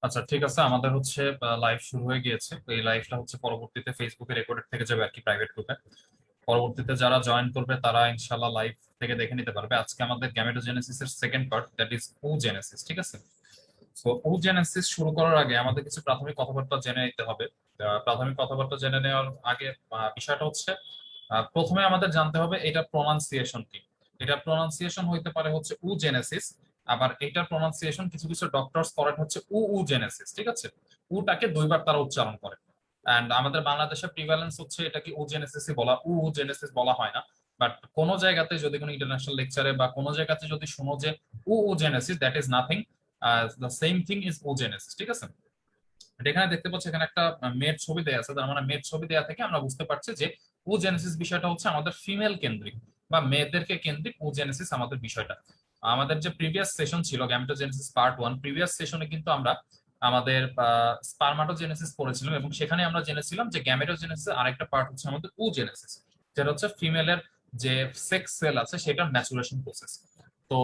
আচ্ছা, ঠিক আছে। আমাদের হচ্ছে লাইভ শুরু হয়ে গিয়েছে। তো এই লাইভটা হচ্ছে পরবর্তীতে ফেসবুকে রেকর্ডেড থেকে যাবে আর কি, প্রাইভেট গ্রুপে। পরবর্তীতে যারা জয়েন করবে তারা ইনশাল্লাহ লাইভ থেকে দেখে নিতে পারবে। আজকে আমাদের গ্যামেটোজেনেসিস এর second part, that is oogenesis. ঠিক আছে। তো ওজেনেসিস শুরু করার আগে আমাদের কিছু প্রাথমিক কথাবার্তা জেনে নিতে হবে। প্রাথমিক কথাবার্তা জেনে নেওয়ার আগে বিষয়টা হচ্ছে, প্রথমে আমাদের জানতে হবে এটা প্রনাউন্সিয়েশন কি। এটা প্রনাউন্সিয়েশন হইতে পারে হচ্ছে জেনেসিস, আবার এটার প্রনাউন্সিয়েশন কিছু কিছু ডক্টরস করেন হচ্ছে জেনেসিস। ঠিক আছে। উটাকে দুইবার তারা উচ্চারণ করে। এন্ড আমাদের বাংলাদেশে প্রিভ্যালেন্স হচ্ছে এটা কি জেনেসিসই বলা, জেনেসিস বলা হয় না। বাট কোন জায়গাতে যদি কোনো ইন্টারন্যাশনাল লেকচারে বা কোনো জায়গাতে যদি শুনো যে Genesis, that is nothing, the same thing is Genesis. ঠিক আছে। এখানে দেখতে পাচ্ছি এখানে একটা মেয়ের ছবি দেওয়া আছে, তার মানে মেয়ের ছবি দেওয়া থেকে আমরা বুঝতে পারছি যে জেনেসিস বিষয়টা হচ্ছে আমাদের ফিমেল কেন্দ্রিক বা মেয়েদেরকে কেন্দ্রিক জেনেসিস আমাদের বিষয়টা। আমাদের যে প্রিভিয়াস সেশন ছিল গ্যামেটোজেনেসিস পার্ট 1, প্রিভিয়াস সেশনে কিন্তু আমরা আমাদের স্পারমাটোজেনেসিস পড়েছিলাম এবং সেখানে আমরা জেনেছিলাম যে গ্যামেটোজেনেসিস আরেকটা পার্ট হচ্ছে আমাদের জেনেসিস, যেটা হচ্ছে ফিমেলের যে সেক্স সেল আছে সেটার ম্যাচুরেশন প্রসেস। তো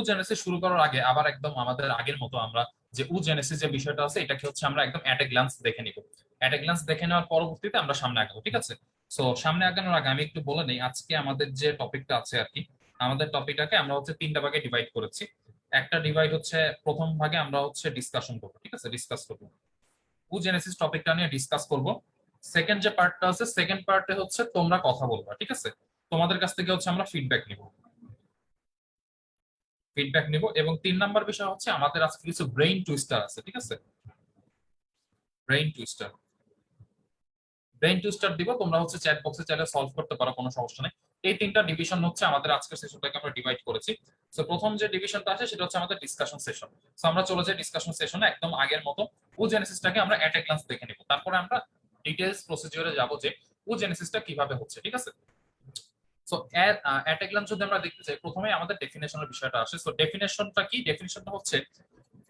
জেনেসিস শুরু করার আগে আবার একদম আমাদের আগের মতো আমরা যে জেনেসিস যে বিষয়টা আছে এটাকে হচ্ছে আমরা একদম অ্যাট এ গ্লান্স দেখে নিব। অ্যাট এ গ্লান্স দেখে নেওয়ার পরবর্তীতে আমরা সামনে আগাবো। ঠিক আছে। সো সামনে আগানোর আগে আমি একটু বলে নেই আজকে আমাদের যে টপিকটা আছে আর কি। আমাদের টপিকটাকে আমরা হচ্ছে তিনটা ভাগে ডিভাইড করেছি। একটা ডিভাইড হচ্ছে, প্রথম ভাগে আমরা হচ্ছে ডিসকাশন করবো। ঠিক আছে, ডিসকাস করবো জেনেসিস টপিকটা নিয়ে ডিসকাস করব। সেকেন্ড যে পার্টটা আছে, সেকেন্ড পার্টে হচ্ছে তোমরা কথা বলবা। ঠিক আছে। তোমাদের কাছ থেকে হচ্ছে আমরা ফিডব্যাক নিব এবং 3 নাম্বার বিষয় হচ্ছে আমাদের আজকে কিছু ব্রেইন টুইস্টার আছে। ঠিক আছে। ব্রেইন টুইস্টার ব্রেইন টুইস্টার দিব, তোমরা হচ্ছে চ্যাট বক্সে চাইলে সলভ করতে পারো, কোনো সমস্যা নেই। এই তিনটা ডিভিশন হচ্ছে আমাদের আজকের সেশনটাকে আমরা ডিভাইড করেছি। তো প্রথম যে ডিভিশনটা আছে সেটা হচ্ছে আমাদের ডিসকাশন সেশন। তো আমরা চলে যাই ডিসকাশন সেশনে একদম আগের মতো। জেনেসিসটাকে আমরা অ্যাট এ গ্লান্স দেখে নিব, তারপরে আমরা ডিটেইলস প্রসিডিওরে যাব যে জেনেসিসটা কিভাবে হচ্ছে। ঠিক আছে। সো অ্যাট এ গ্লান্স যদি আমরা দেখতে চাই, প্রথমে আমাদের ডেফিনেশনের বিষয়টা আসে। সো ডেফিনেশনটা কি? ডেফিনেশনটা হচ্ছে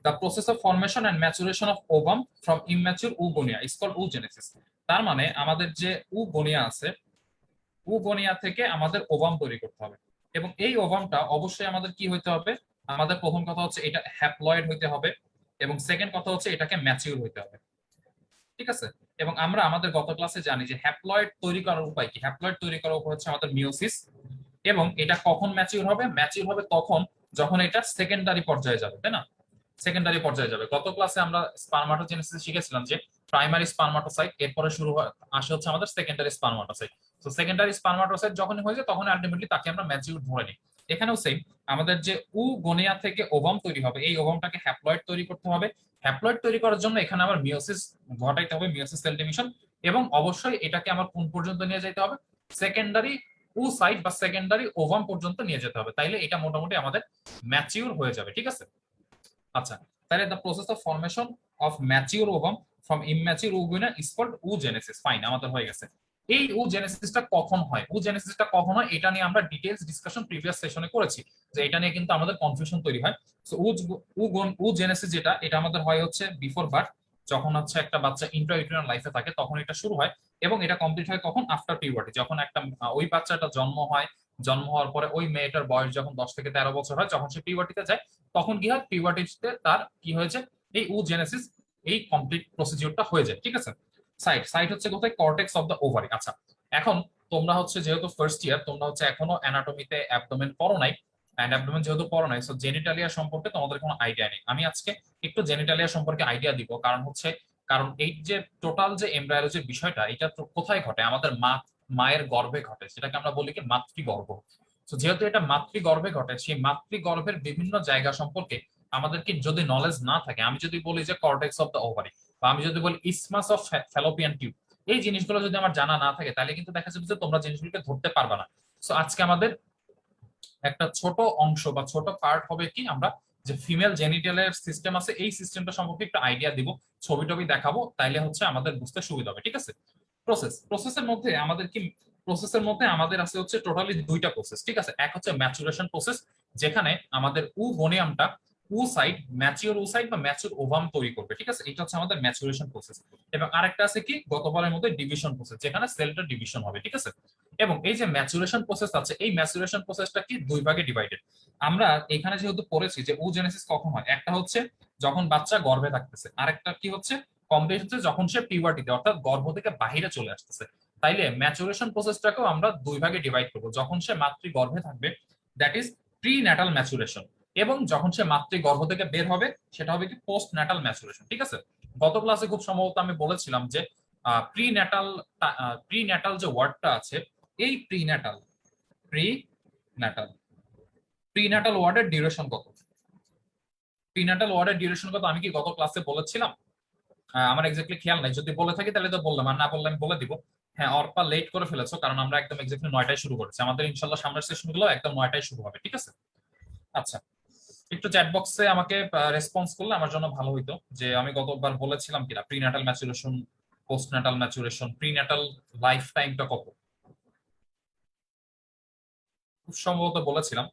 the process of formation and maturation of ovum from immature oogonia is called oogenesis। তার মানে আমাদের যে উগোনিয়া আছে, উগোনিয়া থেকে আমাদের ওভাম তৈরি করতে হবে এবং এই ওভামটা অবশ্যই আমাদের কি হইতে হবে? আমাদের প্রথম কথা হচ্ছে এটা হ্যাপ্লয়েড হইতে হবে এবং সেকেন্ড কথা হচ্ছে এটাকে ম্যাচিউর হইতে হবে। ঠিক আছে। এবং আমরা আমাদের গত ক্লাসে জানি যে হ্যাপ্লয়েড তৈরি করার উপায় কি। হ্যাপ্লয়েড তৈরি করার উপায় হচ্ছে আমাদের মিওসিস। এবং এটা কখন ম্যাচিউর হবে? ম্যাচিউর হবে তখন যখন এটা সেকেন্ডারি পর্যায়ে যাবে, তাই না? সেকেন্ডারি পর্যায়ে যাবে। গত ক্লাসে আমরা স্পারমাটোজেনেসিস শিখেছিলাম যে প্রাইমারি স্পারমাটোসাইট, এরপরে শুরু হয় আসে হচ্ছে আমাদের সেকেন্ডারি স্পারমাটোসাইট। তো সেকেন্ডারি স্পারমাটোসাইট যখনই হয়ে যায় তখন আলটিমেটলি তাকে আমরা ম্যাচিউর ধরে নিই। এখানেও সেম, আমাদের যে গোনিয়া থেকে ওভাম তৈরি হবে, এই ওভামটাকে হ্যাপ্লয়েড তৈরি করতে হবে। হ্যাপ্লয়েড তৈরি করার জন্য এখানে আমার মিওসিস ঘটাইতে হবে, মিওসিস সেল ডিভিশন। এবং অবশ্যই এটাকে আমার কোন পর্যন্ত নিয়ে যেতে হবে? সেকেন্ডারি সাইট বা সেকেন্ডারি ওভাম পর্যন্ত নিয়ে যেতে হবে, তাইলে এটা মোটামুটি আমাদের ম্যাচিউর হয়ে যাবে। ঠিক আছে। আচ্ছা, তাহলে the process of formation of mature ovum from immature oogonia is called oogenesis. Fine, আমাদের হয়ে গেছে। এই ওজেনেসিসটা কখন হয়? ওজেনেসিসটা কখন হয় এটা নিয়ে আমরা ডিটেইলস ডিসকাশন প্রিভিয়াস সেশনে করেছি, যে এটা নিয়ে কিন্তু আমাদের কনফিউশন তৈরি হয়। সো ওজেনেসিস যেটা, এটা আমাদের হয় হচ্ছে বিফোর বার্থ, যখন হচ্ছে একটা বাচ্চা ইন্ট্রাইউটেরাইন লাইফে থাকে তখন এটা শুরু হয়। এবং এটা কমপ্লিট হয় কখন? আফটার পিউবার্টি, যখন একটা ওই বাচ্চাটা জন্ম হয়। জন্ম হওয়ার পরে ওই মেয়েটার বয়স যখন 10 থেকে 13 বছর হয়, যখন সে পিউবার্টিতে যায়, তখন কি হয়? পিউবার্টিতে তার কি হয়েছে? এই জেনেসিস, এই কমপ্লিট প্রসিডিউরটা হয়ে যায়। ঠিক আছে। সাইট সাইট হচ্ছে কোথায়? Cortex of the ovary. আচ্ছা, এখন তোমরা হচ্ছে যেহেতু ফার্স্ট ইয়ার, তোমরা হচ্ছে এখনো অ্যানাটমিতে অ্যাবডোমেন পড়ো নাই। অ্যান্ড অ্যাবডোমেন যেহেতু পড়ো নাই, সো জেনিটালিয়া সম্পর্কে তোমাদের কোনো আইডিয়া নেই। আমি আজকে একটু জেনিটালিয়া সম্পর্কে আইডিয়া দিব, কারণ এই যে টোটাল যে এমব্রায়োলজির বিষয়টা, এটা তো কোথায় ঘটে? আমাদের মায়ের গর্ভে ঘটে, সেটাকে আমরা বলি কি মাতৃগর্ভ। তো যেহেতু এটা মাতৃগর্ভে ঘটে, সেই মাতৃগর্ভের বিভিন্ন জায়গা সম্পর্কে আমাদের কি যদি নলেজ না থাকে, আমি যদি বলি যে কর্টেক্স অফ দ্য ওভারি, বা আমি যদি বলি ইসমাস অফ ফ্যালোপিয়ান টিউব, এই জিনিসগুলো যদি আমার জানা না থাকে, তাহলে কিন্তু দেখা যাবে যে তোমরা জিনিসগুলোকে ধরতে পারবে না। সো আজকে আমাদের একটা ছোট অংশ বা ছোট পার্ট হবে কি, আমরা যে ফিমেল জেনিটালের সিস্টেম আছে এই সিস্টেমটা সম্পর্কে একটা আইডিয়া দিব, ছবি টবি দেখাবো, তাইলে হচ্ছে আমাদের বুঝতে সুবিধা হবে। ঠিক আছে। প্রসেসের মধ্যে আমাদের আছে হচ্ছে টোটালি দুইটা প্রসেস। ঠিক আছে। এক হচ্ছে ম্যাচুরেশন প্রসেস, যেখানে আমাদের গনিয়ামটা oocyte ম্যাচিওর oocyte বা ম্যাচিওর ওভাম তৈরি করবে, ঠিক আছে? এটা হচ্ছে আমাদের ম্যাচুরেশন প্রসেস। এবং আরেকটা আছে কি গতবারের মধ্যে ডিভিশন প্রসেস, যেখানে সেলটা ডিভিশন হবে, ঠিক আছে? এবং এই যে ম্যাচুরেশন প্রসেস আছে, এই ম্যাচুরেশন প্রসেসটা কি দুই ভাগে ডিভাইডেড। আমরা এখানে যেহেতু পড়েছি যে oogenesis কখন হয়, একটা হচ্ছে যখন বাচ্চা গর্ভে থাকতেছে, আরেকটা কি হচ্ছে কমপ্লিট হচ্ছে যখন সে পিউবার্টিতে অর্থাৎ গর্ভ থেকে বাহিরে চলে আসতেছে। তাইলে ম্যাচুরেশন প্রসেসটাকেও আমরা দুই ভাগে ডিভাইড করবো, যখন সে মাতৃ গর্ভে থাকবে that is pre natal maturation, এবং যখন সে মাতৃ গর্ভ থেকে বের হবে সেটা হবে কি পোস্ট ন্যাটাল ম্যাচুরেশন, ঠিক আছে? গত ক্লাসে খুব সম্ভবত আমি বলেছিলাম যে প্রি ন্যাটাল প্রি ন্যাটাল যে ওয়ার্ডটা আছে, এই প্রি ন্যাটাল প্রি ন্যাটাল ওয়ার্ডের ডিউরেশন কত? প্রি ন্যাটাল ওয়ার্ডের ডিউরেশন কত আমি কি গত ক্লাসে বলেছিলাম? আমার এক্স্যাক্টলি খেয়াল নাই, যদি বলে থাকি তাহলে তো বললাম, আর না বললে আমি বলে দিব। হ্যাঁ, অর্পা লেট করে ফেলেছো, কারণ আমরা একদম এক্স্যাক্টলি 9টায় শুরু করেছি, আমাদের ইনশাল্লাহ সামনের সেশন গুলো একদম 9টায় শুরু হবে, ঠিক আছে? আচ্ছা, একটু চ্যাট বক্সে আমাকে রেসপন্স করলে আমার জন্য ভালো হইতো, যে আমি গতবার বলেছিলাম কিনা prenatal maturation, postnatal maturation, prenatal life টাইমটা কত। খুব সম্ভবত বলেছিলাম,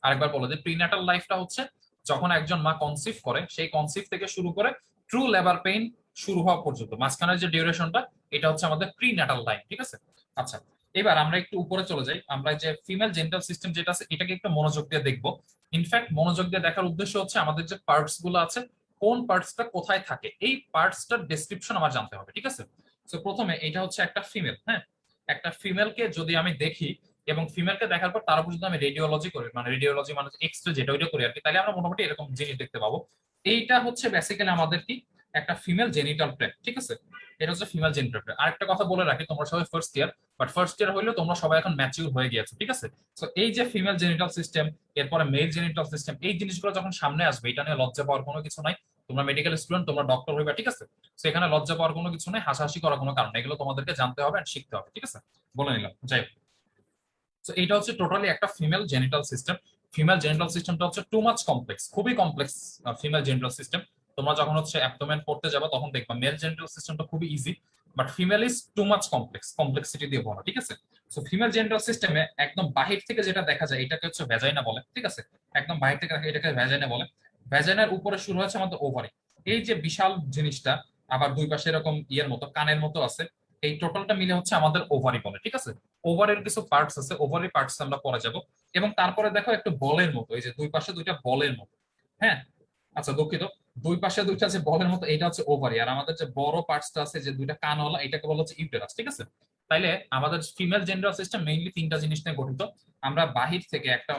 আরেকবার বলে যে প্রিন্যাটাল লাইফটা হচ্ছে যখন একজন মা কনসিভ করে, সেই কনসিভ থেকে শুরু করে ট্রু লেবার পেইন শুরু হওয়া পর্যন্ত মাঝখানের যে ডিউরেশনটা, এটা হচ্ছে আমাদের প্রিন্যাটাল টাইম, ঠিক আছে? আচ্ছা, এবার আমরা একটু উপরে চলে যাই, আমরা যে ফিমেল জেনিটাল সিস্টেম যেটা আছে এটাকে একটু মনোযোগ দিয়ে দেখবো। ইনফ্যাক্ট মনোযোগ দিয়ে দেখার উদ্দেশ্য হচ্ছে আমাদের যে পার্টস গুলো আছে, কোন পার্টসটা কোথায় থাকে, এই পার্টসটার ডেসক্রিপশন আমার জানতে হবে, ঠিক আছে? তো প্রথমে এটা হচ্ছে একটা ফিমেল, হ্যাঁ, একটা ফিমেলকে যদি আমি দেখি এবং ফিমেলকে দেখার পর তার উপর যদি আমি রেডিওলজি করি, মানে রেডিওলজি মানে এক্স রে যেটা ওইটা করি আর কি, তাহলে আমরা মোটামুটি এরকম জিনিস দেখতে পাবো। এইটা হচ্ছে বেসিক্যালি আমাদের কি একটা ফিমেল জেনিটাল ট্র্যাক্ট, ঠিক আছে? এটা হচ্ছে ফিমেল জেনিটাল ট্র্যাক্ট। আরেকটা কথা বলে রাখি, তোমরা সবাই first year, but first year হইলেও তোমরা সবাই এখন ম্যাচিউর হয়ে গিয়েছো, ঠিক আছে? তো এই যে ফিমেল জেনিটাল সিস্টেম, এরপরে মেল জেনিটাল সিস্টেম, এই জিনিসগুলো যখন সামনে আসবে এটা নিয়ে লজ্জা পাওয়ার কোনো কিছু নাই। তোমরা মেডিকেল স্টুডেন্ট, তোমরা ডক্টর হইবা, ঠিক আছে? তো এখানে লজ্জা পাওয়ার কোনো কিছু নেই, হাসাহাসি করার কোনো কারণ নেই, এগুলো তোমাদেরকে জানতে হবে আর শিখতে হবে, ঠিক আছে? বলে নিলাম, যাই হোক। তো এইটা হচ্ছে টোটালি একটা female genital system. Female genital সিস্টেমটা হচ্ছে টু মাচ কমপ্লেক্স, খুবই কমপ্লেক্স ফিমেল জেনিটাল সিস্টেম। তোমরা যখন হচ্ছে অ্যাবডোমেন পড়তে যাবে তখন দেখবা মেল জেনিটাল সিস্টেমটা খুবই easy, but female is too much complex, complexity দিয়ে ভরা, ঠিক আছে? সো ফিমেল জেনিটাল সিস্টেমে একদম বাহির থেকে যেটা দেখা যায় এটাকে হচ্ছে ভ্যাজাইনা বলে, ঠিক আছে? একদম বাহির থেকে দেখা এটাকে ভ্যাজাইনা বলে। ভ্যাজাইনার উপরে শুরু হচ্ছে আমাদের ওভারি, এই যে বিশাল জিনিসটা, আবার দুই পাশে এরকম ইয়ের মতো কানের মতো আছে, এই টোটালটা মিলে হচ্ছে আমাদের ওভারি বলে, ঠিক আছে? ওভারের কিছু পার্টস আছে, ওভারি পার্টস আমরা পরে যাব। এবং তারপরে দেখো একটু বলের মতো, এই যে দুই পাশে দুইটা বলের মতো, হ্যাঁ, আচ্ছা দুঃখিত, দুই পাশে দুইটা আছে বলের মতো, এটা হচ্ছে ওভারি। আর আমাদের যে বড় পার্টসটা আছে যে দুইটা কানওয়ালা, এটাকে বলা হচ্ছে ইউটেরাস, ঠিক আছে? তাইলে আমাদের ফিমেল জেন্ডার সিস্টেম মেইনলি তিনটা জিনিস নিয়ে গঠিত। আমরা বাহির থেকে একটা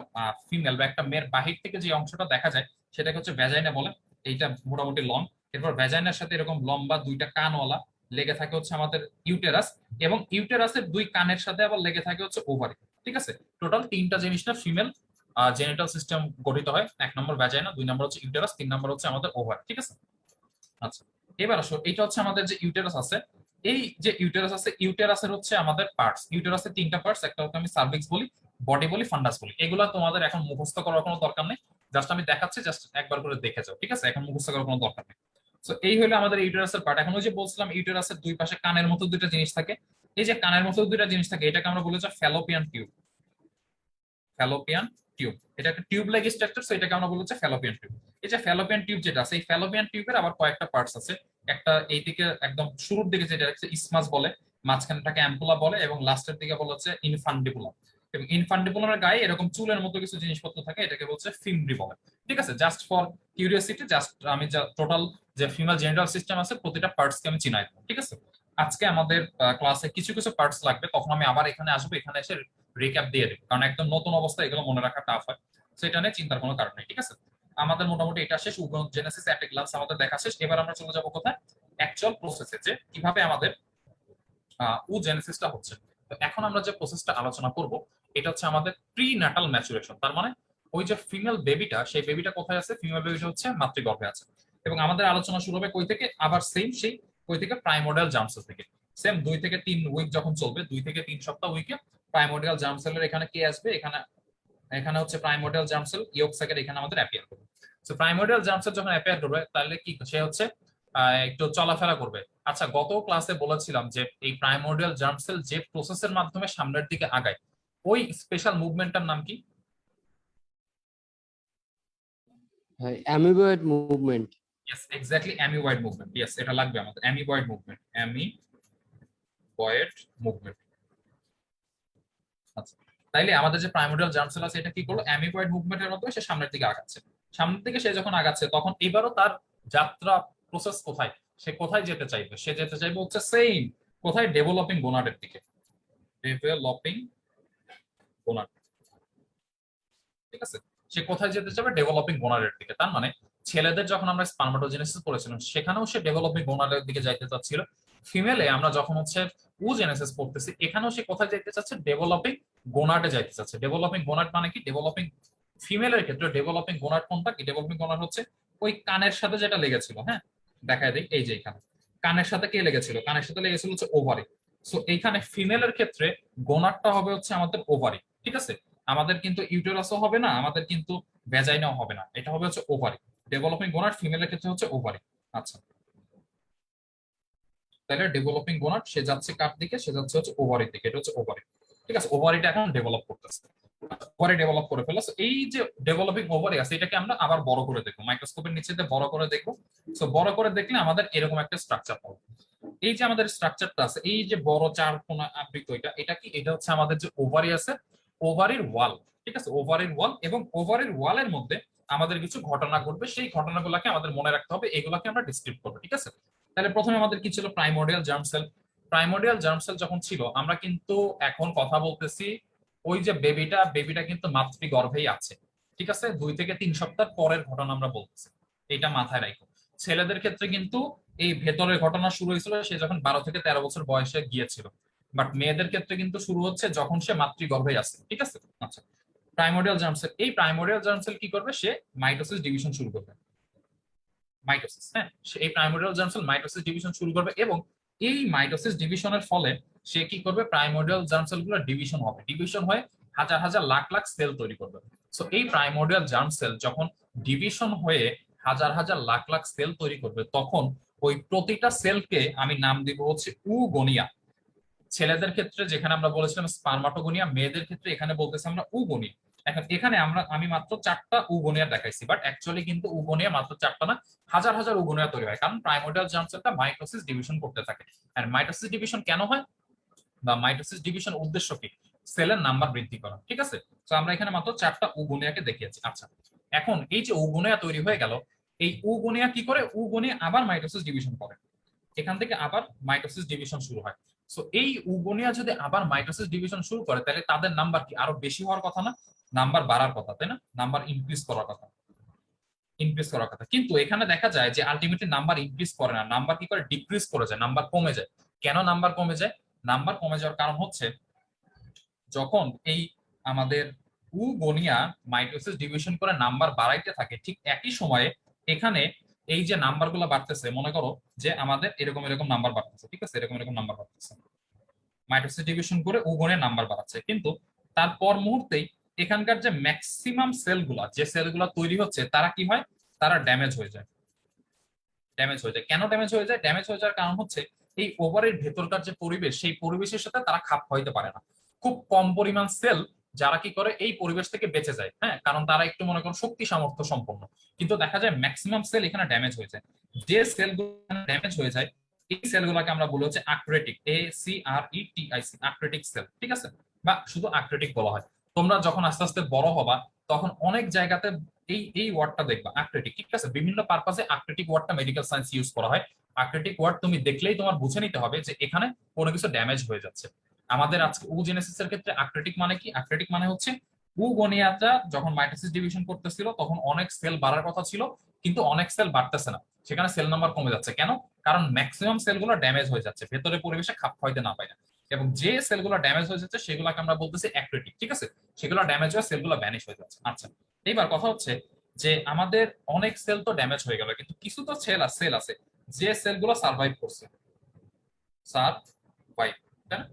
ফিমেল বা একটা মেয়ের বাহির থেকে যে অংশটা দেখা যায় সেটাকে হচ্ছে ভ্যাজাইনা বলে, এইটা মোটামুটি লং। এরপর ভ্যাজাইনার সাথে এরকম লম্বা দুইটা কানওয়ালা লেগে থাকে হচ্ছে আমাদের ইউটেরাস, এবং ইউটেরাসের দুই কানের সাথে আবার লেগে থাকে হচ্ছে ওভারি, ঠিক আছে? টোটাল তিনটা জিনিসটা ফিমেল জেনিটাল সিস্টেম গঠিত হয়, এক নম্বর ভ্যাজাইনা, দুই নম্বর হচ্ছে ইউটেরাস, তিন নম্বর হচ্ছে আমাদের ওভারি, ঠিক আছে? আচ্ছা, এবার আসো, এটা হচ্ছে আমাদের যে ইউটেরাস আছে, এই যে ইউটেরাস আছে, ইউটেরাসের হচ্ছে আমাদের পার্টস, ইউটেরাসের তিনটা পার্টস, একটা হচ্ছে আমি সার্ভিক্স বলি, বডি বলি, ফান্ডাস বলি। এগুলো তোমাদের এখন মুখস্থ করার কোনো দরকার নেই, জাস্ট আমি দেখাচ্ছি, জাস্ট একবার করে দেখে যাও, ঠিক আছে? এখন মুখস্থ করার কোনো দরকার নেই। তো এই হলো আমাদের ইউটেরাসের পার্ট। এখন ওই যে বলছিলাম ইউটেরাসের দুই পাশে কানের মতো দুইটা জিনিস থাকে, এই যে কানের মতো দুইটা জিনিস থাকে এটাকে আমরা বলি যে ফ্যালোপিয়ান টিউব। ফ্যালোপিয়ান টিউব, এটা একটা টিউব লাইক স্ট্রাকচার, সো এটাকে আমরা বলি হচ্ছে ফ্যালোপিয়ান টিউব। এই যে ফ্যালোপিয়ান টিউব যেটা আছে, এই ফ্যালোপিয়ান টিউবের আবার কয়েকটা পার্টস আছে। একটা এইদিকে একদম শুরুর দিকে যেটা আছে ইসমাস বলে, মাঝখানটাকে অ্যাম্পুলা বলে, এবং লাস্টের দিকে বলা হচ্ছে ইনফান্ডিবুলাম। এবং ইনফান্ডিবুলামের গায়ে এরকম চুলের মতো কিছু জিনিসপত্র থাকে, এটাকে বলছে ফিমব্রি বলে, ঠিক আছে? জাস্ট ফর কিউরিওসিটি, জাস্ট আমি যা টোটাল যে ফিমেল জেনিটাল সিস্টেম আছে প্রতিটা পার্টসকে আমি চিনাই দেবো, ঠিক আছে? আজকে আমাদের ক্লাসে কিছু কিছু পার্টস লাগবে, তখন আমি আবার এখানে আসবো, এখানে এসে রিক্যাপ দিয়ে দেবো, কারণ একদম নতুন অবস্থায় এগুলো মনে রাখা টাফ হয়। সেটা নিয়ে চিন্তার কোনো কারণ নেই, ঠিক আছে? আমাদের মোটামুটি এটা শেষ, জেনেসিস অ্যাট এ গ্লান্স আমাদের দেখা শেষ। এবার আমরা চলে যাবো কোথায়, অ্যাকচুয়াল প্রসেসে, যে কিভাবে আমাদের জেনেসিসটা হচ্ছে। তো এখন আমরা যে প্রসেসটা আলোচনা করব এটা হচ্ছে আমাদের প্রি ন্যাটাল ম্যাচুরেশন। তার মানে ওই যে ফিমেল বেবিটা, সেই বেবিটা কোথায় আছে? ফিমেল বেবিটা হচ্ছে মাতৃগর্ভে আছে। এবং আমাদের আলোচনা শুরু হবে কই থেকে? আবার সেম সেই কই থেকে? প্রাইমোর্ডিয়াল জার্ম সেল থেকে। সেম 2 থেকে 3 উইক যখন চলবে, 2 থেকে 3 সপ্তাহ উইকে প্রাইমোর্ডিয়াল জার্ম সেলের এখানে কে আসবে? এখানে এখানে হচ্ছে প্রাইমোর্ডিয়াল জার্ম সেল ইয়ক স্যাকের এখানে আমাদের অ্যাপিয়ার করবে। তো প্রাইমোর্ডিয়াল জার্ম সেল যখন অ্যাপিয়ার করবে তাহলে কি সে হচ্ছে একটু চলাফেরা করবে। আচ্ছা, গত ক্লাসে বলেছিলাম যে এই প্রাইমোর্ডিয়াল জার্ম সেল যে প্রসেসের মাধ্যমে সামনের দিকে আগায়, ওই স্পেশাল মুভমেন্টটার নাম কি? Amoeboid movement. Yes exactly amoeboid movement, yes এটা লাগবে আমাদের, অ্যামিবয়েড মুভমেন্ট, অ্যামিবয়েড মুভমেন্ট। আচ্ছা, তাইলে আমাদের যে প্রাইমোর্ডিয়াল জার্ম সেল আছে এটা কি করলো, অ্যামিবয়েড মুভমেন্টের মতো সে সামনের দিকে আগাচ্ছে। সামনের দিকে সে যখন আগাচ্ছে তখন এবারও তার যাত্রা প্রসেস কোথায়, সে কোথায় যেতে চাইবে, সে যেতে চাইবে হচ্ছে সেম কোথায়, ডেভেলপিং গোনাডের দিকে, ডেভেলপিং গোনাড। ঠিক আছে, সে কোথায় যেতে চাইবে, ডেভেলপিং গোনাডের দিকে। তার মানে ছেলেদের যখন আমরা স্পার্মাটোজেনেসিস করেছিলাম সেখানেও সে ডেভেলপিং গোনাডের দিকে যাইতে চাচ্ছিল। ফিমেলে আমরা যখন হচ্ছে উজেনেসিস পড়তেছি এখানেও সে কোথায় যাইতে চাচ্ছে, ডেভেলপিং গোনাডে যাইতে চাচ্ছে। ডেভেলপিং গোনাড মানে কি, ডেভেলপিং ফিমেলের ক্ষেত্রে ডেভেলপিং গোনাড কোনটা কি, ডেভেলপিং গোনাড হচ্ছে ওই কানের সাথে যেটা লেগেছিল, হ্যাঁ দেখায় দিই, এই যে এখানে কানের সাথে কে লেগেছিল, কানের সাথে লেগেছিল হচ্ছে ওভারি। সো এইখানে ফিমেলের ক্ষেত্রে গোনাডটা হবে হচ্ছে আমাদের ওভারি। ঠিক আছে, আমাদের কিন্তু ইউটেরাসও হবে না, আমাদের কিন্তু ভ্যাজাইনাও হবে না, এটা হবে হচ্ছে ওভারি। ডেভেলপিং গোনাড ফিমেলের ক্ষেত্রে হচ্ছে ওভারি। আচ্ছা, তাহলে ডেভেলপিং গোনাড সে যাচ্ছে কার দিকে, সে যাচ্ছে হচ্ছে ওভারির দিকে, এটা হচ্ছে ওভারি। ঠিক আছে, ওভারিটা এখন ডেভেলপ করতেছে, ওভারি ডেভেলপ করে ফেলছে। এই যে ডেভেলপিং ওভারি আছে এটাকে আমরা আবার বড় করে দেখবো, মাইক্রোস্কোপের নিচে দিয়ে বড় করে দেখবো। সো বড় করে দেখলে আমাদের এরকম একটা স্ট্রাকচার পাবো। এই যে আমাদের স্ট্রাকচারটা আছে, এই যে বড় চার কোণা আবৃত, এটা কি, এটা হচ্ছে আমাদের যে ওভারি আছে, ওভারির ওয়াল। ঠিক আছে, ওভারির ওয়াল, এবং ওভারির ওয়ালের মধ্যে আমাদের কিছু ঘটনা ঘটবে, সেই ঘটনাগুলোকে আমাদের মনে রাখতে হবে, এগুলোকে আমরা ডিসক্রিপ্ট করবো। ঠিক আছে, তাহলে প্রথমে আমাদের কি ছিল, primordial germ sell. Primordial germ sell যখন ছিল, আমরা কিন্তু এখন কথা বলতেছি ওই যে বেবিটা কিন্তু মাতৃগর্ভেই আছে। ঠিক আছে, 2 থেকে 3 সপ্তাহ পরের ঘটনা আমরা বলতেছি, এটা মাথায় রাখো। ছেলেদের ক্ষেত্রে কিন্তু এই ভেতরের ঘটনা শুরু হয়েছিল সে যখন 12 থেকে 13 বছর বয়সে গিয়েছিল, বাট মেয়েদের ক্ষেত্রে কিন্তু শুরু হচ্ছে যখন সে মাতৃগর্ভে আছে। ঠিক আছে, আচ্ছা, প্রাইমোর্ডিয়াল জার্ম সেল, এই প্রাইমোর্ডিয়াল জার্ম সেল কি করবে, সে মাইটোসিস ডিভিশন শুরু করবে। মাইটোসিস, হ্যাঁ, এই primordial germ sell mitosis division শুরু করবে, এবং এই মাইটোসিস ডিভিশনের ফলে সে কি করবে, প্রাইমোর্ডিয়াল জার্ম সেল গুলো ডিভিশন হবে, ডিভিশন হয়ে হাজার হাজার লাখ লাখ সেল তৈরি করবে। সো এই প্রাইমোর্ডিয়াল জার্ম সেল যখন ডিভিশন হয়ে হাজার হাজার লাখ লাখ সেল তৈরি করবে, তখন ওই প্রতিটা সেলকে আমি নাম দিব হচ্ছে উগোনিয়া। ছেলেদের ক্ষেত্রে যেখানে আমরা বলেছিলাম স্পার্মাটোগোনিয়া, মেয়েদের ক্ষেত্রে এখানে বলতেছি আমরা উগোনিয়া। এখন এখানে আমি মাত্র 4টা উগোনিয়া দেখাইছি, বাট অ্যাকচুয়ালি কিন্তু উগোনিয়া মাত্র 4টা না, হাজার হাজার উগোনিয়া তৈরি হয়, কারণ প্রাইমোর্ডিয়াল জার্ম সেলটা মাইটোসিস ডিভিশন করতে থাকে। আর মাইটোসিস ডিভিশন কেন হয়, বা মাইটোসিস ডিভিশন উদ্দেশ্য কি, সেলের নাম্বার বৃদ্ধি করা। ঠিক আছে, তো আমরা এখানে মাত্র 4টা উগোনিয়াকে দেখিয়েছি। আচ্ছা, এখন এই যে উগোনিয়া তৈরি হয়ে গেল, এই উগোনিয়া কি করে, উগোনিয়া আবার মাইটোসিস ডিভিশন করে, এখান থেকে আবার মাইটোসিস ডিভিশন শুরু হয়। সো এই উগোনিয়া যদি আবার মাইটোসিস ডিভিশন শুরু করে, তাহলে তাদের নাম্বার কি আরো বেশি হওয়ার কথা না, নাম্বার বাড়ার কথা, তাই না, নাম্বার ইনক্রিজ করার কথা, ইনক্রিজ করার কথা। কিন্তু এখানে দেখা যায় যে আলটিমেটলি নাম্বার ইনক্রিজ করে না, নাম্বার কি করে, ডিক্রিজ করে যায়, নাম্বার কমে যায়। কেন নাম্বার কমে যায়, নাম্বার কমে যাওয়ার কারণ হচ্ছে যখন এই আমাদের উগোনিয়া মাইটোসিস ডিভিশন করে নাম্বার বাড়াইতে থাকে, ঠিক একই সময়ে এখানে এই যে নাম্বার গুলো বাড়তেছে, মনে করো যে আমাদের এরকম এরকম নাম্বার বাড়তেছে, ঠিক আছে, এরকম এরকম নাম্বার বাড়তেছে, মাইটোসিস ডিভিশন করে উগোনিয়া নাম্বার বাড়াচ্ছে, কিন্তু তারপর মুহূর্তেই এখানকার যে ম্যাক্সিমাম সেলগুলা, যে সেলগুলা তৈরি হচ্ছে তারা কি হয়, তারা ড্যামেজ হয়ে যায়। ড্যামেজ হয়ে যায় কেন, ড্যামেজ হয়ে যায়, ড্যামেজ হয়ে যাওয়ার কারণ হচ্ছে এই ওভারের ভেতরকার যে পরিবেশ, সেই পরিবেশের সাথে তারা খাপ খাইতে পারে না। খুব কম পরিমাণ সেল যারা কি করে এই পরিবেশ থেকে বেঁচে যায়, হ্যাঁ, কারণ তারা একটু মনে করেন শক্তি সামর্থ্য সম্পন্ন, কিন্তু দেখা যায় ম্যাক্সিমাম সেল এখানে ড্যামেজ হয়ে যায়। যে সেলগুলো ড্যামেজ হয়ে যায় এই সেলগুলোকে আমরা বলি হচ্ছে আক্রেটিক, ACRETIC, আক্রেটিক সেল। ঠিক আছে, বা শুধু আক্রেটিক বলা হয়। তোমরা যখন আস্তে আস্তে বড় হবা তখন অনেক জায়গাতে এই ওয়ার্ডটা দেখবা, আক্রেটিক। ঠিক আছে, বিভিন্ন পারপাসে আক্রেটিক ওয়ার্ডটা মেডিকেল সায়েন্স ইউজ করা হয়। আক্রেটিক ওয়ার্ড তুমি দেখলেই তোমার বুঝে নিতে হবে যে এখানে কোনো কিছু ড্যামেজ হয়ে যাচ্ছে। আমাদের আজকে উজেনেসিস এর ক্ষেত্রে আক্রেটিক মানে কি, আক্রেটিক মানে হচ্ছে উগোনিয়াটা যখন মাইটোসিস ডিভিশন করতেছিল তখন অনেক সেল বাড়ার কথা ছিল, কিন্তু অনেক সেল বাড়তেছে না, সেখানে সেল নাম্বার কমে যাচ্ছে। কেন, কারণ ম্যাক্সিমাম সেলগুলো ড্যামেজ হয়ে যাচ্ছে, ভেতরে পরিবেশে খাপ খাইতে না পায় না। এবং যে সেলগুলো ড্যামেজ হয়ে যাচ্ছে সেগুলোকে আমরা বলতেছি অ্যাক্রেটিক। ঠিক আছে, সেগুলো ড্যামেজ হয়ে সেলগুলো ভ্যানিশ হয়ে যাচ্ছে। আচ্ছা, এইবার কথা হচ্ছে যে আমাদের অনেক সেল তো ড্যামেজ হয়ে গেল, কিন্তু কিছু তো সেল আছে যে সেলগুলো সার্ভাইভ করছে, সার্ভাইভ, তাই না,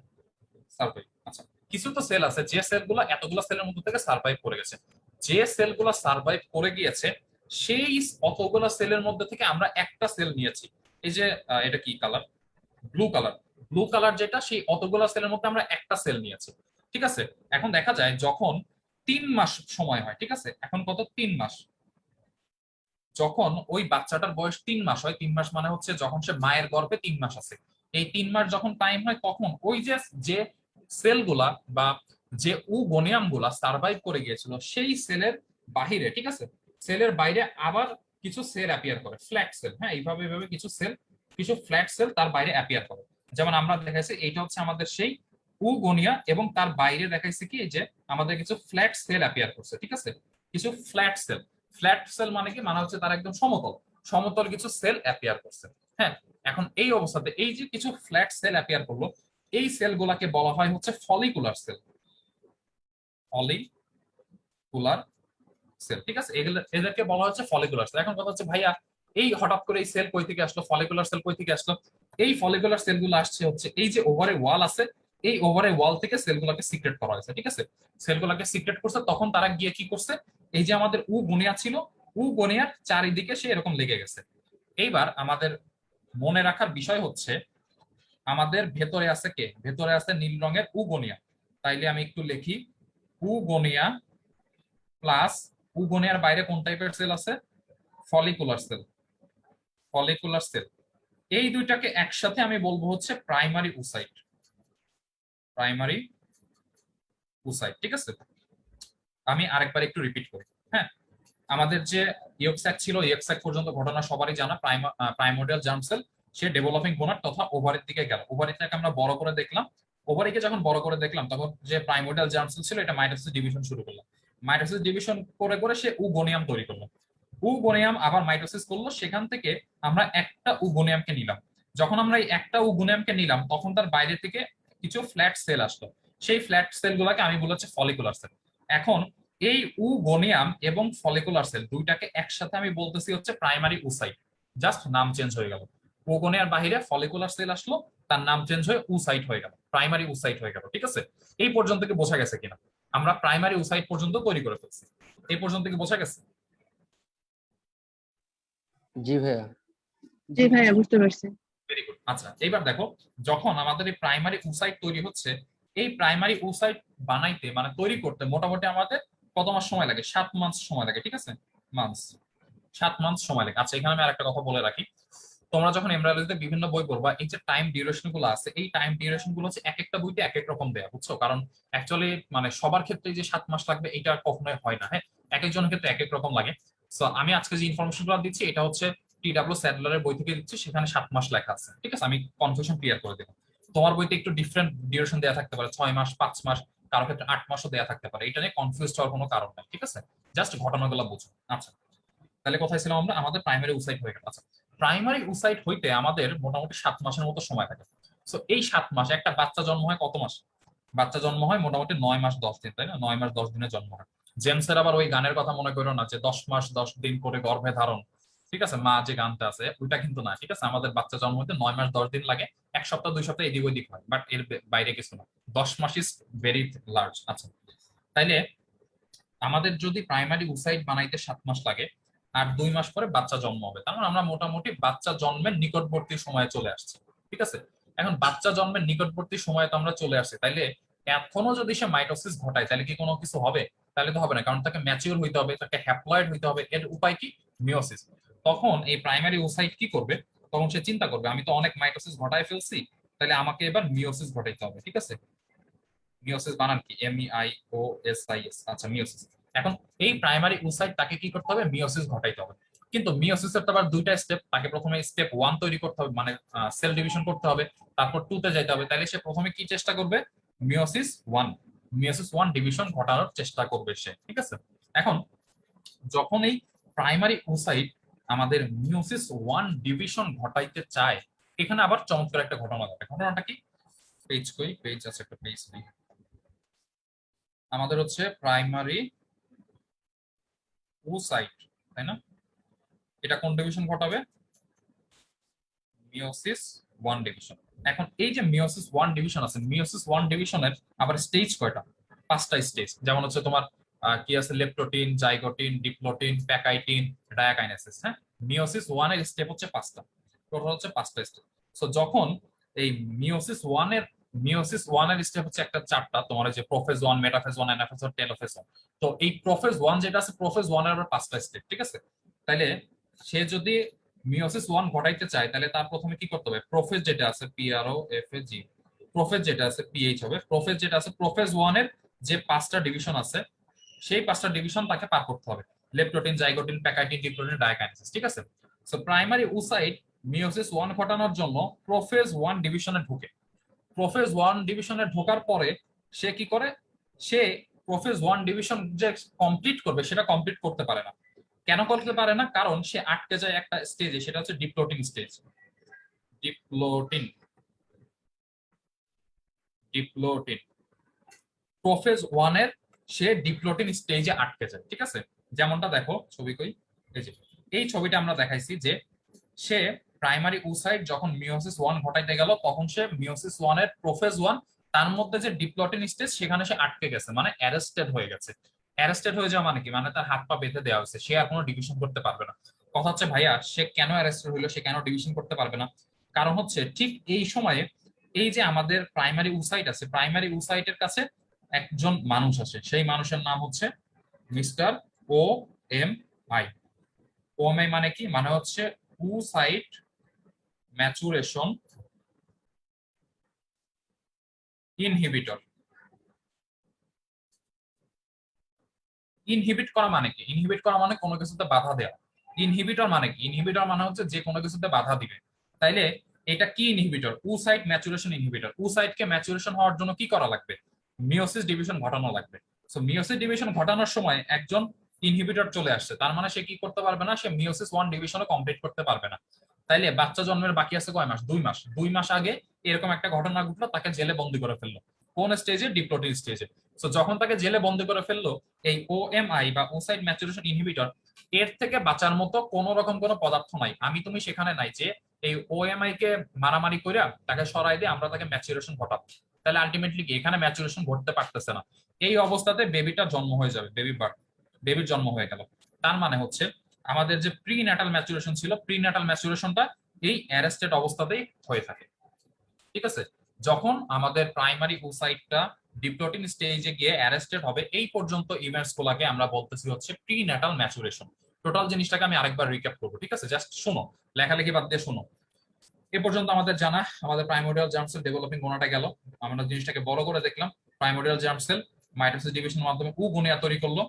সার্ভাইভ। আচ্ছা, কিছু তো সেল আছে যে সেলগুলো এতগুলো সেলের মধ্যে থেকে সার্ভাইভ করে গেছে। যে সেলগুলো সার্ভাইভ করে গিয়েছে সেই অতগুলো সেলের মধ্যে থেকে আমরা একটা সেল নিয়েছি। এই যে এটা কি colour, blue colour, blue colour যেটা, সেই অতগুলো সেলের মধ্যে আমরা একটা সেল নিয়েছি। ঠিক আছে, এখন দেখা যায় যখন 3 মাস সময় হয়, ঠিক আছে, এখন কত, 3 মাস, যখন ওই বাচ্চাটার বয়স 3 মাস হয়, 3 মাস মানে হচ্ছে যখন সে মায়ের গর্ভে 3 মাস আছে, এই 3 মাস যখন টাইম হয় তখন ওই যে যে সেলগুলা বা যে উগোনিয়াম গুলা সার্ভাইভ করে গিয়েছিল সেই সেলের বাহিরে, ঠিক আছে, সেলের বাইরে আবার কিছু সেল অ্যাপিয়ার করে, ফ্ল্যাট সেল। হ্যাঁ, এইভাবে এইভাবে কিছু সেল, কিছু ফ্ল্যাট সেল তার বাইরে অ্যাপিয়ার করে। যেমন আমরা দেখাইছি এইটা হচ্ছে আমাদের সেই উগোনিয়া, এবং তার বাইরে দেখাইছে কি যে আমাদের কিছু ফ্ল্যাট সেল অ্যাপিয়ার করছে, ঠিক আছে, কিছু ফ্ল্যাট সেল। ফ্ল্যাট সেল মানে কি, মানে হচ্ছে তার একদম সমতল, সমতল কিছু সেল অ্যাপিয়ার করছে। হ্যাঁ, এখন এই অবস্থাতে এই যে কিছু ফ্ল্যাট সেল অ্যাপিয়ার করলো, এই সেলগুলোকে বলা হয় হচ্ছে ফলিকুলার সেল, ফলিকুলার সেল, ঠিক আছে, এগুলো এদেরকে বলা হচ্ছে ফলিকুলার সেল। এখন কথা হচ্ছে ভাইয়া এই হঠাৎ করে এই সেল কই থেকে আসলো, ফলিকুলার সেল কই থেকে আসলো? এই ফলিকুলার সেলগুলো আসছে হচ্ছে এই যে ওভারে ওয়াল আছে, এই ওভারে ওয়াল থেকে সেলগুলোকে সিক্রেট করা হয়েছে, ঠিক আছে, সেলগুলোকে সিক্রেট করছে, তখন তারা গিয়ে কি করছে, এই যে আমাদের গনিয়া ছিল, গনিয়ার চারিদিকে সে এরকম লেগে গেছে। এইবার আমাদের মনে রাখার বিষয় হচ্ছে আমাদের ভেতরে আছে কে, ভেতরে আছে নীল রঙের উগোনিয়া। তাইলে আমি একটু লিখি, উগোনিয়া প্লাস উগোনিয়ার বাইরে কোন টাইপের সেল আছে, ফলিকুলার সেল, ফলিকুলার সেল। এই দুইটাকে একসাথে আমি বলবো হচ্ছে প্রাইমারি উসাইট, প্রাইমারি উসাইট, ঠিক আছে। আমি আরেকবার একটু রিপিট করি। হ্যাঁ, আমাদের যে ইয়কস্যাক ছিল, ইয়কস্যাক পর্যন্ত ঘটনা সবারই জানা, প্রাইমোর্ডিয়াল জার্ম সেল, সে ডেভেলপিং গোনাড তথা ওভারির দিকে গেল, ওভারিটাকে আমরা বড় করে দেখলাম, ওভারিকে যখন বড় করে দেখলাম তখন যে প্রাইমোর্ডিয়াল জার্ম সেল ছিল এটা মাইটোসিস ডিভিশন শুরু করলো, মাইটোসিস ডিভিশন করে করে সে উগোনিয়াম তৈরি করলো, উগোনিয়াম আবার মাইটোসিস করলো, সেখান থেকে আমরা একটা উগোনিয়ামকে নিলাম। যখন আমরা এই একটা উগোনিয়ামকে নিলাম তখন তার বাইরে থেকে কিছু ফ্ল্যাট সেল আসলো, সেই ফ্ল্যাট সেল গুলাকে আমি বলছি ফলিকুলার সেল। এখন এই উগোনিয়াম এবং ফলিকুলার সেল দুইটাকে একসাথে আমি বলতেছি হচ্ছে প্রাইমারি উসাইট, জাস্ট নাম চেঞ্জ হয়ে গেল, উগোনিয়ার বাহিরে ফলিকুলার সেল আসলো, তার নাম চেঞ্জ হয়ে উসাইট হয়ে গেল, প্রাইমারি উসাইট হয়ে গেল, ঠিক আছে। এই পর্যন্ত কি বোঝা গেছে কিনা? আমরা প্রাইমারি উসাইট পর্যন্ত তৈরি করে ফেলছি, এই পর্যন্ত কি বোঝা গেছে? জি ভাইয়া। জি ভাইয়া, বুঝতে পারছি। Very good. আচ্ছা, এইবার দেখো, যখন আমাদের এই প্রাইমারি উসাইট তৈরি হচ্ছে, এই প্রাইমারি উসাইট বানাইতে মানে তৈরি করতে মোটামুটি আমাদের কত মাস সময় লাগে? 7 মাস সময় লাগে, ঠিক আছে, মান্থস, 7 মাস সময় লাগে। আচ্ছা, এখানে আমি আরেকটা কথা বলে রাখি, তোমরা যখন এমব্রায়োলজিতে বিভিন্ন বই পড়বা, এই যে টাইম ডিউরেশন গুলো আছে, এই টাইম ডিউরেশন গুলো হচ্ছে এক একটা বইতে এক এক রকম দেয়া, বুঝছো? কারণ অ্যাকচুয়ালি মানে সবার ক্ষেত্রে যে 7 মাস লাগবে এটা কখনোই হয় না। হ্যাঁ, এক একজনের ক্ষেত্রে এক এক রকম লাগে। সো আমি আজকে যে ইনফরমেশন গুলো দিচ্ছি এটা হচ্ছে টি.ডাব্লিউ স্যাডলারের বই থেকে দিচ্ছি, সেখানে 7 মাস লেখা আছে, ঠিক আছে, আমি কনফিউশন ক্লিয়ার করে দিলাম। তোমার বইতে একটু ডিফারেন্ট ডিউরেশন দেওয়া থাকতে পারে, 6 মাস, 5 মাস, কারো ক্ষেত্রে 8 মাসও দেওয়া থাকতে পারে, এটা নিয়ে কনফিউজ হওয়ার কোনো কারণ নেই, ঠিক আছে, জাস্ট ঘটনাগুলো বুঝো। আচ্ছা, তাহলে কোথায় ছিলাম আমরা? আমাদের প্রাইমারি উসাইট হয়ে গেল। আচ্ছা, প্রাইমারি উসাইট হইতে আমাদের মোটামুটি 7 মাসের মতো সময় থাকে। সো এই 7 মাস, একটা বাচ্চা জন্ম হয় কত মাস? বাচ্চা জন্ম হয় মোটামুটি 9 মাস 10 দিন, তাই না? 9 মাস 10 দিনে জন্ম হয়। জেমসের আবার ওই গানের কথা মনে করো না যে 10 মাস 10 দিন করে গর্ভে ধারণ, ঠিক আছে, মা যে গানটা আছে ওইটা কিন্তু না, ঠিক আছে, আমাদের বাচ্চা জন্ম হতে 9 মাস 10 দিন লাগে, 1 সপ্তাহ 2 সপ্তাহ এদিক ওইদিক হয়, বাট এর বাইরে কিছু না, 10 মাস ইজ ভেরি লার্জ। আচ্ছা, তাইলে আমাদের যদি প্রাইমারি উসাইট বানাইতে 7 মাস লাগে আর 2 মাস পরে বাচ্চা জন্ম হবে, তার মানে আমরা মোটামুটি বাচ্চা জন্মের নিকটবর্তী সময়ে চলে আসছি, ঠিক আছে। এখন বাচ্চা জন্মের নিকটবর্তী সময়ে তো আমরা চলে আসছি, তাইলে এখনো যদি সে মাইটোসিস ঘটায় তাহলে কি কোনো কিছু হবে? তাহলে তো হবে না, কারণ তাকে ম্যাচিউর হইতে হবে, তাকে হ্যাপ্লয়েড হইতে হবে, এর উপায় কি? মিওসিস। তখন এই প্রাইমারি উসাইট কি করবে? তখন সে চিন্তা করবে আমি তো অনেক মাইটোসিস ঘটায় ফেলছি, তাহলে আমাকে এবার মিওসিস ঘটাইতে হবে, ঠিক আছে। মিওসিস বানান কি? MIOSIS। আচ্ছা, মিওসিস। এখন এই প্রাইমারি উসাইট তাকে কি করতে হবে? মিওসিস ঘটাইতে হবে। কিন্তু মিওসিসের তো আবার দুইটা স্টেপ, তাকে প্রথমে স্টেপ 1 তৈরি করতে হবে, মানে সেল ডিভিশন করতে হবে, তারপর 2 তে যাইতে হবে। তাহলে সে প্রথমে কি চেষ্টা করবে? মিওসিস 1, মিওসিস 1 ডিভিশন ঘটানোর চেষ্টা করবে সে, ঠিক আছে। এখন যখন এই প্রাইমারি উসাইট আমাদের মিওসিস 1 ডিভিশন ঘটাইতে চায়, এখানে আবার চমৎকার একটা ঘটনা ঘটে। ঘটনাটা কি? পেজ কই? পেজ আছে, একটা পেজ নেই। আমাদের হচ্ছে প্রাইমারি উসাইট, তাই না? এটা কোন ডিভিশন ঘটাবে? Meiosis 1 division. এখন এই যে মিওসিস 1 ডিভিশন আছে, মিওসিস 1 ডিভিশনের আবার স্টেজ কয়টা? 5টা স্টেজ। যেমন হচ্ছে তোমার কি আছে? Leptotene, zygotene, diplotene, pachytene, diakinesis. হ্যাঁ, মিওসিস 1 এর স্টেপ হচ্ছে 5টা, টোটাল হচ্ছে 5টা স্টেপ। সো যখন এই মিওসিস 1 এর স্টেপ হচ্ছে একটা 4টা, তোমার যে প্রোফেজ 1, মেটাফেজ 1, অ্যানাফেজ 1, টেলোফেজ 1। তো এই প্রোফেজ 1 যেটা আছে, প্রোফেজ 1 এর আবার 5টা স্টেপ, ঠিক আছে। তাইলে সে যদি মিওসিস 1 ঘটাইতে চায় তাহলে তার প্রথমে কি করতে হবে, প্রোফেজ যেটা আছে PROFAG, প্রোফেজ যেটা আছে PH হবে, প্রোফেজ যেটা আছে প্রোফেজ 1 এর যে 5টা ডিভিশন আছে সেই 5টা ডিভিশন তাকে পার করতে হবে, leptotene, zygotene, pachytene, diplotene, diakinesis, ঠিক আছে। সো প্রাইমারি উসাইট মিওসিস 1 ঘটানোর জন্য প্রোফেজ 1 ডিভিশনে ঢুকে, প্রোফেজ 1 ডিভিশনে ঢোকার পরে সে কি করে, সে প্রোফেজ 1 ডিভিশন যে কমপ্লিট করবে সেটা কমপ্লিট করতে পারে না। কেন করতে পারে না, কারণ সে আটকে যায় একটা স্টেজে, সেটা হচ্ছে ডিপ্লোটিং স্টেজ। ডিপ্লোটিন ডিপ্লোটিন প্রোফেজ 1 এর সে ডিপ্লোটিন স্টেজে আটকে যায়, ঠিক আছে। যেমনটা দেখো ছবি কই, এই যে এই ছবিটা আমরা দেখাইছি যে সে প্রাইমারি উসাইট যখন মিওসিস 1 ঘটাইতে গেল তখন সে মিওসিস 1 এর প্রোফেজ 1 তার মধ্যে যে ডিপ্লোটিন স্টেজ সেখানে সে আটকে গেছে, মানে অ্যারেস্টেড হয়ে গেছে। অ্যারেস্টেড হয়ে যাওয়া মানে কি, মানে তার হাত পা বেঁধে দেওয়া হয়েছে, সে আর কোনো ডিভিশন করতে পারবে না। কথা হচ্ছে ভাইয়া সে কেন অ্যারেস্টেড হইলো, সে কেন ডিভিশন করতে পারবে না, কারণ হচ্ছে ঠিক এই সময়ে এই যে আমাদের প্রাইমারি উসাইট আছে, প্রাইমারি উসাইটের কাছে একজন মানুষ আসে, সেই মানুষের নাম হচ্ছে মিস্টার OMI। OMI মানে কি, মানে হচ্ছে উসাইট ম্যাচুরেশন ইনহিবিটর। ইনহিবিট করা মানে কি, ইনহিবিট করা মানে কোনো কিছুতে বাধা দেওয়া। ইনহিবিটর মানে কি, ইনহিবিটর মানে হচ্ছে যে কোনো কিছুতে বাধা দিবে। তাইলে এটা কি inhibitor, oocyte maturation inhibitor. উসাইটকে maturation হওয়ার জন্য কি করা লাগবে, মিওসিস ডিভিশন ঘটানো লাগবে। সো মিওসিস ডিভিশন ঘটানোর সময় একজন ইনহিবিটর চলে আসছে, তার মানে সে কি করতে পারবে না, সে মিওসিস 1 ডিভিশনও কমপ্লিট করতে পারবে না। তাইলে বাচ্চা জন্মের বাকি আছে কয় মাস, 2 মাস। 2 মাস আগে এরকম একটা ঘটনা ঘটলো, তাকে জেলে বন্দি করে ফেললো। কোন স্টেজে, ডিপ্লোটিন স্টেজে। সো যখন তাকে জেলে বন্দি করে ফেললো, এই OMI বা ওসাইট ম্যাচুরেশন ইনহিবিটর, এর থেকে বাঁচার মতো কোন রকম কোনো পদার্থ নাই, আমি তুমি সেখানে নাই যে এই OMI কে মারামারি করে তাকে সরাই দিয়ে আমরা তাকে ম্যাচুরেশন ঘটাবো। তাহলে আলটিমেটলি কি, এখানে ম্যাচুরেশন ঘটতে পারতেছে না। এই অবস্থাতে বেবিটার জন্ম হয়ে যাবে, বেবির জন্ম হয়ে গেল। তার মানে হচ্ছে আমাদের যে প্রি ন্যাটাল ম্যাচুরেশন ছিল, প্রি ন্যাটাল ম্যাচুরেশনটা এই অ্যারেস্টেড অবস্থাতেই হয়ে থাকে, ঠিক আছে। যখন আমাদের প্রাইমারি উসাইটটা ডিপ্লোটিন স্টেজে গিয়ে অ্যারেস্টেড হবে, এই পর্যন্ত ইভেন্টস গুলাকে আমরা বলতেছি হচ্ছে প্রি ন্যাটাল ম্যাচুরেশন। টোটাল জিনিসটাকে আমি আরেকবার রিক্যাপ করবো, ঠিক আছে, জাস্ট শোনো, লেখালেখি বাদ দিয়ে শোনো। এ পর্যন্ত আমাদের জানা আমাদের প্রাইমোরিয়াল জার্ম সেল ডেভেলপিং গোনাটা গেল, আমরা জিনিসটাকে বড় করে দেখলাম। প্রাইমোরিয়াল জার্ম সেল মাইটোসিস ডিভিশনের মাধ্যমে উগোনিয়া তৈরি করলো,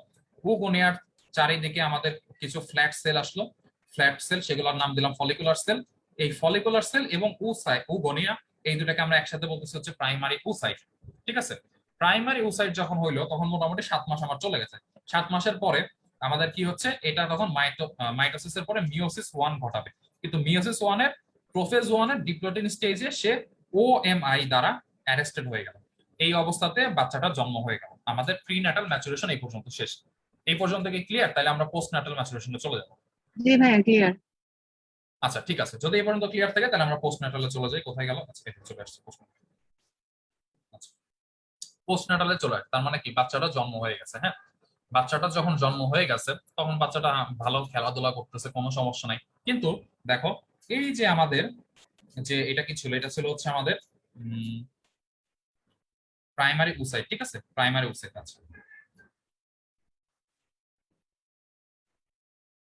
উগোনিয়ার চারিদিকে আমাদের কিছু ফ্ল্যাট সেল আসলো, ফ্ল্যাট সেল, সেগুলোর নাম দিলাম ফলিকুলার সেল। এই ফলিকুলার সেল এবং উগোনিয়া, এই দুটাকে আমরা একসাথে বলতেছি হচ্ছে প্রাইমারি উসাইট, ঠিক আছে। প্রাইমারি উসাইট যখন হইলো তখন মোটামুটি 7 মাস আমার চলে গেছে। 7 মাসের পরে আমাদের কি হচ্ছে, এটা তখন মাইটোসিসের পরে মিওসিস 1 ঘটাবে, কিন্তু মিওসিস 1 এর প্রোফেজ 1 এর ডিপ্লোটিন স্টেজে সে OMI দ্বারা অ্যারেস্টেড হয়ে গেল। এই অবস্থাতে বাচ্চাটা জন্ম হয়ে গেল। আমাদের প্রি ন্যাটাল ম্যাচুরেশন এই পর্যন্ত শেষ। এই পর্যন্ত কি ক্লিয়ার? তাহলে আমরা পোস্ট ন্যাটাল ম্যাচুরেশনে চলে যাব। জি ভাইয়া ক্লিয়ার। আচ্ছা ঠিক আছে, যদি এই পর্যন্ত ক্লিয়ার থাকে তাহলে আমরা পোস্ট ন্যাটালে চলে যাই। কোথায় গেল, আচ্ছা এটা চলে আসছে পোস্ট ন্যাটাল। আচ্ছা পোস্ট ন্যাটালে চলে আসে, তার মানে কি বাচ্চাটা জন্ম হয়ে গেছে। হ্যাঁ, বাচ্চাটা যখন জন্ম হয়ে গেছে তখন বাচ্চাটা ভালো খেলাধুলা করতেছে, কোনো সমস্যা নাই। কিন্তু দেখো এই যে আমাদের যে এটা কি ছিল, এটা ছিল হচ্ছে আমাদের প্রাইমারি উসাইট, ঠিক আছে, প্রাইমারি উসাইট। আছে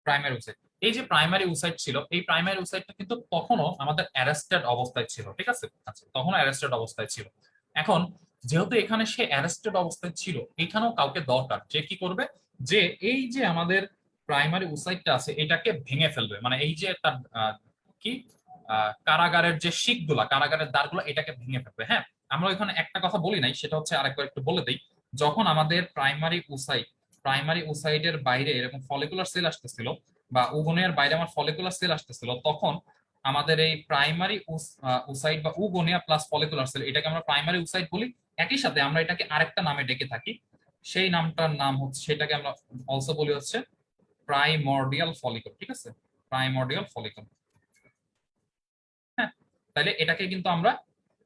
প্রাইমারি উসাইট, এই যে প্রাইমারি উসাইট ছিল, এই প্রাইমারি উসাইটটা কিন্তু তখনও আমাদের অ্যারেস্টেড অবস্থায় ছিল, ঠিক আছে। আচ্ছা তখনও অ্যারেস্টেড অবস্থায় ছিল। এখন যেহেতু এখানে সে অ্যারেস্টেড অবস্থায় ছিল, এখানেও কাউকে দরকার যে কি করবে, যে এই যে আমাদের প্রাইমারি উসাইটটা আছে এটাকে ভেঙে ফেলবে, মানে এই যে তার কি কারাগারের যে শিকগুলা, কারাগারের দ্বারগুলো, এটাকে ভেঙে ফেলবে। হ্যাঁ, আমরা এখানে একটা কথা বলি নাই, সেটা হচ্ছে আরেকবার একটু বলে দিই। যখন আমাদের প্রাইমারি উসাইটের বাইরে এরকম ফলিকুলার সেল আসতেছিল, বা উগোনিয়ার বাইরে আমার ফলিকুলার সেল আসতেছিল, তখন আমাদের এই প্রাইমারি উসাইট বা উগোনিয়া প্লাস ফলিকুলার সেল, এটাকে আমরা প্রাইমারি উসাইট বলি। একই সাথে আমরা এটাকে আরেকটা নামে ডেকে থাকি, সেই নামটার নাম হচ্ছে, সেটাকে আমরা অলসো বলি হচ্ছে প্রাইমর্ডিয়াল ফলিকল, ঠিক আছে, প্রাইমর্ডিয়াল ফলিকল। হ্যাঁ, তাহলে এটাকে কিন্তু আমরা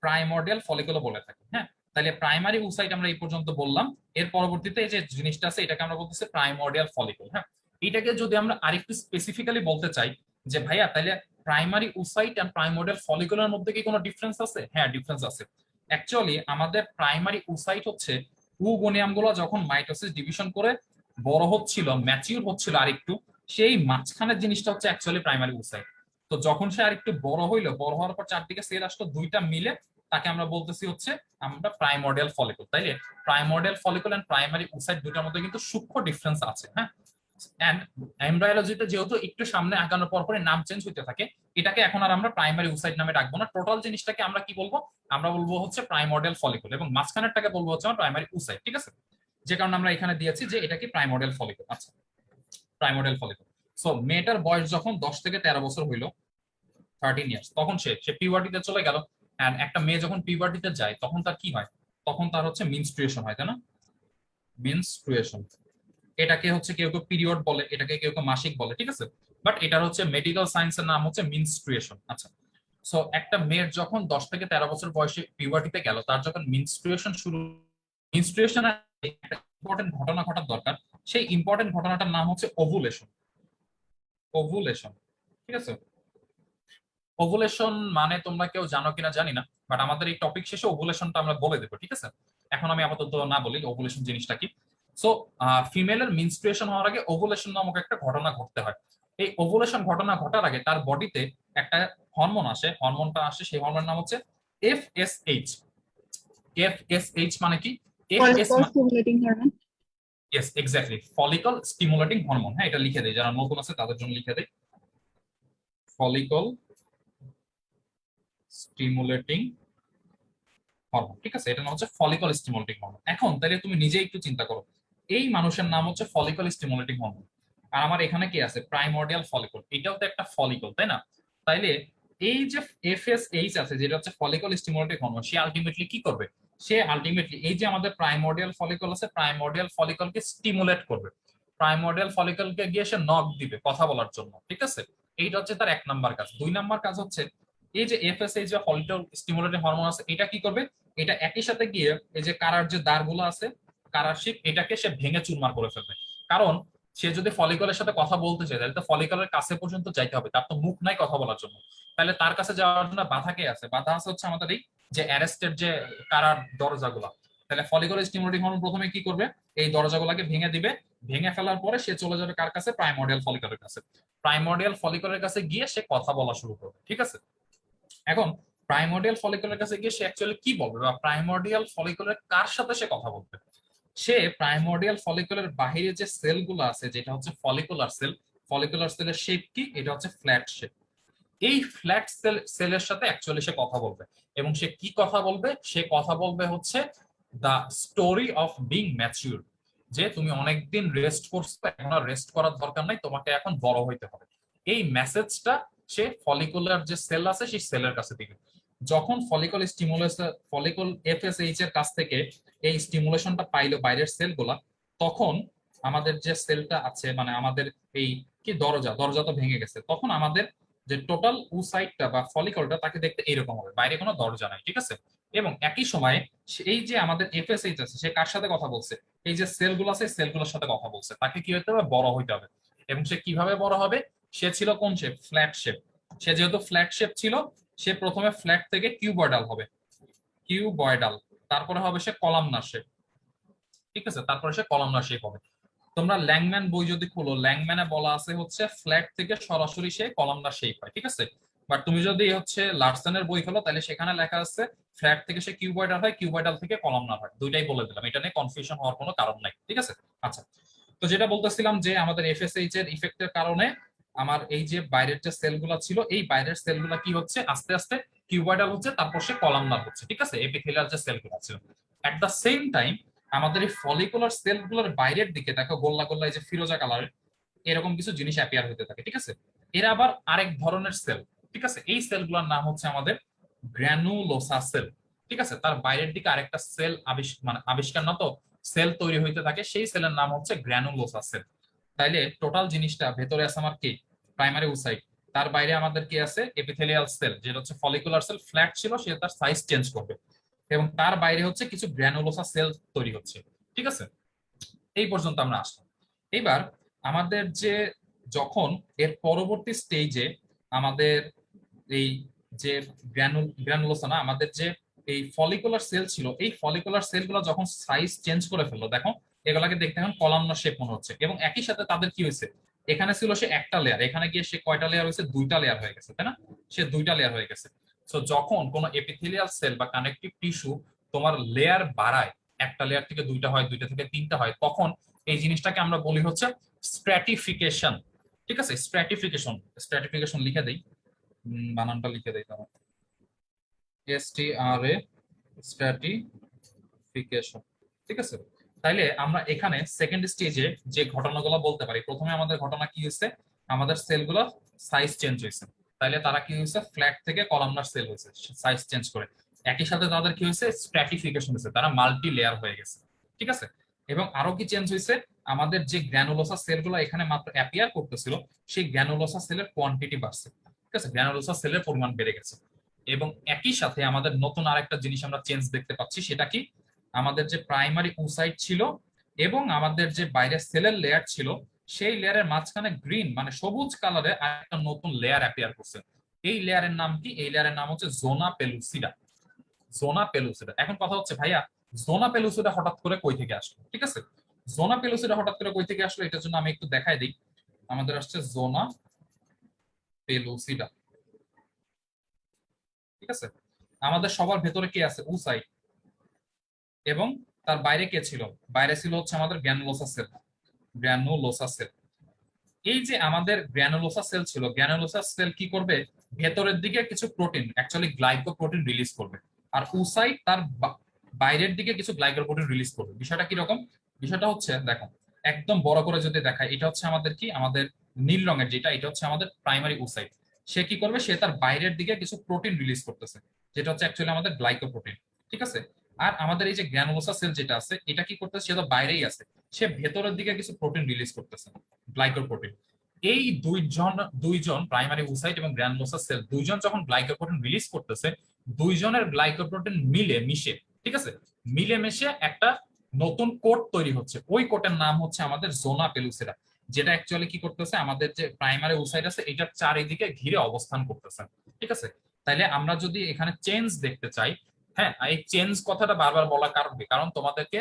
প্রাইমর্ডিয়াল ফলিকলও বলে থাকি। হ্যাঁ, তাহলে প্রাইমারি উসাইট আমরা এই পর্যন্ত বললাম। এর পরবর্তীতে এই যে জিনিসটা আছে এটাকে আমরা বলতেছি প্রাইমর্ডিয়াল ফলিকল। হ্যাঁ, এটাকে যদি আমরা আরেকটু স্পেসিফিক্যালি বলতে চাই যে ভাইয়া তাহলে primary oocyte and primordial follicular মধ্যে কি কোনো ডিফারেন্স আছে? হ্যাঁ, ডিফারেন্স আছে। অ্যাকচুয়ালি আমাদের প্রাইমারি উসাইট হচ্ছে উগোনিয়াম গুলো যখন মাইটোসিস ডিভিশন করে বড় হচ্ছিল, ম্যাচিউর হচ্ছিল আরেকটু, সেই মাঝখানের জিনিসটা হচ্ছে অ্যাকচুয়ালি প্রাইমারি উসাইট। তো যখন সে আর একটু বড় হইলো, বড় হওয়ার পর চারদিকে সেল আসলো, দুইটা মিলে তাকে আমরা বলতেছি হচ্ছে আমরা প্রাইমর্ডিয়াল ফলিকল। তাইলে primordial follicle and primary oocyte দুটার মধ্যে কিন্তু সূক্ষ্ম ডিফারেন্স আছে। হ্যাঁ, এন্ড এমব্রায়োলজিতে যেহেতু একটু সামনে আগানোর পর পরে নাম চেঞ্জ হতে থাকে, এটাকে এখন আর আমরা প্রাইমারি উসাইট নামে ডাকবো না। টোটাল জিনিসটাকে আমরা কি বলবো? আমরা বলবো হচ্ছে প্রাইমর্ডিয়াল ফলিকল, এবং মাঝখানেরটাকে বলবো হচ্ছে আমরা প্রাইমারি উসাইট। ঠিক আছে, যে কারণে আমরা এখানে দিয়েছি যে এটা কি প্রাইমর্ডিয়াল ফলিকল। আচ্ছা, প্রাইমর্ডিয়াল ফলিকল। সো মেয়েটার বয়স যখন 10 থেকে 13 বছর হইলো, 13 ইয়ার্স, তখন সে পিউবার্টিতে চলে গেল। এন্ড একটা মেয়ে যখন পিউবার্টিতে যায় তখন তার কি হয়? তখন তার হচ্ছে মিনস্ট্রুয়েশন হয়, তাই না? মিনস্ট্রুয়েশন, এটাকে হচ্ছে কেউ কেউ পিরিয়ড বলে, এটাকে কেউ কেউ মাসিক বলে। ঠিক আছে, বাট এটার হচ্ছে মেডিকেল সায়েন্সের নাম হচ্ছে মিনস্ট্রুয়েশন। আচ্ছা, সো একটা মেয়ের যখন 10 থেকে 13 বছর বয়সে পিউবার্টিতে গেল, তার যখন মিনস্ট্রুয়েশন শুরু, মিনস্ট্রুয়েশন একটা ইম্পর্টেন্ট ঘটনা ঘটার দরকার। সেই ইম্পর্টেন্ট ঘটনাটার নাম হচ্ছে ওভুলেশন। ওভুলেশন, ঠিক আছে। ওভুলেশন মানে তোমরা কেউ জানো কিনা জানি না, বাট আমাদের এই টপিক শেষে ওভুলেশনটা আমরা বলে দেবো। ঠিক আছে, এখন আমি আপাতত না বলি ওভুলেশন জিনিসটা কি। সো ফিমেলের মিনস্ট্রুয়েশন হওয়ার আগে ওভুলেশন নামক একটা ঘটনা ঘটতে হয়। এই ওভুলেশন ঘটনা ঘটার আগে তার বডিতে একটা হরমোন আসে, হরমোনটা আসে, সেই হরমোনের নাম হচ্ছে এফএসএইচ। এফএসএইচ মানে কি? FS follicle stimulating hormone. Yes, exactly, follicle stimulating hormone. হ্যাঁ, এটা লিখে দেয়, যারা নতুন আছে তাদের জন্য লিখে দেয়, ফলিকল স্টিমুলেটিং হরমোন। ঠিক আছে, এটা নাম হচ্ছে ফলিকল স্টিমুলেটিং হরমোন। এখন তাহলে তুমি নিজে একটু চিন্তা করো, এই মানুষের নাম হচ্ছে ফলিকল স্টিমুলেটিং হরমোন, আর আমার এখানে কি আছে? প্রাইমর্ডিয়াল ফলিকল, এটাও তো একটা ফলিকল, তাই না? তাইলে এই যে এফএসএইচ আছে, যেটা হচ্ছে ফলিকল স্টিমুলেটিং হরমোন, সে আলটিমেটলি কি করবে? সে আলটিমেটলি এই যে আমাদের প্রাইমর্ডিয়াল ফলিকল আছে, প্রাইমর্ডিয়াল ফলিকলকে স্টিমুলেট করবে, প্রাইমর্ডিয়াল ফলিকলকে গিয়ে সে নক দিবে কথা বলার জন্য। ঠিক আছে, এইটা হচ্ছে তার 1 নাম্বার কাজ। 2 নাম্বার কাজ হচ্ছে এই যে এফএসএইচ বা ফলিকল স্টিমুলেটিং হরমোন আছে, এটা কি করবে? এটা একই সাথে গিয়ে এই যে কারার যে দ্বারগুলো আছে, কারার শিপ, এটাকে সে ভেঙে চুরমার করে ফেলবে। কারণ সে যদি ফলিকলের সাথে কথা বলতে চায়, তাহলে তো ফলিকলের কাছে পর্যন্ত যাইতে হবে, তার তো মুখ নাই কথা বলার জন্য। তাহলে তার কাছে যাওয়ার জন্য বাধা কে আছে? বাধা আছে হচ্ছে আমাদের এই যে অ্যারেস্টের যে কারার দরজাগুলা। তাহলে ফলিকল স্টিমুলেটিং হরমোন প্রথমে কি করবে? এই দরজাগুলোকে ভেঙে দিবে। ভেঙে ফেলার পরে সে চলে যাবে কার কাছে? প্রাইমর্ডিয়াল ফলিকলের কাছে। প্রাইমর্ডিয়াল ফলিকলের কাছে গিয়ে সে কথা বলা শুরু করবে। ঠিক আছে, এখন প্রাইমর্ডিয়াল ফলিকলের কাছে গিয়ে সে অ্যাকচুয়ালি কি বলবে, বা প্রাইমর্ডিয়াল ফলিকলের কার সাথে সে কথা বলবে? সে প্রাইমর্ডিয়াল ফলিকলের বাহিরে যে সেলগুলো আছে, যেটা হচ্ছে ফলিকুলার সেল, ফলিকুলার সেলের শেপ কি? এটা হচ্ছে ফ্ল্যাট শেপ। এই ফ্ল্যাট সেলের সাথে অ্যাকচুয়ালি সে কথা বলবে, এবং সে কি কথা বলবে? সে কথা বলবে হচ্ছে দা স্টোরি অফ বিং ম্যাচিউর, যে তুমি অনেকদিন রেস্ট করছো, এখন আর রেস্ট করার দরকার নাই, তোমাকে এখন বড় হইতে হবে। এই মেসেজটা সে ফলিকুলার যে সেল আছে সেই সেলের কাছে দিবে। যখন ফলিকল স্টিমুলেশন, ফলিকল এফএসএইচ এর কাছ থেকে এই স্টিমুলেশনটা পাইলো বাইরের সেলগুলা, তখন আমাদের যে সেলটা আছে, মানে আমাদের এই কি দরজা তো ভেঙে গেছে, তখন আমাদের যে টোটাল উসাইটটা বা ফলিকলটা তাকে দেখতে এরকম হবে, বাইরে কোনো দরজা নাই। ঠিক আছে, এবং একই সময়ে এই যে আমাদের এফএসএইচ আছে, সে কার সাথে কথা বলছে? এই যে সেলগুলো আছে, সেলগুলোর সাথে কথা বলছে। তাকে কি হতে হবে? বড় হইতে হবে। এবং সে কিভাবে বড় হবে? সে ছিল কোন শেপ? Flat shape. সে যেহেতু ফ্ল্যাট শেপ ছিল, সে প্রথমে ফ্ল্যাট থেকে কিউবয়েডাল হবে, কিউবয়েডাল, তারপরে হবে সে কলামনার শেপ। ঠিক আছে, তারপরে সে কলামনার শেপ হবে। তোমরা ল্যাংম্যান বই যদি খোলো, ল্যাংম্যানে বলা আছে হচ্ছে ফ্ল্যাট থেকে সরাসরি সে কলামনার শেপ হয়। ঠিক আছে, বাট তুমি যদি হচ্ছে লার্সেনের বই খোলো, তাহলে সেখানে লেখা আছে ফ্ল্যাট থেকে সে কিউবয়েডাল হয়, কিউবয়েডাল থেকে কলামনার হয়। দুইটাই বলে দিলাম, এটা নিয়ে কনফিউশন হওয়ার কোনো কারণ নাই। ঠিক আছে, আচ্ছা, তো যেটা বলতেছিলাম যে আমাদের এফএসএইচ এর ইফেক্টের কারণে আমার এই যে বাইরের যে সেলগুলো ছিল, এই বাইরের সেলগুলো কি হচ্ছে? আস্তে আস্তে কিউবয়েডাল হচ্ছে, তারপর সে কলামনার হচ্ছে। ঠিক আছে, এপিথেলিয়াল যে সেলগুলো ছিল। এট দ্য সেম টাইম আমাদের এই ফলিকুলার সেলগুলোর বাইরের দিকে দেখো গোল্লা গোল্লা এই যে ফিরোজা কালারের এরকম কিছু জিনিস অ্যাপিয়ার হতে থাকে। ঠিক আছে, এরা আবার আরেক ধরনের সেল। ঠিক আছে, এই সেলগুলোর নাম হচ্ছে আমাদের গ্র্যানুলোসা সেল। ঠিক আছে, তার বাইরের দিকে আরেকটা সেল আবিষ্কার না তো সেল তৈরি হইতে থাকে, সেই সেলের নাম হচ্ছে গ্র্যানুলোসা সেল। তাইলে টোটাল জিনিসটা ভেতরে আছে আমার কি? Primary oocyte. তার বাইরে আমাদের কি আছে? এপিথেলিয়াল সেল, যেটা হচ্ছে ফলিকুলার সেল, ফ্ল্যাট ছিল, সে তার সাইজ চেঞ্জ করবে, এবং তার বাইরে হচ্ছে কিছু গ্র্যানুলোসা সেল তৈরি হচ্ছে। ঠিক আছে, এই পর্যন্ত আমরা আসলাম। এবার আমাদের যে যখন এর পরবর্তী স্টেজে আমাদের এই যে গ্র্যানুলোসা না, আমাদের যে এই ফলিকুলার সেল ছিল, এই ফলিকুলার সেলগুলো যখন সাইজ চেঞ্জ করে ফেললো, দেখো এগুলাকে দেখতে এখন কলামনার শেপ মনে হচ্ছে, এবং একই সাথে তাদের কি হয়েছে? এখানে ছিল সে একটা লেয়ার, এখানে গিয়ে সে কয়টা লেয়ার হয়েছে, দুইটা লেয়ার হয়ে গেছে, তাই না? সে দুইটা লেয়ার হয়ে গেছে। সো যখন কোনো এপিথেলিয়াল সেল বা কানেকটিভ টিস্যু তোমার লেয়ার বাড়ায়, একটা লেয়ার থেকে দুইটা হয়, দুইটা থেকে তিনটা হয়, তখন এই জিনিসটাকে আমরা বলি হচ্ছে স্ট্র্যাটিফিকেশন। ঠিক আছে, স্ট্র্যাটিফিকেশন। স্ট্র্যাটিফিকেশন লিখে দেই, বানানটা লিখে দেই তাহলে, STRA, স্ট্র্যাটিফিকেশন। ঠিক আছে, তাইলে আমরা এখানে সেকেন্ড স্টেজে যে ঘটনাগুলো বলতে পারি, প্রথমে আমাদের ঘটনা কি হয়েছে, আমাদের সেলগুলো সাইজ চেঞ্জ হয়েছে। তাইলে তারা কি হয়েছে, ফ্ল্যাট থেকে কলামনার সেল হয়েছে সাইজ চেঞ্জ করে। একই সাথে তাদের কি হয়েছে, স্ট্র্যাটিফিকেশন হয়েছে, তারা মাল্টি লেয়ার হয়ে গেছে। ঠিক আছে, এবং আরো কি চেঞ্জ হয়েছে, আমাদের যে গ্র্যানুলোসা সেলগুলো এখানে মাত্র অ্যাপিয়ার করতেছিল, সেই গ্র্যানুলোসা সেলের কোয়ান্টিটি বাড়ছে। ঠিক আছে, গ্র্যানুলোসা সেলের পরিমাণ বেড়ে গেছে। এবং একই সাথে আমাদের নতুন আরেকটা জিনিস আমরা চেঞ্জ দেখতে পাচ্ছি, সেটা কি, আমাদের যে প্রাইমারি উসাইট ছিল এবং আমাদের যে বাইরের সেলের লেয়ার ছিল, সেই লেয়ারের মাঝখানে গ্রিন মানে সবুজ কালারে একটা নতুন লেয়ার অ্যাপিয়ার করছে। এই লেয়ারের নাম কি, এই লেয়ারের নাম হচ্ছে জোনা পেলুসিডা। জোনা পেলুসিডা। এখন কথা হচ্ছে ভাইয়া, জোনা পেলুসিডা হঠাৎ করে কই থেকে আসলো? ঠিক আছে, জোনা পেলুসিডা হঠাৎ করে কই থেকে আসলো, এটার জন্য আমি একটু দেখাই দিই। আমাদের আসছে জোনা পেলুসিডা। ঠিক আছে, আমাদের সবার ভেতরে কে আছে, উসাইট, এবং তার বাইরে কে ছিল, বাইরে ছিল হচ্ছে আমাদের গ্র্যানুলোসা সেল। গ্র্যানুলোসা সেল, এই যে আমাদের গ্র্যানুলোসা সেল ছিল, গ্র্যানুলোসা সেল কি করবে, ভেতরের দিকে কিছু প্রোটিন, অ্যাকচুয়ালি গ্লাইকোপ্রোটিন রিলিজ করবে, আর উসাইট তার বাইরের দিকে কিছু গ্লাইকোপ্রোটিন রিলিজ করবে। বিষয়টা কি রকম, বিষয়টা হচ্ছে দেখো, একদম বড় করে যদি দেখায়, এটা হচ্ছে আমাদের কি, আমাদের নীল রঙের যেটা, এটা হচ্ছে আমাদের প্রাইমারি উসাইট। সে কি করবে, সে তার বাইরের দিকে কিছু প্রোটিন রিলিজ করতেছে, যেটা হচ্ছে অ্যাকচুয়ালি আমাদের গ্লাইকোপ্রোটিন। ঠিক আছে, আর আমাদের এই যে গ্র্যানুলোসা সেল যেটা আছে, এটা কি করতেছে, সে তো বাইরেই আছে, সে ভেতরের দিকে কিছু প্রোটিন রিলিজ করতেছে, গ্লাইকোপ্রোটিন। এই দুইজন প্রাইমারি উসাইট এবং গ্র্যানুলোসা সেল দুইজন যখন গ্লাইকোপ্রোটিন রিলিজ করতেছে, দুইজনের গ্লাইকোপ্রোটিন মিশে, ঠিক আছে, মিলে মিশে একটা নতুন কোট তৈরি হচ্ছে। ওই কোটের নাম হচ্ছে আমাদের জোনা পেলুসিডা, যেটা অ্যাকচুয়ালি কি করতেছে, আমাদের যে প্রাইমারি উসাইট আছে এটার চারিদিকে ঘিরে অবস্থান করতেছে। ঠিক আছে, তাইলে আমরা যদি এখানে চেঞ্জ দেখতে চাই, হ্যাঁ, এই চেঞ্জ কথাটা বারবার বলার কারণ কি, কারণ তোমাদেরকে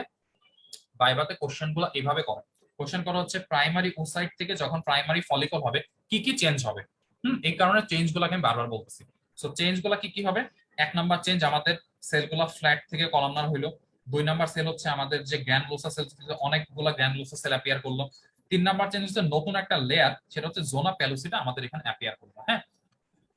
ভাইভাতে কোশ্চেন গুলো এইভাবে করে, কোশ্চেন করা হচ্ছে প্রাইমারি উসাইট থেকে যখন প্রাইমারি ফলিকল হবে কি কি চেঞ্জ হবে। এই কারণে চেঞ্জ গুলাকে আমি বারবার বলতেছি। সো চেঞ্জ গুলা কি কি হবে, এক নাম্বার চেঞ্জ, আমাদের সেলগুলা ফ্ল্যাট থেকে কলামনার হইলো। দুই নাম্বার সেল হচ্ছে আমাদের যে গ্র্যানুলোসা সেল, অনেকগুলা গ্র্যানুলোসা সেল অ্যাপিয়ার করলো। তিন নাম্বার চেঞ্জ হচ্ছে নতুন একটা লেয়ার, সেটা হচ্ছে জোনা পেলুসিডা আমাদের এখানে অ্যাপিয়ার করলো। হ্যাঁ,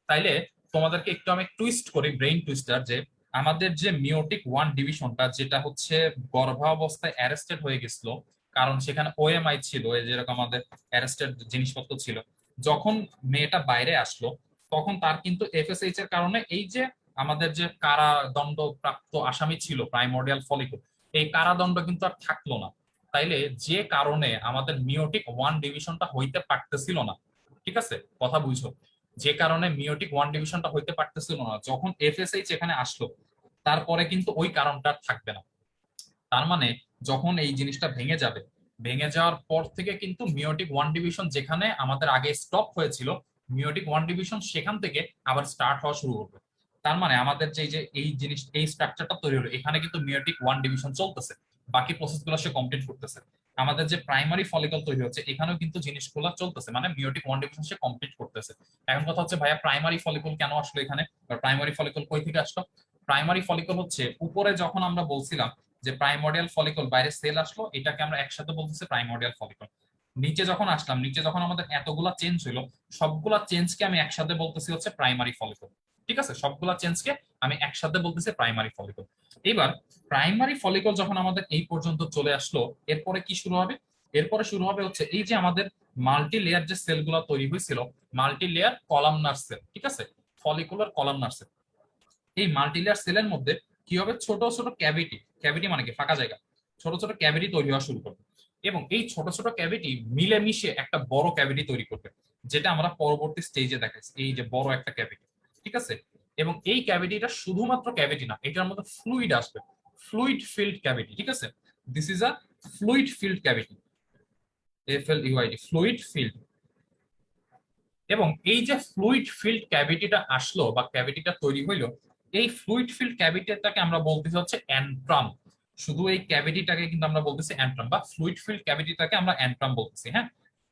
তাইলে তোমাদেরকে একটু আমি টুইস্ট করি, ব্রেইন টুইস্টার, যে আমাদের যে মিওটিক ওয়ান ডিভিশনটা, যেটা হচ্ছে গর্ভাবস্থায় অ্যারেস্টেড হয়ে গেছিল, কারণ সেখানে ওএমআই ছিল, যেরকম আমাদের অ্যারেস্টেড জিনিসপত্র ছিল, যখন মেয়েটা বাইরে আসলো, তখন তার কিন্তু এফএসএইচ এর কারণে এই যে আমাদের যে কারাদণ্ড প্রাপ্ত আসামি ছিল প্রাইমোর্ডিয়াল ফলিকল, এই কারাদণ্ড কিন্তু আর থাকলো না। তাইলে যে কারণে আমাদের মিওটিক ওয়ান ডিভিশনটা হইতে পারতেছিল না, ঠিক আছে, কথা বুঝো, যে কারণে মিওটিক ওয়ান ডিভিশনটা হইতে পারতেছিল না, যখন এফএসএইচ এখানে আসলো, তারপরে কিন্তু ওই কারণটা থাকবে না। তার মানে যখন এই জিনিসটা ভেঙে যাবে, ভেঙে যাওয়ার পর থেকে কিন্তু মিওটিক ওয়ান ডিভিশন যেখানে আমাদের আগে স্টপ হয়েছিল, মিওটিক ওয়ান ডিভিশন সেখান থেকে আবার স্টার্ট হওয়া শুরু করবে। তার মানে আমাদের যে এই জিনিস, এই স্ট্রাকচারটা তৈরি হলো, এখানে কিন্তু মিওটিক ওয়ান ডিভিশন চলতেছে, বাকি প্রসেসগুলো সে কমপ্লিট করতেছে। আমাদের যে প্রাইমারি ফলিকল তৈরি হচ্ছে, এখানেও কিন্তু জিনিসগুলো চলতেছে, মানে মিওটিক ওয়ান ডিভিশন সে কমপ্লিট করতেছে। এখন কথা হচ্ছে ভাইয়া, প্রাইমারি ফলিকল কেন আসলো এখানে, প্রাইমারি ফলিকল কই থেকে আসলো? প্রাইমারি ফলিকল হচ্ছে উপরে যখন আমরা বলছিলাম যে প্রাইমোর্ডিয়াল ফলিকল, বাইরে সেল আসলো, এটাকে আমরা একসাথে বলতেছি প্রাইমোর্ডিয়াল ফলিকল। নিচে যখন আসলাম, নিচে যখন আমাদের এতগুলা চেঞ্জ হইলো, সবগুলা চেঞ্জকে আমি একসাথে বলতেছি হচ্ছে প্রাইমারি ফলিকল। ঠিক আছে, সবগুলা চেঞ্জকে আমি একসাথে বলতেছি প্রাইমারি ফলিকল। এবার প্রাইমারি ফলিকল যখন আমাদের এই পর্যন্ত চলে আসলো, এরপরে কি শুরু হবে, এরপরে শুরু হবে হচ্ছে এই যে আমাদের মাল্টি লেয়ার যে সেলগুলো তৈরি হয়েছিল, মাল্টি লেয়ার কলামনার সেল। ঠিক আছে, ফলিকুলার কলামনার সেল। এই মাল্টি লেয়ার সেলের মধ্যে কি হবে, ছোট ছোট ক্যাভিটি, ক্যাভিটি মানে কি, ফাঁকা জায়গা, ছোট ছোট ক্যাভিটি তৈরি হওয়া শুরু করবে, এবং এই ছোট ছোট ক্যাভিটি মিলেমিশে একটা বড় ক্যাভিটি তৈরি করবে, যেটা আমরা পরবর্তী স্টেজে দেখাচ্ছি, এই যে বড় একটা ক্যাভিটি। ঠিক আছে, এবং এই ক্যাভিটিটা শুধুমাত্র ক্যাভিটি না, এটার মধ্যে ফ্লুইড আসবে, ফ্লুইড ফিল্ড ক্যাভিটি। ঠিক আছে, this is a fluid filled cavity, FLUID, fluid filled. এবং এই যে ফ্লুইড ফিল্ড ক্যাভিটিটা আসলো বা ক্যাভিটিটা তৈরি হইলো, এই ফ্লুইড ফিল্ড ক্যাভিটিটাকে আমরা বলতেছি হচ্ছে অ্যান্ট্রাম। শুধু এই ক্যাভিটিটাকে কিন্তু আমরা বলতেছি অ্যান্ট্রাম, বা ফ্লুইড ফিল্ড ক্যাভিটিটাকে আমরা অ্যান্ট্রাম বলতেছি। হ্যাঁ,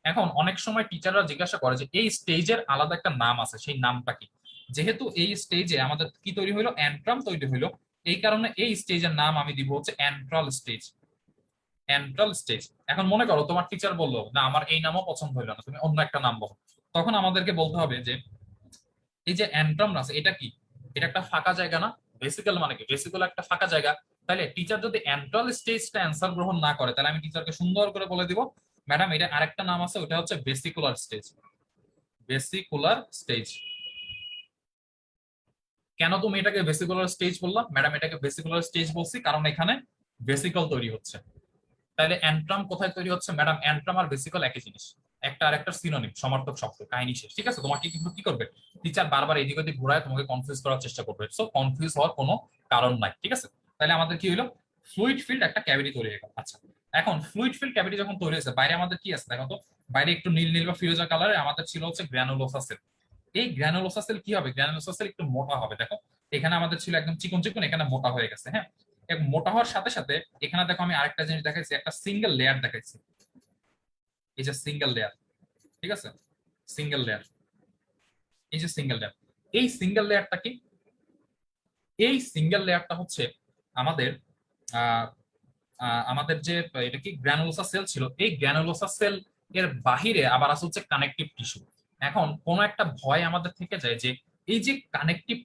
এখন অনেক সময় টিচাররা জিজ্ঞাসা করে যে এই স্টেজের আলাদা একটা নাম আছে, সেই নামটা কি? যেহেতু এই স্টেজে আমাদের কি তৈরি হলো, অ্যান্ট্রাম তৈরি হলো, এই কারণে এই স্টেজের নাম আমি দিব হচ্ছে অ্যান্ট্রাল স্টেজ। Antral stage. এখন মনে করো তোমার টিচার বললো না আমার এই নামও পছন্দ হইলো না, তুমি অন্য একটা নাম বলো, তখন আমাদেরকে বলতে হবে যে এই যে অ্যান্ট্রাম আছে এটা কি? এটা একটা ফাঁকা জায়গা না? ভেসিকল মানে কি? ভেসিকল একটা ফাঁকা জায়গা। তাহলে টিচার যদি অ্যান্ট্রাল স্টেজটা অ্যান্সার গ্রহণ না করে, তাহলে আমি টিচারকে সুন্দর করে বলে দিব ম্যাডাম এটা আরেকটা নাম আছে, ওটা হচ্ছে ভেসিকুলার স্টেজ। Vesicular stage. কেন তুমি এটাকে ভেসিকুলার স্টেজ বললাম? ম্যাডাম এটাকে ভেসিকুলার স্টেজ বলছি কারণ এখানে ভেসিকল তৈরি হচ্ছে। তাহলে অ্যান্ট্রাম কোথায় তৈরি হচ্ছে? ম্যাডাম অ্যান্ট্রাম আর ভেসিকল একই জিনিস, একটা আর একটা সিনোনিম, সমার্থক শব্দ, কাহিনী শেষ। ঠিক আছে, তোমাকে কিন্তু কি করবে, টিচার বারবার এদিক ওদিক ঘোরায় তোমাকে কনফিউজ করার চেষ্টা করবে, সো কনফিউজ হওয়ার কোনো কারণ নাই। ঠিক আছে, তাহলে আমাদের কি হলো, ফ্লুইড ফিল্ড একটা ক্যাভিটি তৈরি হয়ে গেল। আচ্ছা, এখন ফ্লুইড ফিল্ড ক্যাভিটি যখন তৈরি হয়েছে, বাইরে আমাদের কি আছে দেখো তো, বাইরে একটু নীল নীল বা ফিরোজা কালারে আমাদের ছিল হচ্ছে গ্র্যানুলোসা সেল। এই গ্র্যানুলোসা সেল কি হবে, গ্র্যানুলোসা সেল একটু মোটা হবে। দেখো এখানে আমাদের ছিল একদম চিকন চিকন, এখানে মোটা হয়ে গেছে। হ্যাঁ, এবং মোটা হওয়ার সাথে সাথে এখানে দেখো আমি আরেকটা জিনিস দেখাইছি, একটা সিঙ্গেল লেয়ার দেখাইছি। এই যে সিঙ্গেল লেয়ার, ঠিক আছে, সিঙ্গেল লেয়ার, এই যে সিঙ্গেল লেয়ার, এই সিঙ্গেল লেয়ারটা কি? এই সিঙ্গেল লেয়ারটা হচ্ছে আমাদের আহ আমাদের যে এটা কি গ্র্যানুলোসা সেল ছিল, এই গ্র্যানুলোসা সেল এর বাহিরে আবার আছে হচ্ছে কানেকটিভ টিস্যু। এখন কোন একটা ভয় আমাদের থেকে যায় যে এই যে কানেকটিভ,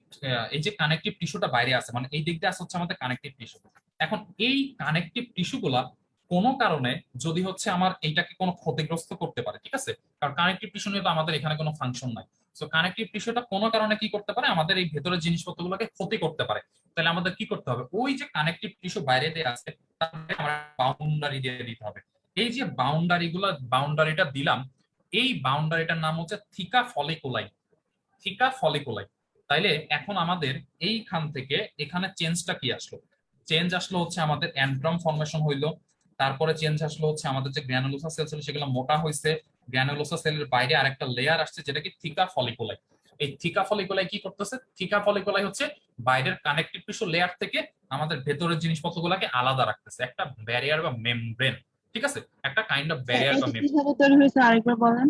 এই যে কানেকটিভ টিস্যুটা বাইরে আছে, মানে এই দিক দিয়ে আছে হচ্ছে আমাদের কানেকটিভ টিস্যু। এখন এই কানেকটিভ টিস্যু গুলা কোনো কারণে যদি হচ্ছে আমার এইটাকে কোনো ক্ষতিগ্রস্ত করতে পারে, ঠিক আছে, কারণ কানেকটিভ টিস্যু নিয়ে তো আমাদের এখানে কোনো ফাংশন নাই। তো কানেকটিভ টিস্যুটা কোনো কারণে কি করতে পারে, আমাদের এই ভেতরের জিনিসপত্রগুলোকে ক্ষতি করতে পারে। তাহলে আমাদের কি করতে হবে, ওই যে কানেকটিভ টিস্যু বাইরে দিয়ে আছে বাউন্ডারি দিয়ে দিতে হবে। এই যে বাউন্ডারিটা দিলাম, এই বাউন্ডারিটার নাম হচ্ছে থিকা ফলিকুলাই। থিকা ফলিকুলাই। তাইলে এখন আমাদের এইখান থেকে এখানে চেঞ্জটা কি আসলো? চেঞ্জ আসলো হচ্ছে আমাদের অ্যান্ট্রাম ফর্মেশন হইলো। তারপরে চেঞ্জ আসলো হচ্ছে আমাদের যে গ্র্যানুলোসা সেল ছিল সেগুলো মোটা হয়েছে। গ্র্যানুলোসা সেলের বাইরে আরেকটা লেয়ার আসছে যেটা কি থিকা ফলিকুলাই। এই থিকা ফলিকুলাই কি করতেছে? থিকা ফলিকুলাই হচ্ছে বাইরের কানেকটিভ টিস্যু লেয়ার থেকে আমাদের ভেতরের জিনিসপত্রগুলোকে আলাদা রাখতেছে, একটা ব্যারিয়ার বা মেমব্রেন। ঠিক আছে, একটা কাইন্ড অফ ব্যারিয়ার বা এটা মেমব্রেন। কিভাবে তৈরি হয়েছে আরেকবার বলেন?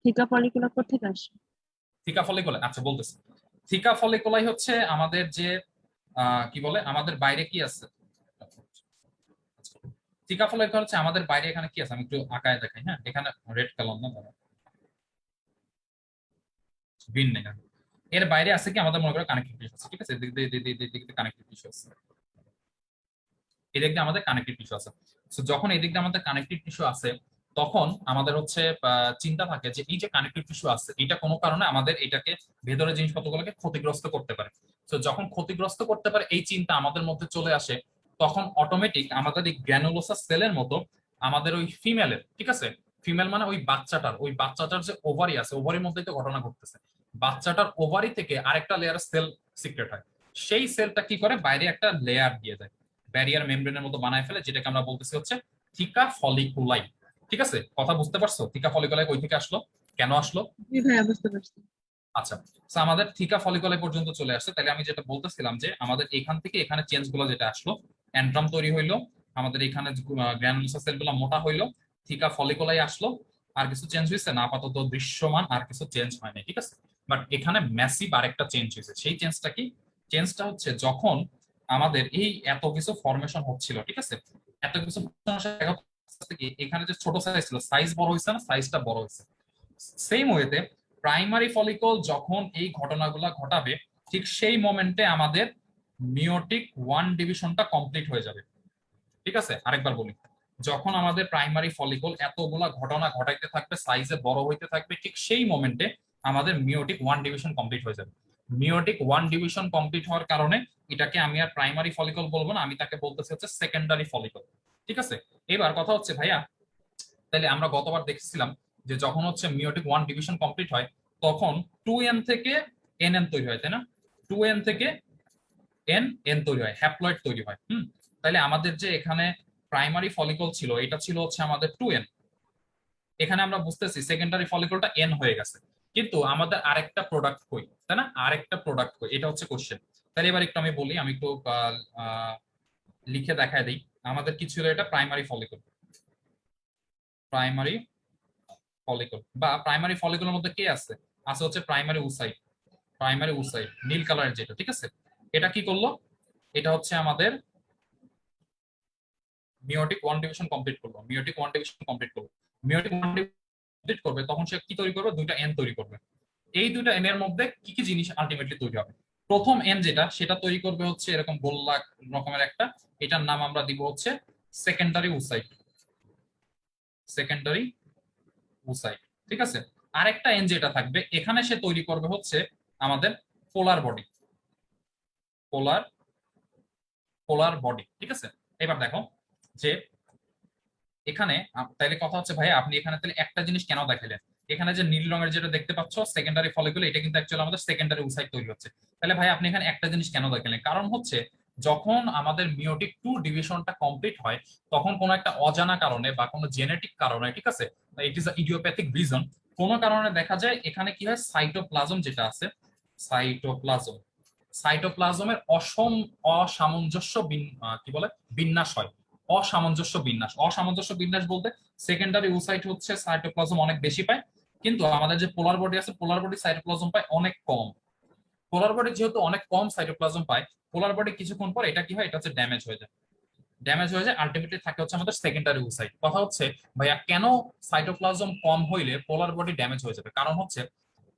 থিকা ফলিকুলার কোথেকে আসে? থিকা ফলিকুলাই, আচ্ছা বলতেছি। থিকা ফলিকুলাই হচ্ছে আমাদের যে কি বলে, আমাদের বাইরে কি আছে, থিকা ফলিকুলাই হচ্ছে আমাদের বাইরে এখানে কি আছে, আমি একটু আঁকায় দেখাই। হ্যাঁ, এখানে রেড কালার না, গ্রিন নেই, এর বাইরে আছে কি আমাদের মনে করো কানেক্টিভ টিস্যু আছে। ঠিক আছে, এদিক দিয়ে কানেক্টিভ টিস্যু আছে, এদিক দিয়ে আমাদের কানেক্টিভ টিস্যু আছে। তো যখন এদিক দিয়ে আমাদের কানেক্টিভ টিস্যু আছে, তখন আমাদের হচ্ছে চিন্তা থাকে যে এই যে কানেক্টিভ টিস্যু আছে এটা কোনো কারণে আমাদের এটাকে ভেতরের জিনিসপত্রগুলোকে ক্ষতিগ্রস্ত করতে পারে। তো যখন ক্ষতিগ্রস্ত করতে পারে এই চিন্তা আমাদের মধ্যে চলে আসে, তখন অটোমেটিক আমাদের এই গ্র্যানুলোসা সেলের মতো আমাদের ওই ফিমেলের, ঠিক আছে, ফিমেল মানে ওই বাচ্চাটার যে ওভারি আছে, ওভারির মধ্যেই তো ঘটনা ঘটতেছে। বাচ্চাটার ওভারি থেকে আরেকটা লেয়ার সেল সিক্রেট হয়। সেই সেলটা কি করে, বাইরে একটা লেয়ার দিয়ে দেয়, ব্যারিয়ার মেমব্রেনের মতো বানায় ফেলে, যেটাকে আমরা বলতেছি হচ্ছে থিকা ফলিকুলাই। ঠিক আছে, কথা বুঝতে পারছো? থিকা ফলিকুলাই কই থেকে আসলো, কেন আসলো? জি ভাইয়া, বুঝতে পারছি। আচ্ছা, তো আমাদের থিকা ফলিকুলাই পর্যন্ত চলে আসছে। তাহলে আমি যেটা বলতেছিলাম যে আমাদের এখান থেকে এখানে চেঞ্জ গুলো যেটা আসলো, অ্যান্ট্রাম তৈরি হইলো, আমাদের এখানে গ্র্যানুলোসা সেল গুলো মোটা হইলো, থিকা ফলিকুলাই আসলো। আর কিছু চেঞ্জ হয়েছে না? আপাতত দৃশ্যমান আর কিছু চেঞ্জ হয়নি। ঠিক আছে, বাট এখানে ম্যাসিভ আরেকটা চেঞ্জ হয়েছে। সেই চেঞ্জটা কি? চেঞ্জটা হচ্ছে যখন আমাদের এই এত কিছু ফরমেশন হচ্ছিল, ঠিক আছে, এত কিছু কি এখানে যে ছোট সাইজ ছিল, সাইজ বড় হয়েছে না, সাইজটা বড় হয়েছে। সেম ওয়েতে প্রাইমারি ফলিকল যখন এই ঘটনাগুলো ঘটাবে, ঠিক সেই মোমেন্টে আমাদের মিওটিক ওয়ান ডিভিশনটা কমপ্লিট হয়ে যাবে। ঠিক আছে, আরেকবার বলি, যখন আমাদের প্রাইমারি ফলিকল এতগুলা ঘটনা ঘটাইতে থাকবে, সাইজে বড় হইতে থাকবে, ঠিক সেই মোমেন্টে আমাদের মিওটিক ওয়ান ডিভিশন কমপ্লিট হয়ে যাবে। মিওটিক ওয়ান ডিভিশন কমপ্লিট হওয়ার কারণে এটাকে আমি আর প্রাইমারি ফলিকল বলবো না, আমি তাকে বলতেছি হচ্ছে সেকেন্ডারি ফলিকল। ঠিক আছে, এবার কথা হচ্ছে ভাইয়া, তাহলে আমরা গতবার দেখছিলাম যে যখন হচ্ছে মিওটিক ওয়ান ডিভিশন কমপ্লিট হয়, তখন 2n থেকে nn তৈরি হয়, তাই না? 2n থেকে এন তৈরি হয়, হ্যাপ্লয়েড তৈরি হয়। তাহলে আমাদের যে এখানে প্রাইমারি ফলিকল ছিল, এটা ছিল হচ্ছে আমাদের 2n। এখানে আমরা বুঝতেছি সেকেন্ডারি ফলিকলটা এন হয়ে গেছে, কিন্তু আমাদের আরেকটা প্রোডাক্ট কই, তাই না? আরেকটা প্রোডাক্ট কই, এটা হচ্ছে কোশ্চেন। তাহলে এবার একটু আমি বলি, আমি একটু লিখে দেখায় দিই। আমাদের কি ছিল, এটা প্রাইমারি ফলিকল, প্রাইমারি ফলিকল বা প্রাইমারি ফলিকলের মধ্যে কে আছে? আছে হচ্ছে প্রাইমারি উসাইট। প্রাইমারি উসাইট নীল কালারের যেটা, ঠিক আছে? এটা কি করলো? এটা হচ্ছে আমাদের মিওটিক ওয়ান ডিভিশন কমপ্লিট করলো। মিওটিক ওয়ান ডিভিশন কমপ্লিট করলো। মিওটিক ওয়ান কমপ্লিট করবে তখন সে কি তৈরি করবে? দুইটা এন তৈরি করবে। এই দুইটা এন এর মধ্যে কি কি জিনিস আলটিমেটলি তৈরি হবে? প্রথম এন যেটা, সেটা তৈরি করবে হচ্ছে এরকম গোল্লা রকমের একটা, এটার নাম আমরা দিব হচ্ছে সেকেন্ডারি উসাইট। সেকেন্ডারি উসাইট, ঠিক আছে? আরেকটা এন যেটা থাকবে এখানে সে তৈরি করবে হচ্ছে আমাদের পোলার বডি। পোলার পোলার বডি, ঠিক আছে? এবার দেখো যে এখানে তাইলে কথা হচ্ছে ভাই আপনি এখানে তাহলে একটা জিনিস কেন দেখালেন? এখানে যে নীল রঙের যেটা দেখতে পাচ্ছ সেকেন্ডারি ফলিকুল, এটা কিন্তু অ্যাকচুয়ালি আমাদের সেকেন্ডারি উসাইট তৈরি হচ্ছে। তাহলে ভাই আপনি এখানে একটা জিনিস কেন দেখালেন? কারণ হচ্ছে যখন আমাদের মিওটিক টু ডিভিশনটা কমপ্লিট হয় তখন কোনো একটা অজানা কারণে বা কোনো জেনেটিক কারণে, ঠিক আছে, ইট ইজ ইডিওপ্যাথিক রিজন, কোনো কারণে দেখা যায় এখানে কি হয়, সাইটোপ্লাজম যেটা আছে, সাইটোপ্লাজম, সাইটোপ্লাজমের অসামঞ্জস্য কি বলে বিন্যাস হয়। অসামঞ্জস্য বিন্যাস, অসামঞ্জস্য বিন্যাস বলতে সেকেন্ডারি উসাইট হচ্ছে সাইটোপ্লাজম অনেক বেশি পায়, কিন্তু আমাদের যে পোলার বডি আছে পোলার বডি সাইটোপ্লাজম পায় অনেক কম। পোলার বডি যেহেতু অনেক কম সাইটোপ্লাজম পায়, পোলার বডি কিছুক্ষণ পর এটা কি হয়, এটা হচ্ছে ড্যামেজ হয়ে যায়। ড্যামেজ হয়ে যায়, আলটিমেটলি থাকে হচ্ছে আমাদের সেকেন্ডারি উসাইট। কথা হচ্ছে ভাইয়া কেন সাইটোপ্লাজম কম হইলে পোলার বডি ড্যামেজ হয়ে যাবে? কারণ হচ্ছে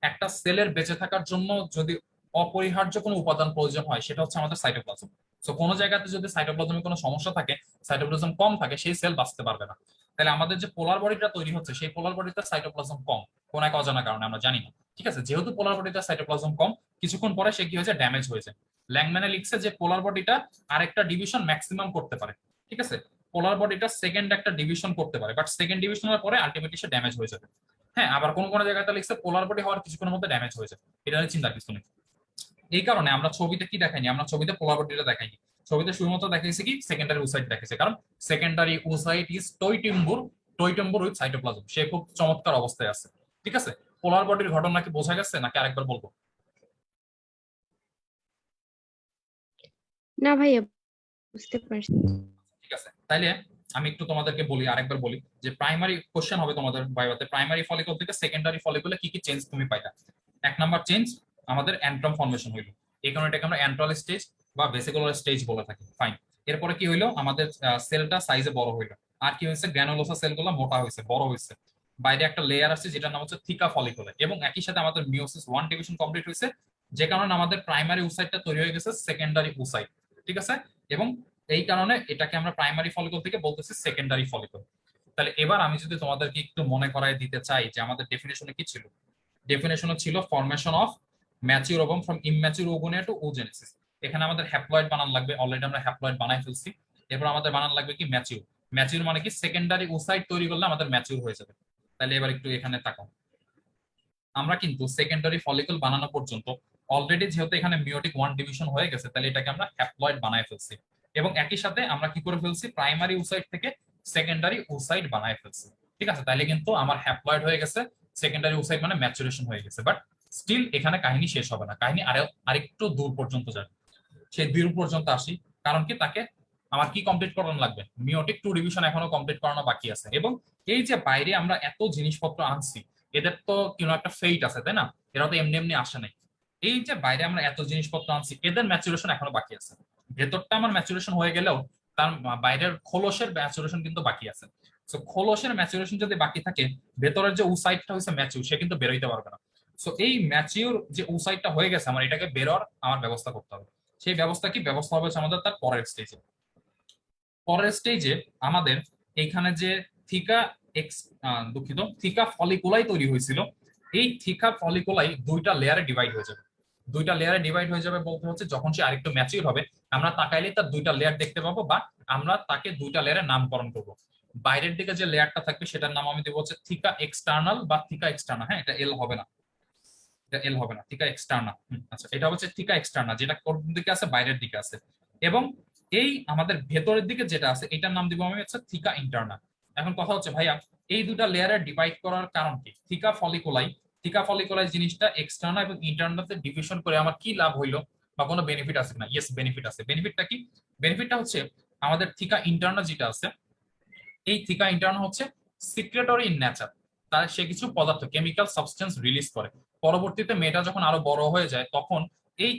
একটা সেলের বেঁচে থাকার জন্য যদি অপরিহার্য কোনো উপাদান প্রয়োজন হয় সেটা হচ্ছে আমাদের সাইটোপ্লাজম। তো কোনো জায়গাতে যদি সাইটোপ্লাজমে কোনো সমস্যা থাকে, সাইটোপ্লাজম কম থাকে, সেই সেল বাঁচতে পারবে না। তাহলে আমাদের যে পোলার বডিটা তৈরি হচ্ছে সেই পোলার বডিতে সাইটোপ্লাজম কম, কোন এক অজানা কারণে আমরা জানি না, ঠিক আছে? যেহেতু পোলার বডিতে সাইটোপ্লাজম কম, কিছুক্ষণ পরে সে কি হয়েছে, ড্যামেজ হয়েছে। ল্যাংম্যানে লিখছে যে পোলার বডিটা আরেকটা ডিভিশন ম্যাক্সিমাম করতে পারে, ঠিক আছে? পোলার বডিটা সেকেন্ড একটা ডিভিশন করতে পারে, বাট সেকেন্ড ডিভিশনের পরে আলটিমেটলি সে ড্যামেজ হয়ে যাবে। হ্যাঁ, আবার কোন কোন জায়গাতে লিখছে পোলার বডি হওয়ার কিছুক্ষণের মধ্যে ড্যামেজ হয়ে যায়। এটা নিয়ে চিন্তার কিছু নেই। এই কারণে আমরা ছবিতে কি দেখাইনি, আমরা ছবিতে পোলার বডিটা দেখাইনি। ছবিতে শুধুমাত্র দেখাইছি কি সেকেন্ডারি উসাইট দেখাইছে, কারণ secondary oocyte is টইটিম্বুর, টইটিম্বুর with cytoplasm, সে খুব চমৎকার অবস্থায় আছে, ঠিক আছে? পোলার বডির ঘটনা কি বোঝা গেছে নাকি আরেকবার বলবো? না ভাইয়া, বুঝতে পারছি। ঠিক আছে, তাইলে আমি একটু তোমাদেরকে বলি, আরেকবার বলি যে প্রাইমারি কোশ্চেন হবে তোমাদের ভাইভাতে, প্রাইমারি ফলিকল থেকে সেকেন্ডারি ফলিকলে কি কি চেঞ্জ তুমি পাইলা। এক নাম্বার চেঞ্জ আমাদের অ্যান্ট্রাম ফর্মেশন হইলো, এই কারণে এটাকে আমরা অ্যান্ট্রাল স্টেজ বা ভেসিকুলার স্টেজ বলে থাকি। ফাইন। এরপরে কি হইলো, আমাদের সেলটা সাইজে বড় হইলো। আর কি হয়েছে, গ্র্যানুলোসা সেলগুলো মোটা হয়েছে, বড় হয়েছে। বাইরে একটা লেয়ার আসছে যেটার নাম হচ্ছে থিকা ফলিকলে, এবং একই সাথে আমাদের মিওসিস ওয়ান ডিভিশন কমপ্লিট হয়েছে, যে কারণে আমাদের প্রাইমারি উসাইটটা তৈরি হয়ে গেছে সেকেন্ডারি উসাইট, ঠিক আছে? এবং এই কারণে এটাকে আমরা প্রাইমারি ফলিকল থেকে বলতেছি সেকেন্ডারি ফলিকল। তাহলে এবার আমি যদি তোমাদেরকে একটু মনে করায় দিতে চাই যে আমাদের ডেফিনেশনে কি ছিল, ডেফিনেশনে ছিল formation of mature ovum from immature oogonia to oogenesis. এখানে আমাদের হ্যাপ্লয়েড বানান লাগবে, অলরেডি আমরা হ্যাপ্লয়েড বানাই ফেলছি। এরপর আমাদের বানান লাগবে কি ম্যাচিউর। ম্যাচিউর মানে কি সেকেন্ডারি ওসাইট তৈরি করলে আমাদের ম্যাচিউর হয়ে যাবে। তাহলে এবার একটু এখানে তাকাও, আমরা কিন্তু সেকেন্ডারি ফলিকল বানানো পর্যন্ত অলরেডি যেহেতু এখানে মিওটিক ওয়ান ডিভিশন হয়ে গেছে, তাহলে এটাকে আমরা হ্যাপ্লয়েড বানায় ফেলছি, এবং একই সাথে আমরা কি করে ফেলছি, প্রাইমারি উসাইট থেকে সেকেন্ডারি উসাইট বানায় ফেলছি, ঠিক আছে? তাহলে কিন্তু আমার হ্যাপ্লয়েড হয়ে গেছে, সেকেন্ডারি উসাইট মানে ম্যাচুরেশন হয়ে গেছে। বাট স্টিল এখানে কাহিনী শেষ হবে না, কাহিনী আরেকটু দূর পর্যন্ত যাবে। সেই দূর পর্যন্ত আসি, কারণ কি তাকে আমার কি কমপ্লিট করানো লাগবে, মিওটিক টু ডিভিশন এখনো কমপ্লিট করানো বাকি আছে। এবং এই যে বাইরে আমরা এত জিনিসপত্র আনছি, এদের তো কোনো একটা ফেইট আছে, তাই না? এরা তো এমনি এমনি আসে নাই। এই যে বাইরে আমরা এত জিনিসপত্র আনছি, এদের ম্যাচুরেশন এখনো বাকি আছে। ভেতরটা আমার ম্যাচুরেশন হয়ে গেলেও তার বাইরের খোলসের ম্যাচুরেশন কিন্তু বাকি আছে। সো খোলসের ম্যাচুরেশন যদি বাকি থাকে, ভেতরের যে উসাইটটা হয়েছে ম্যাচিউর, সে কিন্তু বেরোইতে পারবে না। সো এই ম্যাচিউর যে উসাইটটা হয়ে গেছে, আমার এটাকে বেরোর আমার ব্যবস্থা করতে হবে। সেই ব্যবস্থা কি, ব্যবস্থা হবে আমাদের তার পরের স্টেজে। পরের স্টেজে আমাদের এইখানে যে থিকা এক্স দুঃখিত থিকা ফলিকুলাই তৈরি হয়েছিল, এই থিকা ফলিকুলাই দুইটা লেয়ারে ডিভাইড হয়ে যাবে। দুইটা লেয়ারে ডিভাইড হয়ে যাবে বলতে হচ্ছে যখন সে আরেকটু ম্যাচিউর হবে, আমরা তাকাইলে তার দুইটা লেয়ার দেখতে পাবো, বা আমরা তাকে দুইটা লেয়ারে নামকরণ করব। বাইরের দিকে যে লেয়ারটা থাকবে সেটার নাম আমি দেবো হচ্ছে থিকা এক্সটার্নাল বা থিকা এক্সটার্নাল। হ্যাঁ, এটা এল হবে না, এটা এল হবে না, থিকা এক্সটার্নাল। আচ্ছা, এটা হচ্ছে থিকা এক্সটার্নাল, যেটা কোন দিকে আছে, বাইরের দিকে আছে। এবং এই আমাদের ভেতরের দিকে যেটা আছে এটার নাম দিব আমি হচ্ছে থিকা ইন্টারনাল। এখন কথা হচ্ছে ভাইয়া, এই দুটা লেয়ারে ডিভাইড করার কারণ কি? থিকা ফলিকুলাই জিনিসটা এক্সটার্নাল এবং ইন্টারনালতে ডিভিশন করে আমার কি লাভ হইলো বা কোনো বেনিফিট আছে না? ইয়েস, বেনিফিট আছে। বেনিফিটটা কি? বেনিফিটটা হচ্ছে আমাদের থিকা ইন্টারনাল যেটা আছে, এই থিকা ইন্টারনাল হচ্ছে সিক্রেটরি ইন নেচার। তার সে কিছু পদার্থ কেমিক্যাল সাবস্টেন্স রিলিজ করে। পরবর্তীতে মেয়েটা যখন আরো বড় হয়ে যায় তখন এই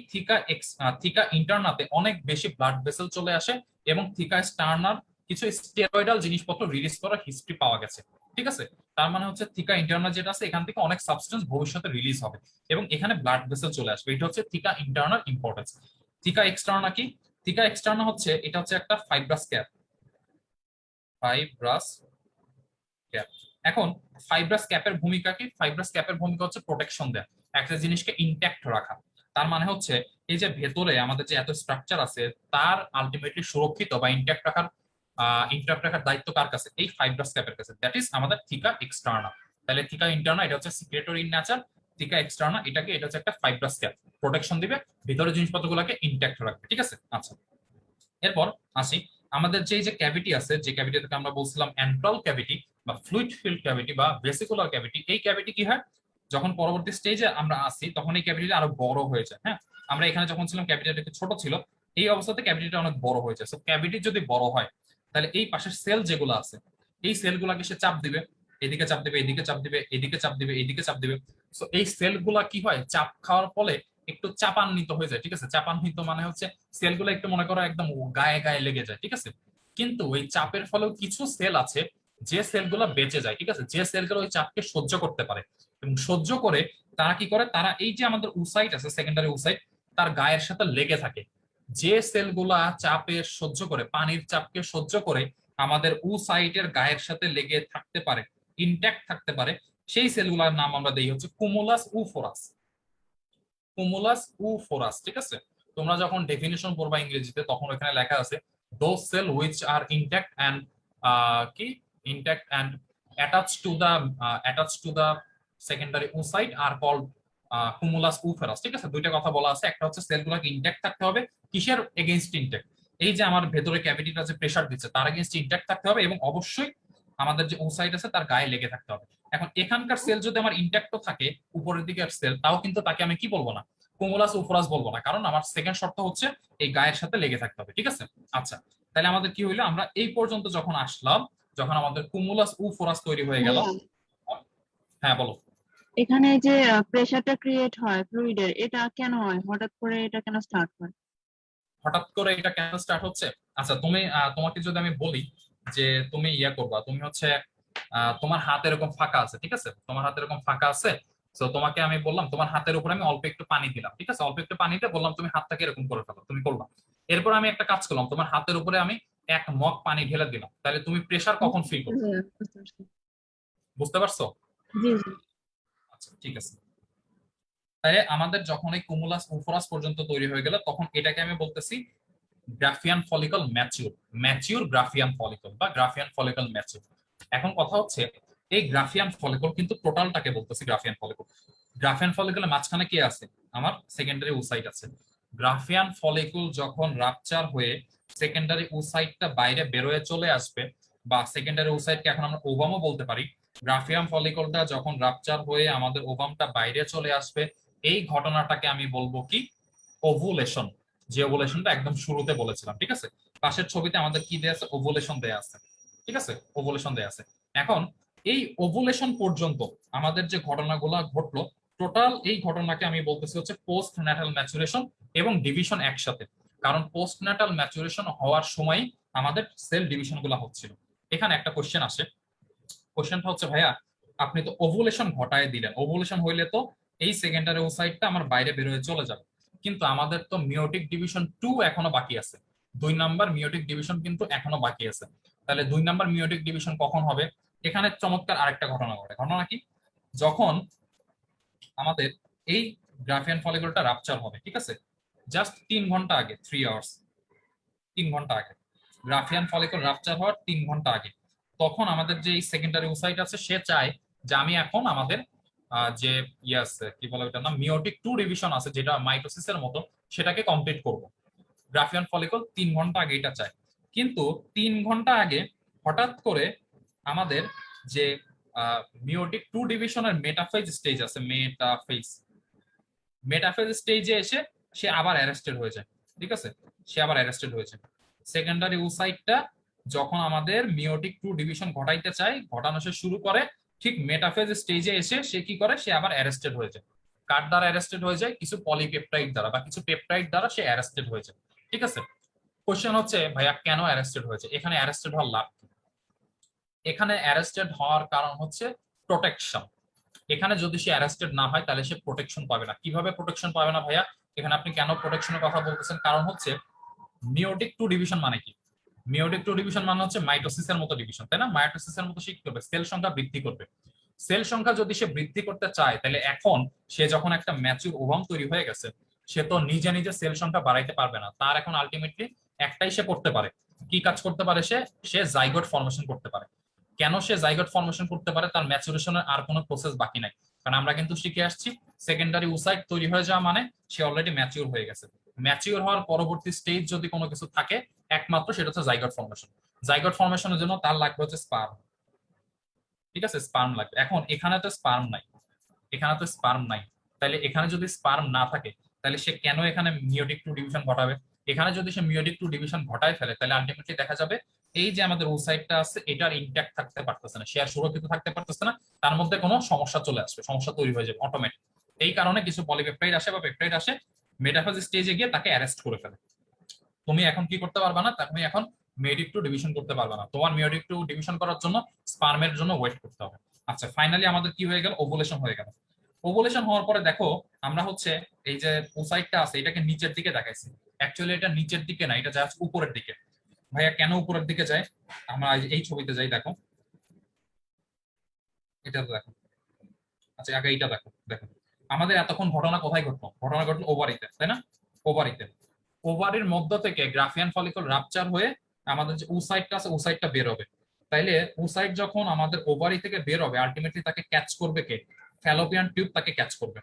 থিকা ইন্টারনাতে অনেক বেশি ব্লাড ভেসেল চলে আসে এবং থিকা স্টার্নার কিছু স্টেরয়েডাল জিনিসপত্র রিলিজ করার হিস্ট্রি পাওয়া গেছে। ঠিক আছে, তার মানে হচ্ছে থিকা ইন্টারনা যেটা আছে এখান থেকে অনেক সাবস্টেন্স ভবিষ্যতে রিলিজ হবে এবং এখানে ব্লাড ভেসেল চলে আসবে। এটা হচ্ছে থিকা ইন্টারনার ইম্পর্টেন্স। থিকা এক্সটার্না কি? থিকা এক্সটার্না হচ্ছে এটা হচ্ছে একটা ফাইব্রাস ক্যাপ। Fibrous cap. এখন ফাইব্রাস ক্যাপের ভূমিকা কি? ফাইব্রাস ক্যাপের ভূমিকা হচ্ছে প্রোটেকশন দেয়া, একটা জিনিসকে ইনট্যাক্ট রাখা। তার মানে হচ্ছে এই যে ভেতরে আমাদের যে এত স্ট্রাকচার আছে তার আলটিমেটলি সুরক্ষিত বা ইনট্যাক্ট রাখার দায়িত্ব কার কাছে? এই ফাইব্রাস ক্যাপের কাছে, দ্যাট ইজ আমাদের থিকা এক্সটার্না। তাহলে থিকা ইন্টারনা এটা হচ্ছে সিক্রেটরি ইন নেচার, থিকা এক্সটার্না এটা হচ্ছে একটা ফাইব্রাস ক্যাপ, প্রোটেকশন দিবে, ভিতরে জিনিসপত্রগুলোকে ইনট্যাক্ট রাখবে। ঠিক আছে, আচ্ছা এরপর আসি আমাদের যে ক্যাভিটি আছে, যে ক্যাভিটিকে আমরা বলছিলাম অ্যান্ট্রাল ক্যাভিটি বা ফ্লুইড ফিল্ড ক্যাভিটি বা ভেসিকুলার ক্যাভিটি। এই ক্যাভিটি কি হয় যখন পরবর্তী স্টেজে আমরা আসি তখন এই ক্যাভিটিটা আরো বড় হয়ে যায়। হ্যাঁ, আমরা এখানে যখন ছিলাম ক্যাভিটিটা একটু ছোট ছিল, এই অবস্থাতে ক্যাভিটিটা অনেক বড় হয়ে যায়। সো ক্যাভিটি যদি বড় হয় তাহলে এই পাশের সেল যেগুলো আছে এই সেলগুলোকে সে চাপ দিবে, এদিকে চাপ দিবে, এদিকে চাপ দিবে, এদিকে চাপ দিবে, এদিকে চাপ দিবে। সো এই সেলগুলা কি হয় চাপ খাওয়ার ফলে একটু চাপান্বিত হয়ে যায়। ঠিক আছে, চাপান্বিত মানে হচ্ছে সেলগুলো একটু মনে করো একদম গায়ে গায়ে লেগে যায়। ঠিক আছে, কিন্তু ওই চাপের ফলেও কিছু সেল আছে যে সেলগুলো বেঁচে যায়। ঠিক আছে, যে সেলগুলো ওই চাপকে সহ্য করতে পারে এবং সহ্য করে তারা কি করে, তারা এই যে আমাদের উসাইট আছে সেকেন্ডারি উসাইট তার গায়ের সাথে লেগে থাকে। যে সেলগুলা চাপে সহ্য করে, পানির চাপকে সহ্য করে আমাদের উসাইটের গায়ের সাথে লেগে থাকতে পারে, ইনট্যাক্ট থাকতে পারে, সেই সেলগুলোর নাম আমরা দেই হচ্ছে কুমুলাস উফোরাস। কুমুলাস উফোরাস। ঠিক আছে, তোমরা যখন ডেফিনিশন পড়বা ইংরেজিতে তখন ওখানে লেখা আছে those cell which are intact and কি intact and attached to the secondary oocyte are called cumulus oophorus. ঠিক আছে, দুইটা কথা বলা আছে, একটা হচ্ছে সেলগুলোকে ইনট্যাক্ট থাকতে হবে, কিসের এগেইনস্ট ইনট্যাক্ট? এই যে আমার ভেতরে ক্যাভিটিটা যে প্রেসার দিচ্ছে তার এগেইনস্ট ইনট্যাক্ট থাকতে হবে এবং অবশ্যই আমাদের যে ওসাইট আছে তার গায়ে লেগে থাকতে হবে। এখন এখানকার সেল যদি আমার ইনট্যাক্টও থাকে উপরের দিকের সেল, তাও কিন্তু তাকে আমি কি বলবো না, কুমুলাস উফোরাস বলবো না, কারণ আমার সেকেন্ড শর্ত হচ্ছে এই গায়ের সাথে লেগে থাকতে হবে। ঠিক আছে, আচ্ছা তাহলে আমাদের কি হইলো, আমরা এই পর্যন্ত যখন আসলাম, যখন আমাদের কুমুলাস উফোরাস তৈরি হয়ে গেল। হ্যাঁ বলো। এখানে যে প্রেসারটা ক্রিয়েট হয় ফ্লুইডের, এটা কেন হয়? হঠাৎ করে এটা কেন স্টার্ট হয়? হঠাৎ করে এটা কেন স্টার্ট হচ্ছে? আচ্ছা তুমি তোমাকে যদি আমি বলি যে তুমি ইয়া করবা, তুমি হচ্ছে তোমার হাত এরকম ফাঁকা আছে। ঠিক আছে, তোমার হাত এরকম ফাঁকা আছে। তো তোমাকে আমি বললাম তোমার হাতের উপরে আমি অল্প একটু পানি দিলাম। ঠিক আছে, অল্প একটু পানিতে বললাম তুমি হাতটাকে এরকম করে ফেলো, তুমি করলাম। এরপর আমি একটা কাজ করলাম, তোমার হাতের উপরে আমি এক মগ পানি ঢেলে দিলাম, তাহলে তুমি প্রেসার কখন ফিল করবে? বুঝতে পারছি। বুঝতে পারছো? জি জি। আচ্ছা ঠিক আছে, তাহলে আমাদের যখন এই কুমুলাস উফোরাস পর্যন্ত তৈরি হয়ে গেল তখন এটাকে আমি বলতেছি Graafian follicle mature Graafian follicle বা গ্রাফিয়ান ফলিকল ম্যাচিউর। এখন কথা হচ্ছে এই গ্রাফিয়ান ফলিকল কিন্তু টোটালটাকে বলতেছি গ্রাফিয়ান ফলিকল। গ্রাফিয়ান ফলিকলের মাঝখানে কে আছে? আমার সেকেন্ডারি ওসাইট আছে। গ্রাফিয়ান ফলিকল যখন রাপচার হয়ে সেকেন্ডারি ওসাইটটা বাইরে বেরোয় চলে আসবে, বা সেকেন্ডারি ওসাইটকে এখন আমরা ওভামও বলতে পারি, গ্রাফিয়ান ফলিকলটা যখন রাপচার হয়ে আমাদের ওভামটা বাইরে চলে আসবে, এই ঘটনাটাকে আমি বলবো কি ওভুলেশন। যে ওভুলেশনটা একদম শুরুতে বলেছিলাম। ঠিক আছে, পাশের ছবিতে আমাদের কি দেয়া আছে? ওভুলেশন দেয়া আছে। ঠিক আছে, ওভুলেশন দেয়া আছে। এখন এই ওভুলেশন পর্যন্ত আমাদের যে ঘটনাগুলো ঘটলো, টোটাল এই ঘটনাকে আমি বলতেছি হচ্ছে পোস্ট ন্যাটাল ম্যাচুরেশন এবং ডিভিশন একসাথে। কারণ পোস্ট ন্যাটাল ম্যাচুরেশন হওয়ার সময় আমাদের সেল ডিভিশন গুলা হচ্ছিল। এখানে একটা কোশ্চেন আসে, কোশ্চেনটা হচ্ছে ভাইয়া আপনি তো ওভুলেশন ঘটায় দিলেন, ওভুলেশন হইলে তো এই সেকেন্ডারি ওসাইটটা আমার বাইরে বের হয়ে চলে যাবে, কিন্তু আমাদের তো মিওটিক ডিভিশন 2 এখনো বাকি আছে, 2 নাম্বার মিওটিক ডিভিশন কিন্তু এখনো বাকি আছে। তাহলে 2 নাম্বার মিওটিক ডিভিশন কখন হবে? এখানে চমৎকার আরেকটা ঘটনা ঘটে। ঘটনা কি? যখন আমাদের এই গ্রাফিয়ান ফলিকলটা রাপচার হবে, ঠিক আছে, জাস্ট 3 ঘন্টা আগে, 3 আওয়ার্স, 3 ঘন্টা আগে, গ্রাফিয়ান ফলিকল রাপচার হওয়ার 3 ঘন্টা আগে, তখন আমাদের যে সেকেন্ডারি ওসাইট আছে সে চায় যে আমি এখন আমাদের যে ইয়াস কি বলে ওটা না মিওটিক 2 ডিভিশন আছে যেটা মাইটোসিসের মতো, সেটাকে কমপ্লিট করব। গ্রাফিয়ান ফলিকল 3 ঘন্টা আগে এটা চায়, কিন্তু 3 ঘন্টা আগে হঠাৎ করে আমাদের যে মিওটিক 2 ডিভিশনের মেটাফেজ স্টেজ আছে, মেটাফেজ স্টেজে এসে সে আবার অ্যারেস্টেড হয়ে যায়। ঠিক আছে, সে আবার অ্যারেস্টেড হয়েছে। সেকেন্ডারি ওসাইটটা যখন আমাদের মিওটিক 2 ডিভিশন ঘটাইতে চায়, ঘটানো সে শুরু করে, ঠিক মেটাফেজ স্টেজে এসে সে কি করে, সে আবার অ্যারেস্টেড হয়ে যায়। কার দ্বারা অ্যারেস্টেড হয়ে যায়? কিছু পলিপেপটাইড দ্বারা বা কিছু পেপটাইড দ্বারা সে অ্যারেস্টেড হয়ে যায়। ঠিক আছে, কোশ্চেন হচ্ছে ভাইয়া কেন অ্যারেস্টেড হয়েছে? এখানে অ্যারেস্টেড হওয়ার লাভ কি? এখানে অ্যারেস্টেড হওয়ার কারণ হচ্ছে প্রোটেকশন। এখানে যদি সে অ্যারেস্টেড না হয় তাহলে সে প্রোটেকশন পাবে না। কিভাবে প্রোটেকশন পাবে না ভাইয়া? এখানে আপনি কেন প্রোটেকশনের কথা বলতেছেন? কারণ হচ্ছে মিওটিক টু ডিভিশন মানে কি? মিওটিক টু ডিভিশন মানে হচ্ছে মাইটোসিসের মতো ডিভিশন, তাই না? মাইটোসিসের মতো সে কি করবে? সেল সংখ্যা বৃদ্ধি করবে। সেল সংখ্যা যদি সে বৃদ্ধি করতে চায় তাহলে এখন সে যখন একটা ম্যাচিউর ওভাম তৈরি হয়ে গেছে, সে তো নিজে নিজে সেল সংখ্যা বাড়াইতে পারবে না। তার এখন আলটিমেটলি একটাই সে করতে পারে। কি কাজ করতে পারে? সে জাইগোট ফর্মেশন করতে পারে। কেন সে জাইগোট ফর্মেশন করতে পারে? তার ম্যাচুরেশনের আর কোনো প্রসেস বাকি নাই। কারণ আমরা কিন্তু শিখে আসছি সেকেন্ডারি ওসাইট তৈরি হয়ে যাওয়া মানে সে অলরেডি ম্যাচিউর হয়ে গেছে। ম্যাচিউর হওয়ার পরবর্তী স্টেজ যদি কোনো কিছু থাকে একমাত্র সেটা হচ্ছে জাইগোট ফর্মেশন। জাইগোট ফর্মেশনের জন্য তার লাগবে হচ্ছে স্পার্ম। ঠিক আছে, স্পার্ম লাগবে। এখন এখানে তো স্পার্ম নাই, তাহলে এখানে যদি স্পার্ম না থাকে তাহলে সে কেন এখানে মিওটিক টু ডিভিশন ঘটাবে? এখানে যদি সে মিওটিক টু ডিভিশন ঘটায় ফেলে তাহলে আলটিমেটলি দেখা যাবে এই যে আমাদের ওসাইটটা আছে এটার ইনট্যাক্ট থাকতে পারতেছে না, সে আর সুরক্ষিত থাকতে পারতেছে না। তার মধ্যে কোনো সমস্যা চলে আসবে, সমস্যা তৈরি হয়ে যাবে অটোমেটিক। এই কারণে কিছু পলিপেপটাইড আসে বা পেপটাইড আসে, মেটাফেজ স্টেজে গিয়ে তাকে অ্যারেস্ট করে ফেলে। তুমি এখন কি করতে পারবে না? তুমি এখন মিওটিক টু ডিভিশন করতে পারবে না। তোমার মিওটিক টু ডিভিশন করার জন্য স্পার্মের জন্য ওয়েট করতে হবে। আচ্ছা, ফাইনালি আমাদের কি হয়ে গেল? ওভুলেশন হয়ে গেল। ওভুলেশন হওয়ার পরে দেখো আমরা হচ্ছে এই যে ওসাইটটা আছে এটাকে নিচের দিকে দেখাইছি। অ্যাকচুয়ালি এটা নিচের দিকে না, এটা জাস্ট উপরের দিকে। ভাইয়া কেন উপরের দিকে যায়? আমরা এই ছবিতে যাই, দেখো এটা দেখো। আচ্ছা আগে এইটা দেখো, দেখো আমাদের এতক্ষণ ঘটনা কোথায় ঘটলো? ঘটনা ঘটলো ওভারিতে, তাই না? ওভারিতে। ওভারির মধ্য থেকে গ্রাফিয়ান ফলিকল রাপচার হয়ে আমাদের যে ওসাইটটা আছে ওসাইটটা বের হবে। তাইলে ওসাইট যখন আমাদের ওভারি থেকে বের হবে আলটিমেটলি তাকে ক্যাচ করবে কে? ফ্যালোপিয়ান টিউব তাকে ক্যাচ করবে।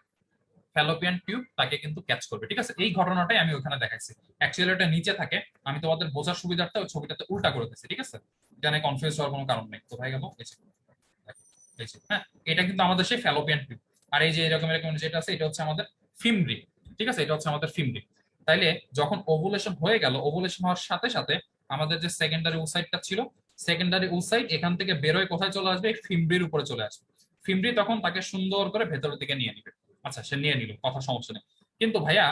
ফ্যালোপিয়ান টিউব তাকে কিন্তু ক্যাচ করবে। ঠিক আছে, এই ঘটনাটাই আমি ওখানে দেখাইছি। অ্যাকচুয়ালি এটা নিচে থাকে, আমি তোমাদের বোঝার সুবিধার্থে ওই ছবিটাতে উল্টা করে দিচ্ছি। ঠিক আছে, এখানে কনফিউজ হওয়ার কোনো কারণ নেই। কোথায় গেল? হ্যাঁ, এটা কিন্তু আমাদের সেই ফ্যালোপিয়ান টিউব। আর এই যে এরকম এরকম যেটা আছে এটা হচ্ছে আমাদের ফিমরি। ঠিক আছে, এটা হচ্ছে আমাদের ফিমরি। তাইলে যখন ওভুলেশন হয়ে গেল, ওভুলেশন হওয়ার সাথে সাথে আমাদের যে সেকেন্ডারি ওসাইটটা ছিল, সেকেন্ডারি ওসাইট এখান থেকে বেরোয় কোথায় চলে আসবে? ফিমরির উপরে চলে আসবে। ফিমরি তখন তাকে সুন্দর করে ভেতরের দিকে নিয়ে নিবে। আচ্ছা, সে নিয়ে নিল, কথা সমস্যা নেই। কিন্তু ভাইয়া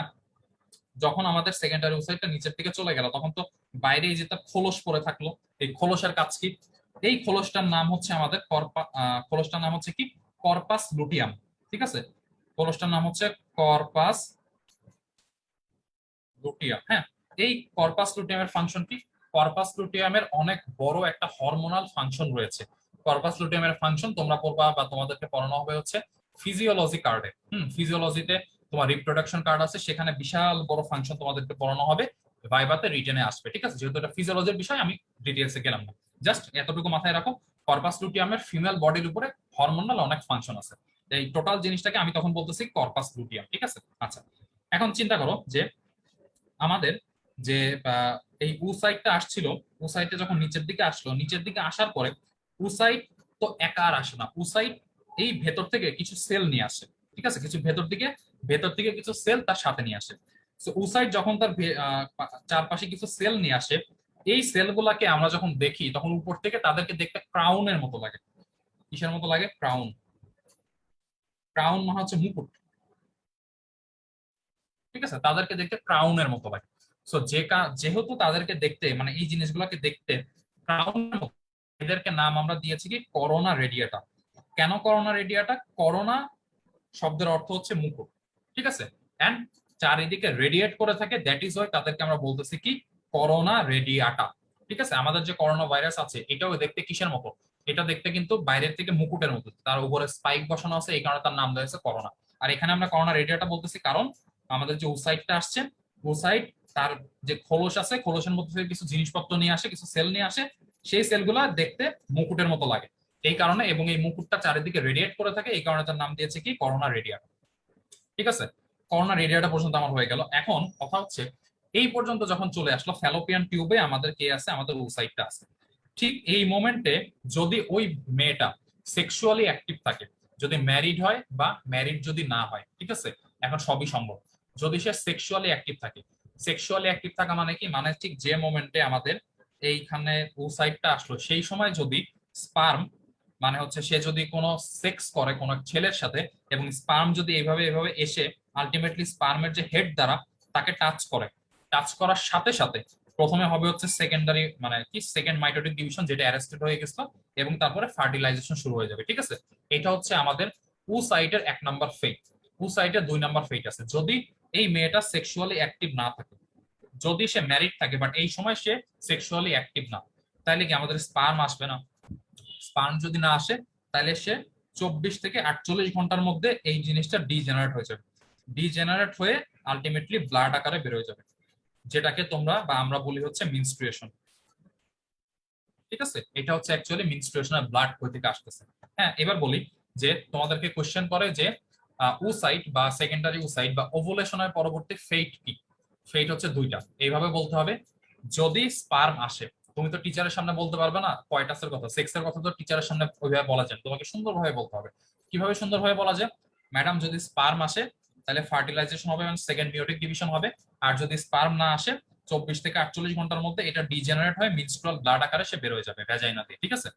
যখন আমাদের সেকেন্ডারি ওসাইটটা নিচের দিকে চলে গেল তখন তো বাইরে এই যে তার খোলস পড়ে থাকলো। এই খোলসের কাজ কি? এই খোলসটার নাম হচ্ছে আমাদের খোলসটার নাম হচ্ছে কি? Corpus luteum. ঠিক আছে, খোলসটার নাম হচ্ছে কর্পাস লুটিয়াম। হ্যাঁ, এই কর্পাস লুটিয়ামের ফাংশন কি? কর্পাস লুটিয়ামের অনেক বড় একটা হরমোনাল ফাংশন রয়েছে। কর্পাস লুটিয়ামের ফাংশন তোমরা পড়বা বা তোমাদেরকে পড়ানো হবে হচ্ছে ফিজিওলজি কার্ডে। ফিজিওলজিতে তোমার রিপ্রোডাকশন কার্ড আছে, সেখানে বিশাল বড় ফাংশন তোমাদেরকে পড়ানো হবে, ভাইভাতে রিটেনে আসবে। ঠিক আছে, যেহেতু এটা ফিজিওলজির বিষয় আমি ডিটেলসে গেলাম না, জাস্ট এতটুকু মাথায় রাখো। কর্পাস লুটিয়ামের ফিমেল বডির উপরে হরমোনাল অনেক ফাংশন আছে। এই টোটাল জিনিসটাকে আমি তখন বলতেছি কর্পাস লুটিয়াম। ঠিক আছে, আচ্ছা এখন চিন্তা করো যে আমাদের যে এই ওসাইটটা আসছিল, ওসাইটটা যখন নিচের দিকে আসলো, নিচের দিকে আসার পরে ওসাইট তো একা আর আসে না, ওসাইট এই ভেতর থেকে কিছু সেল নিয়ে আসে। ঠিক আছে, কিছু ভেতর থেকে কিছু সেল তার সাথে নিয়ে আসে। তো ওসাইট যখন তার চারপাশে কিছু সেল নিয়ে আসে, এই সেলগুলাকে আমরা যখন দেখি তখন উপর থেকে তাদেরকে দেখতে ক্রাউনের মতো লাগে। কিসের মতো লাগে? ক্রাউন। ক্রাউন মানে হচ্ছে মুকুট। ঠিক আছে, তাদেরকে দেখতে ক্রাউনের মতো লাগে। সো যেহেতু তাদেরকে দেখতে মানে এই জিনিসগুলোকে দেখতে ক্রাউনের মতো, এদেরকে নাম আমরা দিয়েছি কি? করোনা রেডিয়াটা। কেন করোনা রেডিয়াটা? করোনা শব্দের অর্থ হচ্ছে মুকুট। ঠিক আছে, এন্ড চারিদিকে রেডিয়েট করে থাকে, দ্যাট ইজ ওয়াই তাদেরকে আমরা বলতেছি কি? করোনা রেডিয়াটা। ঠিক আছে, আমাদের যে করোনা ভাইরাস আছে এটাও দেখতে কিসের মতো? এটা দেখতে কিন্তু বাইরের থেকে মুকুটের মতো, তার উপরে স্পাইক বসানো আছে, এই কারণে তার নাম দেওয়া হয়েছে করোনা। আর এখানে আমরা করোনা রেডিয়াটা বলতেছি কারণ আমাদের যে ওসাইটটা আসছে, ওসাইট তার যে খোলস আছে, খোলসের মধ্যে থেকে কিছু জিনিসপত্র নিয়ে আসে, কিছু সেল নিয়ে আসে, সেই সেলগুলা দেখতে মুকুটের মতো লাগে এই কারণে, এবং এই মুকুটটা চারিদিকে রেডিয়েট করে থাকে এই কারণে তার নাম দিয়েছে কি? করোনা রেডিয়া। ঠিক আছে, করোনা রেডিয়াটা পর্যন্ত আমার হয়ে গেল। এখন কথা হচ্ছে এই পর্যন্ত যখন চলে আসলো ফ্যালোপিয়ান টিউবে আমাদের কে আছে? আমাদের ওসাইটটা আছে। ঠিক এই মোমেন্টে যদি ওই মেয়েটা সেক্সুয়ালি অ্যাক্টিভ থাকে, যদি ম্যারিড হয় বা ম্যারিড যদি না হয়, ঠিক আছে, এখন সবই সম্ভব। যদি সে সেক্সুয়ালি অ্যাক্টিভ থাকে, সেক্সুয়ালি অ্যাক্টিভ থাকা মানে কি? মানে ঠিক যে মোমেন্টে আমাদের এইখানে ওসাইটটা আসলো সেই সময় যদি স্পার্ম মানে হচ্ছে সে যদি কোনো সেক্স করে কোনো ছেলের সাথে এবং স্পার্ম যদি এইভাবে এইভাবে এসে আলটিমেটলি স্পার্মের যে হেড দ্বারা তাকে টাচ করে, টাচ করার সাথে সাথে প্রথমে হবে হচ্ছে সেকেন্ডারি মানে কি সেকেন্ড মাইটোটিক ডিভিশন যেটা অ্যারেস্টেড হয়ে গেছিল, এবং তারপরে ফার্টিলাইজেশন শুরু হয়ে যাবে। ঠিক আছে, এটা হচ্ছে আমাদের oocyte-এর 1 নাম্বার ফেট। oocyte-এর 2 নাম্বার ফেট আছে যদি এই মেয়েটা সেক্সুয়ালি অ্যাক্টিভ না থাকে, যদি সে ম্যারিড থাকে বাট এই সময় সে সেক্সুয়ালি অ্যাক্টিভ না, তাহলে কি আমাদের স্পার্ম আসবে না? স্পার্ম যদি না আসে তাহলে সে 24 থেকে 48 ঘন্টার মধ্যে এই জিনিসটা ডিজেনারেট হয়ে যাবে। ডিজেনারেট হয়ে আলটিমেটলি ব্লাড আকারে বের হয়ে যাবে, যেটাকে তোমরা বা আমরা বলি হচ্ছে মিনস্ট্রুয়েশন। ঠিক আছে, এটা হচ্ছে অ্যাকচুয়ালি মিনস্ট্রুয়েশনাল ব্লাড কই থেকে আসতেছে। হ্যাঁ, এবার বলি যে তোমাদেরকে কোশ্চেন করে যে oocyte বা সেকেন্ডারি oocyte বা ওভুলেশনের পরবর্তী ফেট কি? ফেট হচ্ছে দুইটা, এইভাবে বলতে হবে। যদি স্পার্ম আসে, তুমি তো টিচারের সামনে বলতে পারবে না কয়টাসের কথা, সেক্সের কথা তো টিচারের সামনে ওইভাবে বলা যায় না, তোমাকে সুন্দরভাবে বলতে হবে। কিভাবে সুন্দরভাবে বলা যায়? ম্যাডাম যদি স্পার্ম আসে তাহলে ফার্টিলাইজেশন হবে এবং সেকেন্ড মিওটিক ডিভিশন হবে, আর যদি স্পার্ম না আসে 24 থেকে 48 ঘন্টার মধ্যে এটা ডিজেনারেট হয়ে মিনস্ট্রুয়াল ব্লাড আকারে সে বের হয়ে যাবে ভ্যাজাইনা দিয়ে। ঠিক আছে,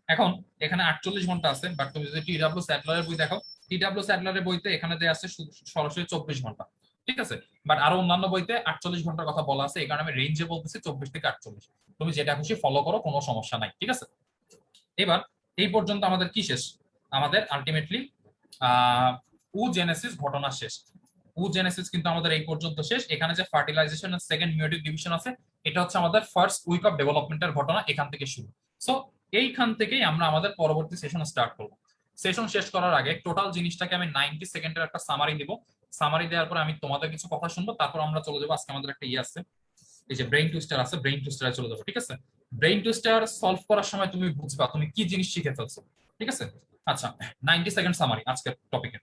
এখন এখানে 48 ঘন্টা আছে, বাট তুমি যদি টি.ডাব্লিউ স্যাডলারের বই দেখো, টি.ডাব্লিউ স্যাডলারের বইতে এখানে দেয়া আছে সরাসরি 24 ঘন্টা। ঠিক আছে, বাট আরো অন্যান্য বইতে 48 ঘন্টার কথা বলা আছে, এই কারণে আমি রেঞ্জে বলতেছি 24 থেকে 48। তুমি যেটা খুশি ফলো করো, কোনো সমস্যা নাই। ঠিক আছে, এবার এই পর্যন্ত আমাদের কি শেষ? আমাদের আলটিমেটলি জেনেসিস ঘটনা শেষ। জেনেসিস কিন্তু আমাদের এই পর্যন্ত শেষ। এখানে যে ফার্টিলাইজেশন এর সেকেন্ড মিওটিক ডিভিশন আছে, এটা হচ্ছে আমাদের ফার্স্ট উইক অফ ডেভেলপমেন্টের ঘটনা, এখান থেকে শুরু। সো এইখান থেকেই আমরা আমাদের পরবর্তী সেশন স্টার্ট করব। সেশন শেষ করার আগে টোটাল জিনিসটাকে আমি 90 সেকেন্ডের একটা সামারি দিব। সামারি দেওয়ার পরে আমি তোমাদের কিছু কথা শুনবো, তারপর আমরা চলে যাবো। আজকে আমাদের একটা আছে, এই যে ব্রেইন টুইস্টার আছে, ব্রেইন টুইস্টারে চলে যাবো। ঠিক আছে, ব্রেইন টুইস্টার সলভ করার সময় তুমি বুঝবা তুমি কি জিনিস শিখে ফেলছো। ঠিক আছে, আচ্ছা 90 সেকেন্ড সামারি আজকের টপিকে।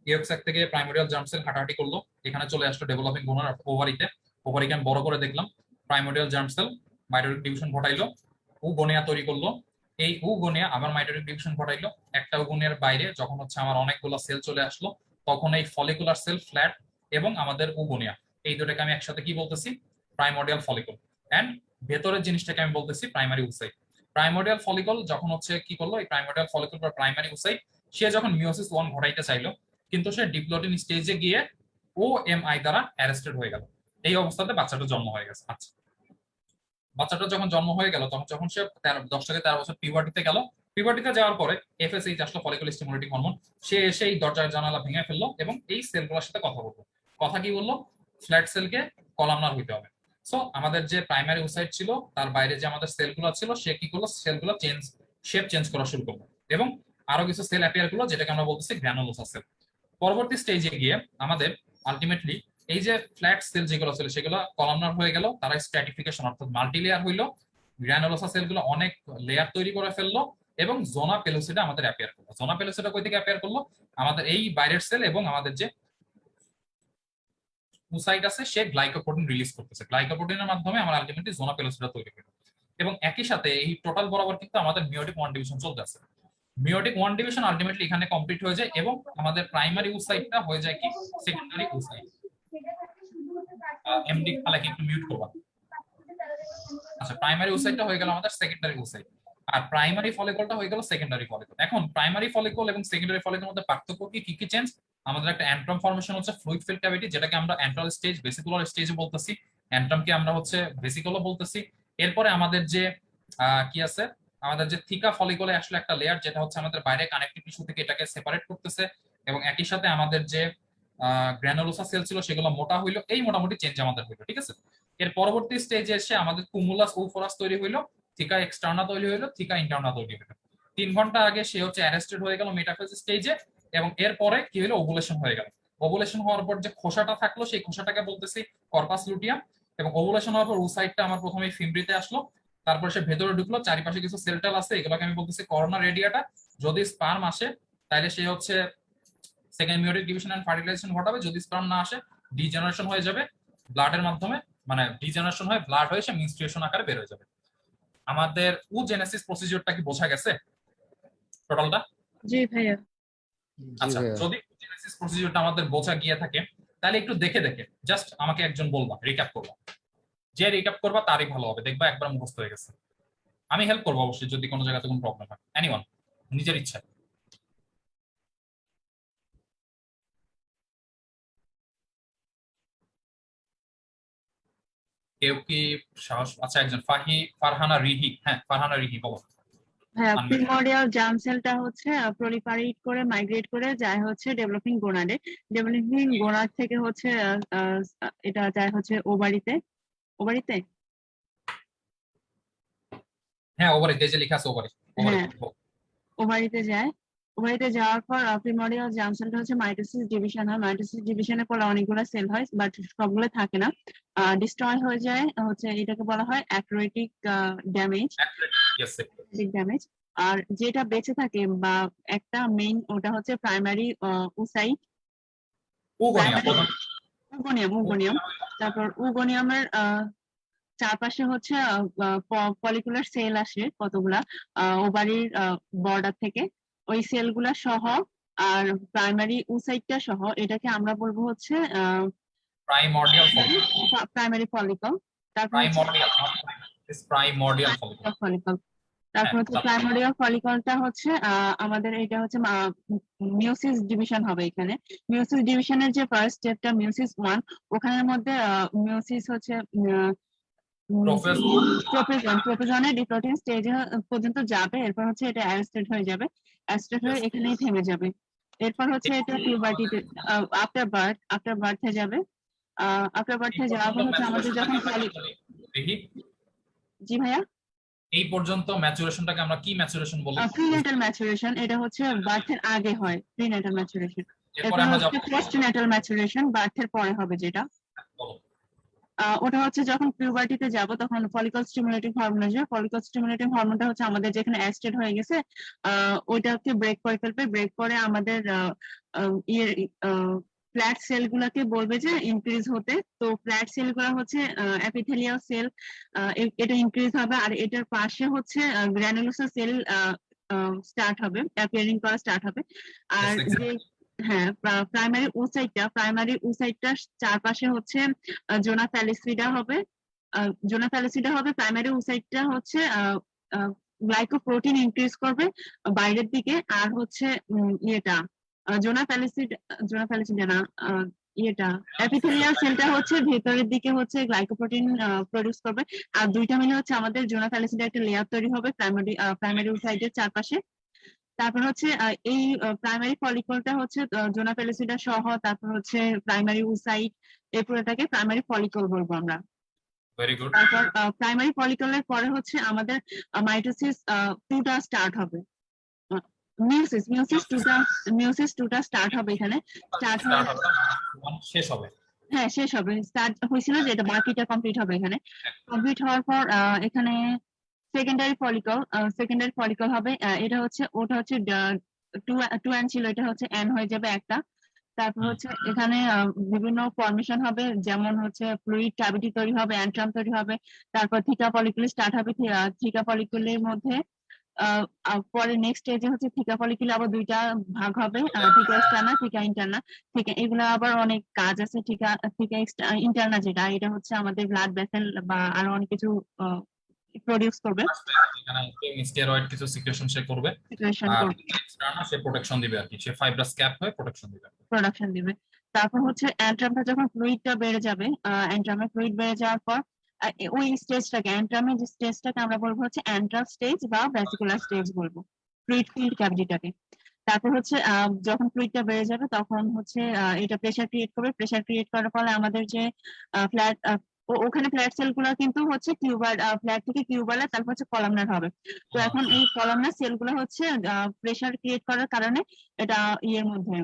ইয়কস্যাক থেকে প্রাইমোরিয়াল জার্ম সেল হাঁটাহাঁটি করলো, এখানে চলে আসলো ডেভেলপিং বোনার ওভারিতে। ওভারিকে আমি বড় করে দেখলাম, প্রাইমোরিয়াল জার্ম সেল মাইটোটিক ডিভিশন ঘটাইলো, উগোনিয়া তৈরি করলো। এই উগোনিয়া আবার মাইটোটিক ডিভিশন ঘটাইলো। একটা উগোনিয়ার বাইরে যখন হচ্ছে আমার অনেকগুলো সেল চলে আসলো, তখন এই ফলিকুলার সেল ফ্ল্যাট এবং আমাদের উগোনিয়া, এই দুটাকে আমি একসাথে কি বলতেছি? Primordial follicle. এন্ড ভেতরের জিনিসটাকে আমি বলতেছি প্রাইমারি উসাইট। প্রাইমোডিয়াল ফলিকল যখন হচ্ছে কি করলো, এই প্রাইমোডিয়াল ফলিকল বা প্রাইমারি উসাইট সে যখন মিওসিস 1 ঘটাইতে চাইলো, কিন্তু সে ডিপ্লটিন স্টেজে গিয়ে ওএমআই দ্বারা অ্যারেস্টেড হয়ে গেল। এই অবস্থাতে বাচ্চাটা জন্ম হয়ে গেছে। আচ্ছা, বাচ্চাটা যখন জন্ম হয়ে গেল, তখন যখন সে 10 থেকে 13 বছর পিউবার্টিতে গেল, পিউবার্টিতে যাওয়ার পরে এফএসএইচ আসলো, ফলিকুলার স্টিমুলেটিং হরমোন। সে এসে এই দরজার জানালা ভেঙে ফেললো এবং এই সেলগুলোর সাথে কথা বললো। কথা কি বললো? ফ্ল্যাট সেলকে কলামনার হইতে হবে। সো আমাদের যে প্রাইমারি ওসাইট ছিল তার বাইরে যে আমাদের সেলগুলো ছিল, সে কি করলো? সেলগুলো শেপ চেঞ্জ করা শুরু করলো এবং আরো কিছু সেল অ্যাপিয়ার করলো, যেটাকে আমরা বলতেছি গ্র্যানুলোসা সেল। পরবর্তী স্টেজে গিয়ে আমাদের আলটিমেটলি এই যে ফ্ল্যাট সেল যেগুলো ছিল সেগুলো কলামনার হয়ে গেল, তারা স্ট্র্যাটিফিকেশন অর্থাৎ মাল্টি লেয়ার হইলো। গ্র্যানুলোসা সেলগুলো অনেক লেয়ার তৈরি করে ফেললো এবং জোনা পেলুসিডা আমাদের অ্যাপিয়ার করলো। জোনা পেলুসিডা কই থেকে অ্যাপিয়ার করলো? আমাদের এই বাইরের সেল এবং আমাদের যে উসাইট আছে সে গ্লাইকোপ্রোটিন রিলিজ করতেছে, গ্লাইকোপ্রোটিনের মাধ্যমে আমরা আলটিমেটলি জোনা পেলুসিডা তৈরি করি। এবং একই সাথে এই টোটাল বরাবর কিন্তু আমাদের মিওটিক 1 ডিভিশন চলতে আছে। মিওটিক 1 ডিভিশন আলটিমেটলি এখানে কমপ্লিট হয়ে যায় এবং আমাদের প্রাইমারি উসাইটটা হয়ে যায় কি সেকেন্ডারি উসাইট। এমডি খালাকে একটু মিউট করবা। আচ্ছা, প্রাইমারি উসাইটটা হয়ে গেল আমাদের সেকেন্ডারি উসাইট, আর প্রাইমারি ফলিকলটা হয়ে গেল সেকেন্ডারি ফলিকল। এখন প্রাইমারি ফলিকল এবং সেকেন্ডারি ফলিকলের মধ্যে পার্থক্য কি কি চেঞ্জ? আমাদের একটা অ্যান্ট্রাম ফর্মেশন হচ্ছে, ফ্লুইড ফিল্ড ক্যাভিটি, যেটাকে আমরা অ্যান্ট্রাল স্টেজ, ভেসিকুলার স্টেজে বলতেছি। অ্যান্ট্রামকে আমরা হচ্ছে ভেসিকুলও বলতেছি। এরপরে আমাদের যে কি আছে, আমাদের যে থিকা ফলিকলে আসলে একটা লেয়ার, যেটা হচ্ছে আমাদের বাইরে কানেকটিভ টিস্যু থেকে এটাকে সেপারেট করতেছে, এবং একই সাথে আমাদের যে গ্র্যানুলোসা সেল ছিল সেগুলো মোটা হইলো। এই মোটামুটি চেঞ্জ আমাদের হইলো। ঠিক আছে, এর পরবর্তী স্টেজে এসে আমাদের কুমুলাস ওফোরাস তৈরি হইলো, থিকা এক্সটার্না তৈরি হইলো, থিকা ইন্টারনা তৈরি হইলো। 3 ঘন্টা আগে সে হচ্ছে অ্যারেস্টেড হয়ে গেল মেটাফেজ স্টেজে, এবং এরপরে কি হলো? ওভুলেশন হয়ে গেল। ওভুলেশন হওয়ার পর যে খোসাটা থাকলো সেই খোসাটাকে বলতেছি কর্পাস লুটিয়াম, এবং ওভুলেশন হওয়ার পর উসাইটটা আমার প্রথমে ফিমব্রিতে আসলো, তারপর সে ভেতরে ঢুকলো, চারিপাশে কিছু সেলটাল আছে, এগুলোকে আমি বলতেছি করোনা রেডিয়াটা। যদি স্পার্ম আসে তাহলে সে হচ্ছে সেকেন্ড মিওটিক ডিভিশন এন্ড ফার্টিলাইজেশন ঘটাবে, যদি স্পার্ম না আসে ডিজেনারেশন হয়ে যাবে ব্লাডের মাধ্যমে, মানে ডিজেনারেশন হয়ে ব্লাড হয়ে সে মিনস্ট্রুয়েশন আকারে বের হয়ে যাবে। আমাদের জেনেসিস প্রসিডিউরটা কি বোঝা গেছে টোটালটা? জি ভাইয়া। আচ্ছা, যদি জেনেসিস প্রসিডিউরটা আমাদের বোঝা গিয়ে থাকে তাহলে একটু দেখে দেখে জাস্ট আমাকে একজন বলবা, রিক্যাপ করবা। যে রিক্যাপ করবা তারই ভালো হবে, দেখবা একবার মুখস্থ হয়ে গেছে। আমি হেল্প করবো অবশ্যই যদি কোনো জায়গাতে কোনো প্রবলেম হয়। এনিওয়ান, নিজের ইচ্ছা। কেউ কি সাহস, আচ্ছা একজন ফারহানা রিহি, হ্যাঁ ফারহানা রিহি বলো। হ্যাঁ, Unmute. প্রিমোরডিয়াল জার্ম সেলটা হচ্ছে প্রলিফারেট করে মাইগ্রেট করে যায় হচ্ছে ডেভেলপিং গোনাডে। ডেভেলপিং গোনাড থেকে হচ্ছে এটা যায় হচ্ছে ওভারিতে। ওভারিতে হ্যাঁ ওভারে যে লেখা আছে ওভারে। ওভারে হ্যাঁ ওভারিতে যায়। ওভারিতে যাওয়ার পর প্রিমোরডিয়াল জার্ম সেলটা হচ্ছে মাইটোসিস ডিভিশন হয়। মাইটোসিস ডিভিশনের পরে অনেকগুলো সেল হয়, বাট সবগুলো থাকে না, ডিস্ট্রয় হয়ে যায় হচ্ছে। এটাকে বলা হয় অ্যাক্রোটিক ড্যামেজ। ড্যামেজ। আর যেটা বেঁচে থাকে বা একটা মেইন, ওটা হচ্ছে প্রাইমারি উসাইট। উগোনিয়া প্রথম। উগোনিয়াম। উগোনিয়াম। তারপর উগোনিয়ামের চারপাশে হচ্ছে ফলিকুলার সেল আসে কতগুলা ওভারির বর্ডার থেকে, ওই সেলগুলা সহ আর প্রাইমারি উসাইটটা সহ এটাকে আমরা বলবো হচ্ছে প্রাইমর্ডিয়াল ফলিকল। Primary follicle. তারপর হচ্ছে প্রাইমর্ডিয়াল ফলিকল। ফলিকল। তারপর হ্যাঁ, হচ্ছে প্রাইমোরিয়াল ফলিকলটা হচ্ছে আমাদের এটা হচ্ছে মিওসিস ডিভিশন হবে এখানে। মিওসিস ডিভিশনের যে ফার্স্ট স্টেপটা মিওসিস 1, ওখানের মধ্যে মিওসিস হচ্ছে প্রোপেজনের ডিপ্লটিং স্টেজে পর্যন্ত যাবে, এরপর হচ্ছে এটা অ্যারেস্টেড হয়ে যাবে। অ্যারেস্টেড হয়ে এখানেই থেমে যাবে। এরপর হচ্ছে এটা পিউবার্টিতে আফটার বার্থে যাবে। আফটার বার্থে যাওয়ার পর হচ্ছে আমাদের যখন জি ভাইয়া, এই পর্যন্ত ম্যাচুরেশনটাকে আমরা কি ম্যাচুরেশন বলি? প্রিনেটাল ম্যাচুরেশন, এটা হচ্ছে বার্থের আগে হয় প্রিনেটাল ম্যাচুরেশন। এরপরে এরপর আমরা হচ্ছে যাব পোস্টনেটাল ম্যাচুরেশন, বার্থের পরে হবে যেটা। বলো। ওটা হচ্ছে যখন পিউবার্টিতে যাব তখন ফলিকল স্টিমুলেটিং হরমোন আসবে। ফলিকল স্টিমুলেটিং হরমোনটা হচ্ছে আমাদের যেখানে অ্যাস্টেড হয়ে গেছে ওইটাকে ব্রেক করে ফেলবে। ব্রেক করে আমাদের ফ্ল্যাট সেল গুলাকে বলবে যে ইনক্রিজ হতে। তো ফ্ল্যাট সেল গুলা হচ্ছে এপিথেলিয়াল সেল, এটা ইনক্রিজ হবে। আর এটার পাশে হচ্ছে গ্র্যানুলোসার সেল স্টার্ট হবে, অ্যাপিয়ারিং করা স্টার্ট হবে। আর Yes, exactly. যে হ্যাঁ, প্রাইমারি উসাইটটা চারপাশে হচ্ছে জোনা প্যালিসিডা হবে। জোনা প্যালিসিডা হবে। প্রাইমারি উসাইটটা হচ্ছে গ্লাইকোপ্রোটিন ইনক্রিজ করবে বাইরের দিকে। আর হচ্ছে ইয়েটা জোনা প্যালিসিডা না, ইয়েটা এপিথেলিয়াল সেলটা হচ্ছে ভেতরের দিকে হচ্ছে গ্লাইকোপ্রোটিন প্রডিউস করবে। আর দুইটা মিলে হচ্ছে আমাদের জোনা প্যালিসিডা একটা লেয়ার তৈরি হবে প্রাইমারি উসাইটের চারপাশে। তারপর হচ্ছে এই প্রাইমারি ফলিকলটা হচ্ছে জোনা প্যালিসিডা সহ, তারপর হচ্ছে প্রাইমারি উসাইট, এই পুরোটাকে প্রাইমারি ফলিকল বলবো আমরা। Very good. তারপর প্রাইমারি ফলিকলের পরে হচ্ছে আমাদের মাইটোসিস 2টা স্টার্ট হবে। মিওসিস 2টা স্টার্ট হবে এখানে। স্টার্ট হয়ে শেষ হবে। হ্যাঁ শেষ হবে। স্টার্ট হয়েছিল যে এটা বাকিটা কমপ্লিট হবে এখানে। কমপ্লিট হওয়ার পর এখানে সেকেন্ডারি ফলিকল হবে। ওটা হচ্ছে 2 ছিল, এটা হচ্ছে এন হয়ে যাবে একটা। তারপর হচ্ছে এখানে বিভিন্ন ফর্মেশন হবে, যেমন হচ্ছে ফ্লুইড ক্যাভিটি তৈরি হবে, অ্যান্ট্রাম তৈরি হবে। তারপর থিকা ফলিকুল স্টার্ট হবে। থিকা ফলিকুলের মধ্যে পরে নেক্সট স্টেজে হচ্ছে থিকা ফলিকুলে আবার 2টা ভাগ হবে, থিকা এক্সটার্না, থিকা ইন্টারনা। থিকা এগুলো আবার অনেক কাজ আছে। থিকা ইন্টারনা যেটা, এটা হচ্ছে আমাদের ব্লাড ভেসেল বা আরো অনেক কিছু প্রডিউস করবে, এখানে স্টেরয়েড কিছু সিক্রেশন সে করবে। সিচুয়েশন আর করবে, এক্সটার্নাল সে প্রোটেকশন দিবে আর কি, সে ফাইব্রাস ক্যাপ হয়ে প্রোটেকশন দিবে। প্রোডাকশন দিবে। তারপর হচ্ছে অ্যান্ট্রামটা যখন ফ্লুইডটা বেড়ে যাবে, অ্যান্ট্রামের ফ্লুইড বেড়ে যাওয়ার পর ওই স্টেজটাকে, অ্যান্ট্রামের যে স্টেজটাকে আমরা বলবো হচ্ছে অ্যান্ট্রাল স্টেজ বা ভেসিকুলার স্টেজ বলবো, ফ্লুইড ফিল্ড ক্যাভিটিটাকে। তারপর হচ্ছে যখন ফ্লুইডটা বেড়ে যাবে তখন হচ্ছে এটা প্রেসার ক্রিয়েট করবে। প্রেসার ক্রিয়েট করার ফলে আমাদের যে ফ্ল্যাট, ওখানে ফ্ল্যাট সেল গুলো কিন্তু হচ্ছে ফ্ল্যাট থেকে কিউবালার, তারপর হচ্ছে কলামনার হবে। তো এখন এই কলামনার সেল গুলো হচ্ছে প্রেসার ক্রিয়েট করার কারণে এটা ইয়ের মধ্যে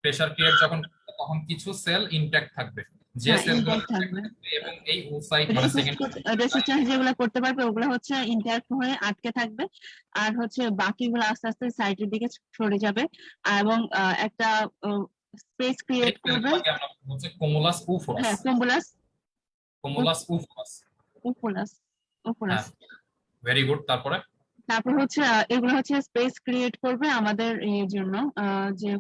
প্রেসার ক্রিয়েট যখন তখন কিছু সেল ইনট্যাক্ট থাকবে, যে হ্যাঁ সেলগুলো ইনট্যাক্ট থাকবে। এবং এই ওসাইট মানে সেকেন্ড রেসিস্ট্যান্স যেগুলো করতে পারবে ওগুলো হচ্ছে ইন্টারঅ্যাক্ট হয়ে আটকে থাকবে। আর হচ্ছে বাকিগুলো আস্তে আস্তে সাইডের দিকে সরে যাবে এবং একটা স্পেস ক্রিয়েট করবে। আমরা হচ্ছে কোমুলাস উফোরাস। হ্যাঁ, কোম্বুলাস কোমুলাস উফোরাস। উফোলাস। হ্যাঁ, ভেরি গুড। তারপরে তারপর হচ্ছে এগুলো হচ্ছে স্পেস ক্রিয়েট করবে আমাদের এর জন্য যে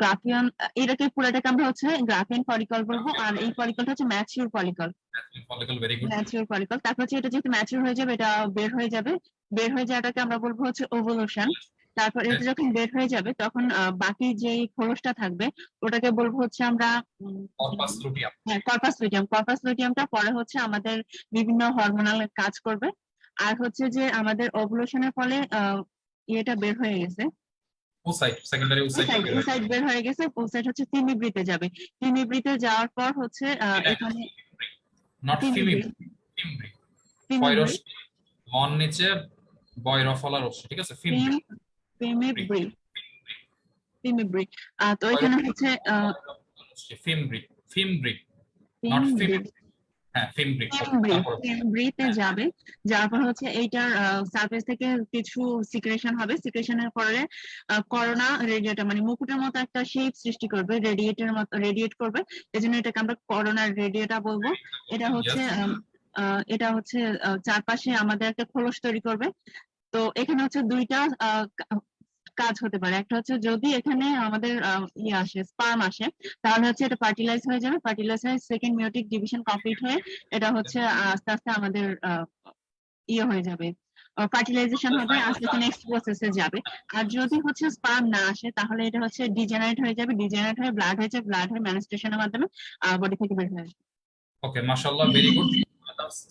গ্রাফিয়ান, এটাকে পুরোটাকে আমরা হচ্ছে গ্রাফিয়ান ফলিকল বলবো, আর এই ফলিকলটা হচ্ছে mature follicle. Follicle, very good. Mature follicle, তারপর হচ্ছে এটা যেহেতু ম্যাচিউর হয়ে যাবে, এটা বের হয়ে যাবে, বের হয়ে যাওয়াটাকে আমরা বলবো হচ্ছে ওভুলেশন। তারপর এটা যখন বের হয়ে যাবে তখন বাকি যে খোলসটা থাকবে ওটাকে বলবো হচ্ছে আমরা কর্পাস লুটিয়াম। হ্যাঁ কর্পাস লুটিয়াম। কর্পাস লুটিয়ামটা পরে হচ্ছে আমাদের বিভিন্ন হরমোনাল কাজ করবে। আর হচ্ছে যে আমাদের ওভুলেশনের ফলে ইয়েটা বের হয়ে গেছে, ওসাইট, সেকেন্ডারি ওসাইট। ওসাইট বের হয়ে গেছে, ওসাইট হচ্ছে তিমিবৃতে যাবে। তিমিবৃতে যাওয়ার পর হচ্ছে এখানে নট তিমিবৃ ফিমব্রি। তিমিবৃ ফয়রস মন নিচে বয়রফলা রশ্মি, ঠিক আছে, ফিমব্রি। তিমিবৃ তিমিবৃ। তো এখানে হচ্ছে ফিমব্রি, ফিমব্রি, নট ফিম, হ্যাঁ ফিমব্রি। ব্রিতে যাবে, যার পর হচ্ছে এইটার সারফেস থেকে কিছু সিক্রেশন হবে, সিক্রেশনের পরে করোনা রেডিয়েটার মানে মুকুটের মতো একটা শেপ সৃষ্টি করবে, রেডিয়েটের মতো রেডিয়েট করবে, এজন্য এটাকে আমরা করোনা রেডিয়েটা বলবো। এটা হচ্ছে এটা হচ্ছে চারপাশে আমাদের একটা খোলস তৈরি করবে। তো এখানে হচ্ছে দুইটা কাজ হতে পারে, একটা হচ্ছে যদি এখানে আমাদের ইয়ে আসে, স্পার্ম আসে, তাহলে হচ্ছে এটা ফার্টিলাইজ হয়ে যাবে, ফার্টিলাইজ হয়ে সেকেন্ড মিওটিক ডিভিশন কমপ্লিট হয়ে এটা হচ্ছে আস্তে আস্তে আমাদের ইয়ে হয়ে যাবে, ফার্টিলাইজেশন হবে, আস্তে আস্তে নেক্সট প্রসেসে যাবে। আর যদি হচ্ছে স্পার্ম না আসে তাহলে এটা হচ্ছে ডিজেনারেট হয়ে যাবে, ডিজেনারেট হয়ে ব্লাড হয়ে যাবে, ব্লাড হয়ে ম্যানিফেস্টেশনের মাধ্যমে বডি থেকে বের হয়ে আসবে। ওকে, মাশাআল্লাহ, ভেরি গুড।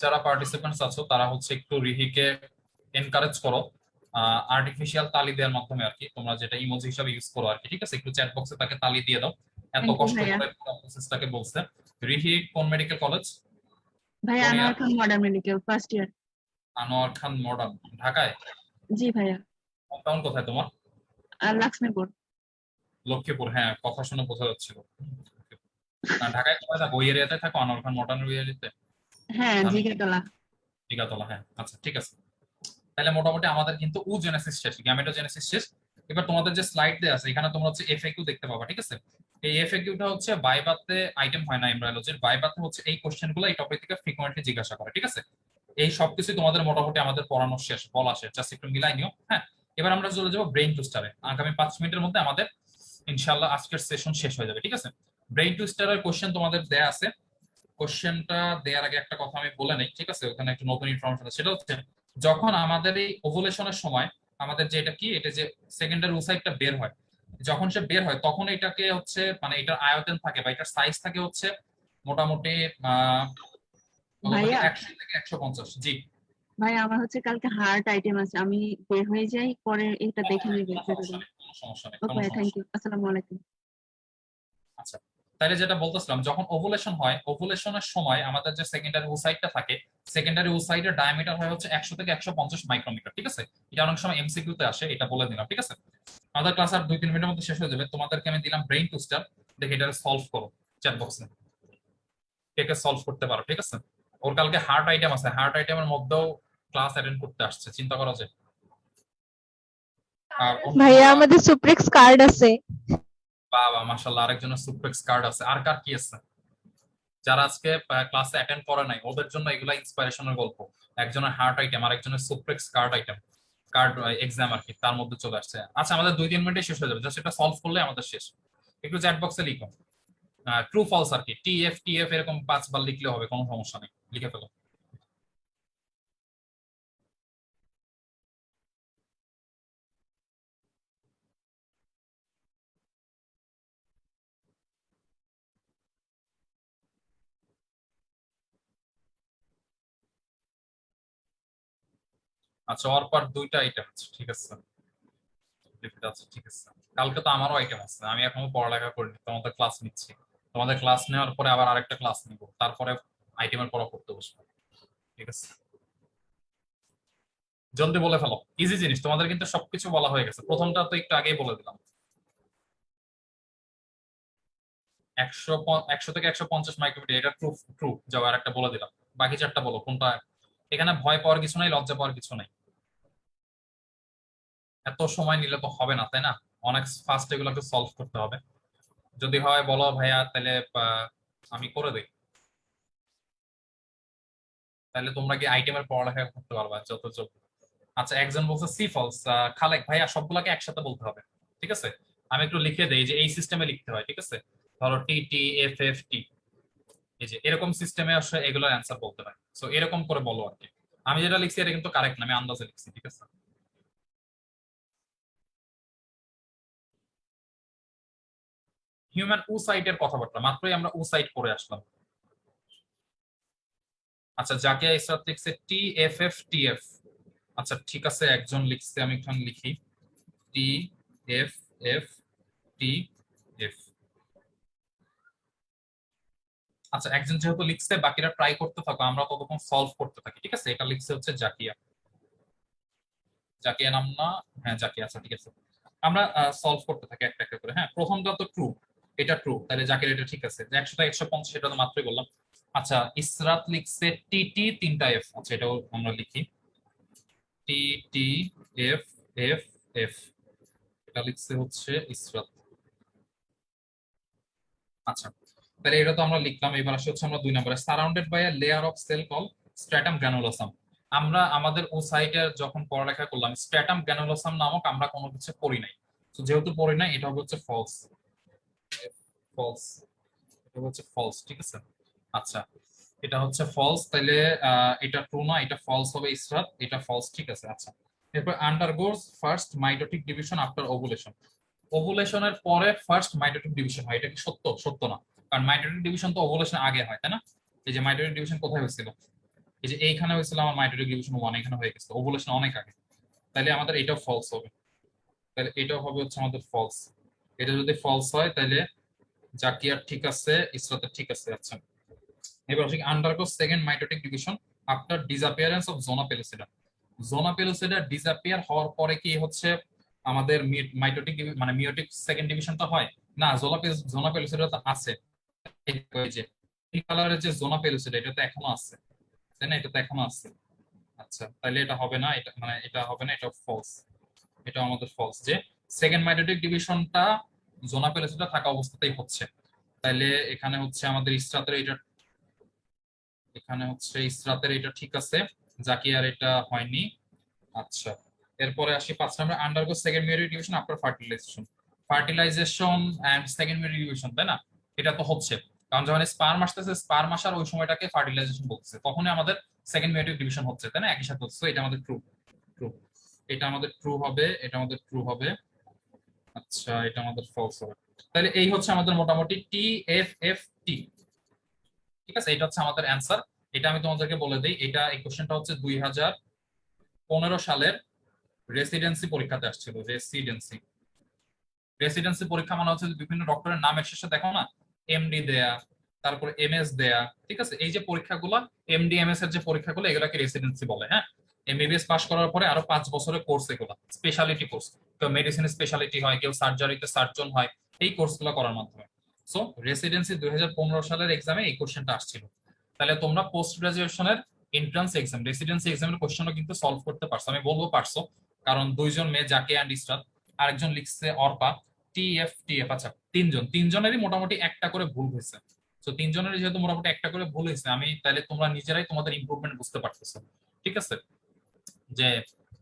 যারা পার্টিসিপেন্টস আছো তারা হচ্ছে একটু রিহিকে এনকারেজ করো আর্টিফিশিয়াল তালি দেওয়ার মাধ্যমে আর কি, তোমরা যেটা ইমোজি হিসাবে ইউজ করো আর কি, ঠিক আছে, একটু চ্যাট বক্সে তাকে তালি দিয়ে দাও, এত Thank you, কষ্ট ভাইয়া। করে পুরো প্রসেসটাকে বলছে। রিহি কোন মেডিকেল কলেজ? ভাইয়া কোন year? Anwar Khan modern medical, first year. Anwar Khan modern, ঢাকায়। জি ভাইয়া। কম্পাউন্ড কোথায় তোমার? লক্ষ্মীপুর। লক্ষ্মীপুর, হ্যাঁ কথা শুনে বোঝা যাচ্ছিল। ঢাকায় কোথায় থাকো? ওই এরিয়াতে থাকো, আনোয়ার খান মডার্ন এরিয়াতে? হ্যাঁ জিগাতলা। টিকাতলা, হ্যাঁ, আচ্ছা ঠিক আছে। তাহলে মোটামুটি আমাদের কিন্তু জেনেসিস শেষ, গ্যামেটোজেনেসিস শেষ। এবার তোমাদের যে স্লাইড দেয়া আছে এখানে তোমরা হচ্ছে এফএকিউ দেখতে পাবা, ঠিক আছে। এই এফএকিউটা হচ্ছে বাইবাতে আইটেম হয় না, এমব্রায়োলজির বাইবাতে হচ্ছে এই কোশ্চেনগুলো এই টপিক থেকে ফ্রিকোয়েন্টলি জিজ্ঞাসা করে, ঠিক আছে। এই সবকিছু তোমাদের মোটামুটি আমাদের পড়ানো শেষ, বলা শেষ, জাস্ট একটু মিলাই নিও। হ্যাঁ, এবার আমরা চলে যাবো ব্রেইন টুইস্টারে। আগামী 5 মিনিটের মধ্যে আমাদের ইনশাআল্লাহ আজকের সেশন শেষ হয়ে যাবে, ঠিক আছে। ব্রেইন টুইস্টারের কোশ্চেন তোমাদের দেয়া আছে। কোশ্চেনটা দেওয়ার আগে একটা কথা আমি বলে নেই, ঠিক আছে, ওখানে একটু নতুন ইনফরমেশন আছে। সেটা হচ্ছে যখন আমাদের এই ওভুলেশনের সময় আমাদের যে এটা কি, এটা যে সেকেন্ডারি ওসাইটটা বের হয়, যখন সে বের হয় তখন এটাকে হচ্ছে মানে এটার আয়তন থাকে বা এটার সাইজ থাকে হচ্ছে মোটামুটি ভাইয়া 100 থেকে 150। জি ভাই আমার হচ্ছে কালকে হার্ট আইটেম আছে, আমি বের হয়ে যাই, পরে এটা দেখে নেবেন। কোনো সমস্যা নেই, ওকে কোনো ভাই, থ্যাংক সমস্যা ইউ, নেই। আসসালামু আলাইকুম। আচ্ছা, তাহলে যেটা বলতেছিলাম, যখন ওভুলেশন হয় ওভুলেশনের সময় আমাদের যে সেকেন্ডারি ওসাইটটা থাকে, সেকেন্ডারি ওসাইটের ডায়ামিটার হয় হচ্ছে 100 থেকে 150 মাইক্রোমিটার, ঠিক আছে। এটা অনেক সময় এমসিকিউ তে আসে, এটা বলে দিলাম, ঠিক আছে। আমাদের ক্লাস আর 2-3 মিনিটের মধ্যে শেষ হয়ে যাবে। তোমাদেরকে আমি দিলাম ব্রেইন টুইস্টার, দেখে এটা সলভ করো চ্যাট বক্সে, কে কে সলভ করতে পারো, ঠিক আছে। ওর কালকে হার্ট আইটেম আছে, হার্ট আইটেমের মধ্যেও ক্লাস অ্যাটেন্ড করতে আসছে, চিন্তা করা যায়। আর ভাইয়া আমাদের সুপ্রেক্স কার্ড আছে। বাবা মাশাআল্লাহ, আরেকজনের সুপ্রেক্স কার্ড আছে। আর কার কি আছে? যারা আজকে ক্লাসে অ্যাটেন্ড করে নাই ওদের জন্য এগুলা ইন্সপিরেশনের গল্প। একজনের হার্ট আইটেম আর একজনের সুপ্রেক্স কার্ড আইটেম, কার্ড এক্সাম আর কি, তার মধ্যে চলে আসছে। আচ্ছা, আমাদের 2-3 মিনিটে শেষ হয়ে যাবে, জাস্ট এটা সলভ করলে আমাদের শেষ। একটু চ্যাট বক্সে লিখো ট্রু ফলস আর কি, টিএফ টিএফ এরকম 5 বার লিখলে হবে, কোনো সমস্যা নেই, লিখে ফেলো। আচ্ছা, ওর পর 2টা আইটেম আছে, ঠিক আছে, লিখতে আছে, ঠিক আছে। কালকে তো আমারও আইটেম আছে, আমি এখনো পড়ালেখা করিনি, তোমাদের ক্লাস নিচ্ছি। তোমাদের ক্লাস নেওয়ার পরে আবার আরেকটা ক্লাস নিব, তারপরে আইটেমের পড়া করতে বসবো, ঠিক আছে। জলদি বলে ফেলো, ইজি জিনিস, তোমাদের কিন্তু সবকিছু বলা হয়ে গেছে। প্রথমটা তো একটু আগেই বলে দিলাম, 100 থেকে 150 মাইক্রোমিটার, এটা ট্রু। ট্রু যাও, আর একটা বলে দিলাম। বাকি 4টা বলো কোনটা। এখানে ভয় পাওয়ার কিছু নাই, লজ্জা পাওয়ার কিছু নাই। এত সময় নিলে তো হবে না, তাই না? অনেক ফাস্ট এগুলোকে সলভ করতে হবে। যদি হয় বলো ভাইয়া, তাহলে আমি করে দিই, তাহলে তোমরা কি আইটেমের পড়ালেখা করতে পারবা যত আচ্ছা, একজন বলছে সি ফলস। খালেক ভাইয়া সবগুলাকে একসাথে বলতে হবে, ঠিক আছে? আমি একটু লিখে দেই যে এই সিস্টেমে লিখতে হয়, ঠিক আছে? ধরো টি টি এফ এফ টি, এই যে এরকম সিস্টেমে আসলে এগুলোর অ্যান্সার বলতে হয়। সো এরকম করে বলো আর কি। আমি যেটা লিখছি এটা কিন্তু কারেক্ট না, আমি আন্দাজে লিখছি, ঠিক আছে? হিউম্যান উসাইটের কথাবার্তা মাত্রই আমরা উসাইট করে আসলাম। আচ্ছা, যাকে ইসরাত লিখছে T F F T F. আচ্ছা ঠিক আছে, একজন লিখছে, আমি এখানে লিখি T F F T F. আচ্ছা, একজন যেহেতু লিখছে, বাকিরা ট্রাই করতে থাকো, আমরা ততক্ষণ সলভ করতে থাকি, ঠিক আছে? এটা লিখছে হচ্ছে জাকিয়া। জাকিয়া নাম না? হ্যাঁ জাকিয়া। আচ্ছা ঠিক আছে, আমরা সলভ করতে থাকি একটা একটা করে। হ্যাঁ, প্রথমটা তো ট্রু, এটা ট্রু, তাহলে জাকির এটা ঠিক আছে। 100টা 150, এটা তো মাত্রই বললাম। আচ্ছা, ইসরাত লিখছে টি টি 3টা এফ। আচ্ছা, এটাও আমরা লিখি টি টি এফ এফ এফ। এটা লিখছে হচ্ছে ইসরাত। আচ্ছা, তাহলে এটা তো আমরা লিখলাম। এবার আসে হচ্ছে আমরা 2 নম্বরে, surrounded by a layer of cell call stratum granulosum. আমরা আমাদের ও সাইটে যখন পড়ালেখা করলাম, স্ট্র্যাটাম গ্রানুলোসাম নামক আমরা কোনো কিছু পড়ি নাই। তো যেহেতু পড়ি নাই, এটা হচ্ছে ফলস। ফলস, এটা হচ্ছে ফলস, ঠিক আছে? আচ্ছা, এটা হচ্ছে ফলস, তাইলে এটা ট্রু না, এটা ফলস হবে ইসরাত, এটা ফলস, ঠিক আছে। আচ্ছা, এরপর undergoes first mitotic division after ovulation. ওভুলেশনের পরে ফার্স্ট মাইটোটিক ডিভিশন হয়, এটা কি সত্য? সত্য না, কারণ মাইটোটিক ডিভিশন তো ওভুলেশন আগে হয়, তাই না? এই যে মাইটোটিক ডিভিশন কোথায় হয়েছিল? এই যে এইখানে হয়েছিল আমার মাইটোটিক ডিভিশন 1, এখানে হয়ে গেছে, ওভুলেশন অনেক আগে। তাহলে আমাদের এটাও ফলস হবে, তাহলে এটাও হবে হচ্ছে আমাদের ফলস। এটা যদি ফলস হয় তাহলে জাকিয়ার ঠিক আছে, ইসরাতের ঠিক আছে। আচ্ছা, এবার আসি undergo second mitotic division after disappearance of zona pellucida. Zona pellucida disappear হওয়ার পরে কি হচ্ছে আমাদের মাইটোটিক মানে মিওটিক সেকেন্ড ডিভিশনটা হয় না? জোনা পেলুসিডা তো আছে, এই যে এই কালারের যে জোনা পেলুসিডা, এটা তো এখনো আছে, তাই না? এটা তো এখনো আছে। আচ্ছা, তাহলে এটা হবে না, এটা মানে এটা হবে না, এটা ফলস। এটা আমাদের ফলস, যে সেকেন্ড মাইটোটিক ডিভিশনটা জোনা পেলুসিডা থাকা অবস্থাতেই হচ্ছে। তাহলে এখানে হচ্ছে আমাদের ইসরাতের এটা, এখানে হচ্ছে ইসরাতের এটা ঠিক আছে, জাকিয়ার এটা হয়নি। আচ্ছা, এরপরে আসি 5 নম্বর, আন্ডারগো সেকেন্ড মেরি division after fertilization. Fertilization and second মেরি ডিভিশন, তাই না? এটা তো হচ্ছে, কারণ যখন স্পার্ম আসতেছে, স্পার্ম আসার ওই সময়টাকে ফার্টিলাইজেশন বলতেছে, তখনই আমাদের সেকেন্ড মেরি ডিভিশন হচ্ছে, তাই না? একই সাথে হচ্ছে, এটা আমাদের ট্রু। ট্রু, এটা আমাদের ট্রু হবে, এটা আমাদের ট্রু হবে। আচ্ছা, এটা আমাদের ফলস হবে। তাহলে এই হচ্ছে আমাদের মোটামুটি টি এফ এফ টি, ঠিক আছে? এটা হচ্ছে আমাদের অ্যান্সার। এটা আমি তোমাদেরকে বলে দিই, এটা এই কোশ্চেনটা হচ্ছে 2015 সালের রেসিডেন্সি পরীক্ষাতে আসছিল। রেসিডেন্সি, রেসিডেন্সি পরীক্ষা মানে হচ্ছে যে বিভিন্ন ডক্টরের নামের শেষে দেখো না এমডি দেয়া, তারপর এমএস দেয়া, ঠিক আছে? এই যে পরীক্ষাগুলো, এমডি এমএস এর যে পরীক্ষাগুলো, এগুলাকে রেসিডেন্সি বলে। হ্যাঁ, এমবিবিএস পাস করার পরে আরো 5 বছরের কোর্স, এগুলো স্পেশালিটি কোর্স। কেউ মেডিসিন স্পেশালিটি হয়, কেউ সার্জারিতে সার্জন হয়, এই কোর্সগুলো করার মাধ্যমে। সো রেসিডেন্সি 2015 সালের এক্সামে এই কোশ্চেনটা আসছিল। তাহলে তোমরা পোস্ট গ্রাজুয়েশনের এন্ট্রান্স এক্সাম, রেসিডেন্সি এক্সামের কোশ্চেনও কিন্তু সলভ করতে পারছো, আমি বলবো পারছো, কারণ 2জন মেয়ে, জাকে অ্যান্ড ইসরাত, আরেকজন লিখছে Arpa, T F T F. আচ্ছা, তিনজনেরই মোটামুটি একটা করে ভুল হয়েছে। তো 3জনের যেহেতু মোটামুটি একটা করে ভুল হয়েছে, আমি তাহলে তোমরা নিজেরাই তোমাদের ইমপ্রুভমেন্ট বুঝতে পারতেছো, ঠিক আছে? যে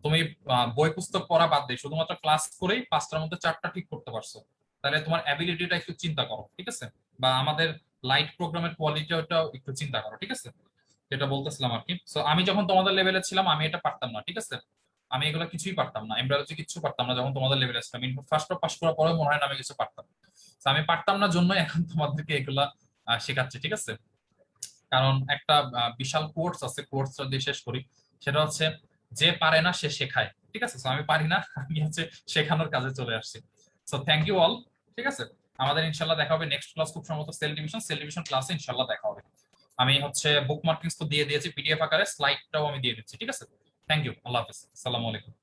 তুমি বই পুস্তক পড়া বাদ দিয়ে শুধুমাত্র ক্লাস করেই 5টার মধ্যে 4টা ঠিক করতে পারছো, তাহলে তোমার অ্যাবিলিটিটা একটু চিন্তা করো, ঠিক আছে? বা আমাদের লাইট প্রোগ্রামের কোয়ালিটিটাও একটু চিন্তা করো, ঠিক আছে? যেটা বলতেছিলাম আর কি। সো আমি যখন তোমাদের লেভেলে ছিলাম, আমি এটা পারতাম না, ঠিক আছে? আমি এগুলো কিছুই পারতাম না, এমব্রয়ডারি কিছু পারতাম না যখন তোমাদের লেভেলে ছিলাম। ফার্স্ট পাস করার পরেও মনে হয় না আমি কিছু পারতাম। তো আমি পারতাম না জন্য এখন তোমাদেরকে এগুলা শেখাচ্ছি, ঠিক আছে? কারণ একটা বিশাল কোর্স আছে, কোর্সটা দিয়ে শেষ করি, সেটা হচ্ছে যে পারে না সে শেখায়, ঠিক আছে? আমি পারি না, আমি হচ্ছে শেখানোর কাজে চলে আসছি। সো থ্যাংক ইউ অল, ঠিক আছে? আমাদের ইনশাল্লাহ দেখা হবে নেক্সট ক্লাস, খুব সম্ভবত সেল ডিভিশন ক্লাসে ইনশাল্লাহ দেখা হবে। আমি হচ্ছে বুক মার্কিংস তো দিয়ে দিয়েছি পিডিএফ আকারে, স্লাইডটাও আমি দিয়ে দিচ্ছি, ঠিক আছে? থ্যাংক ইউ, আল্লাহ হাফেজ, আসসালামু আলাইকুম।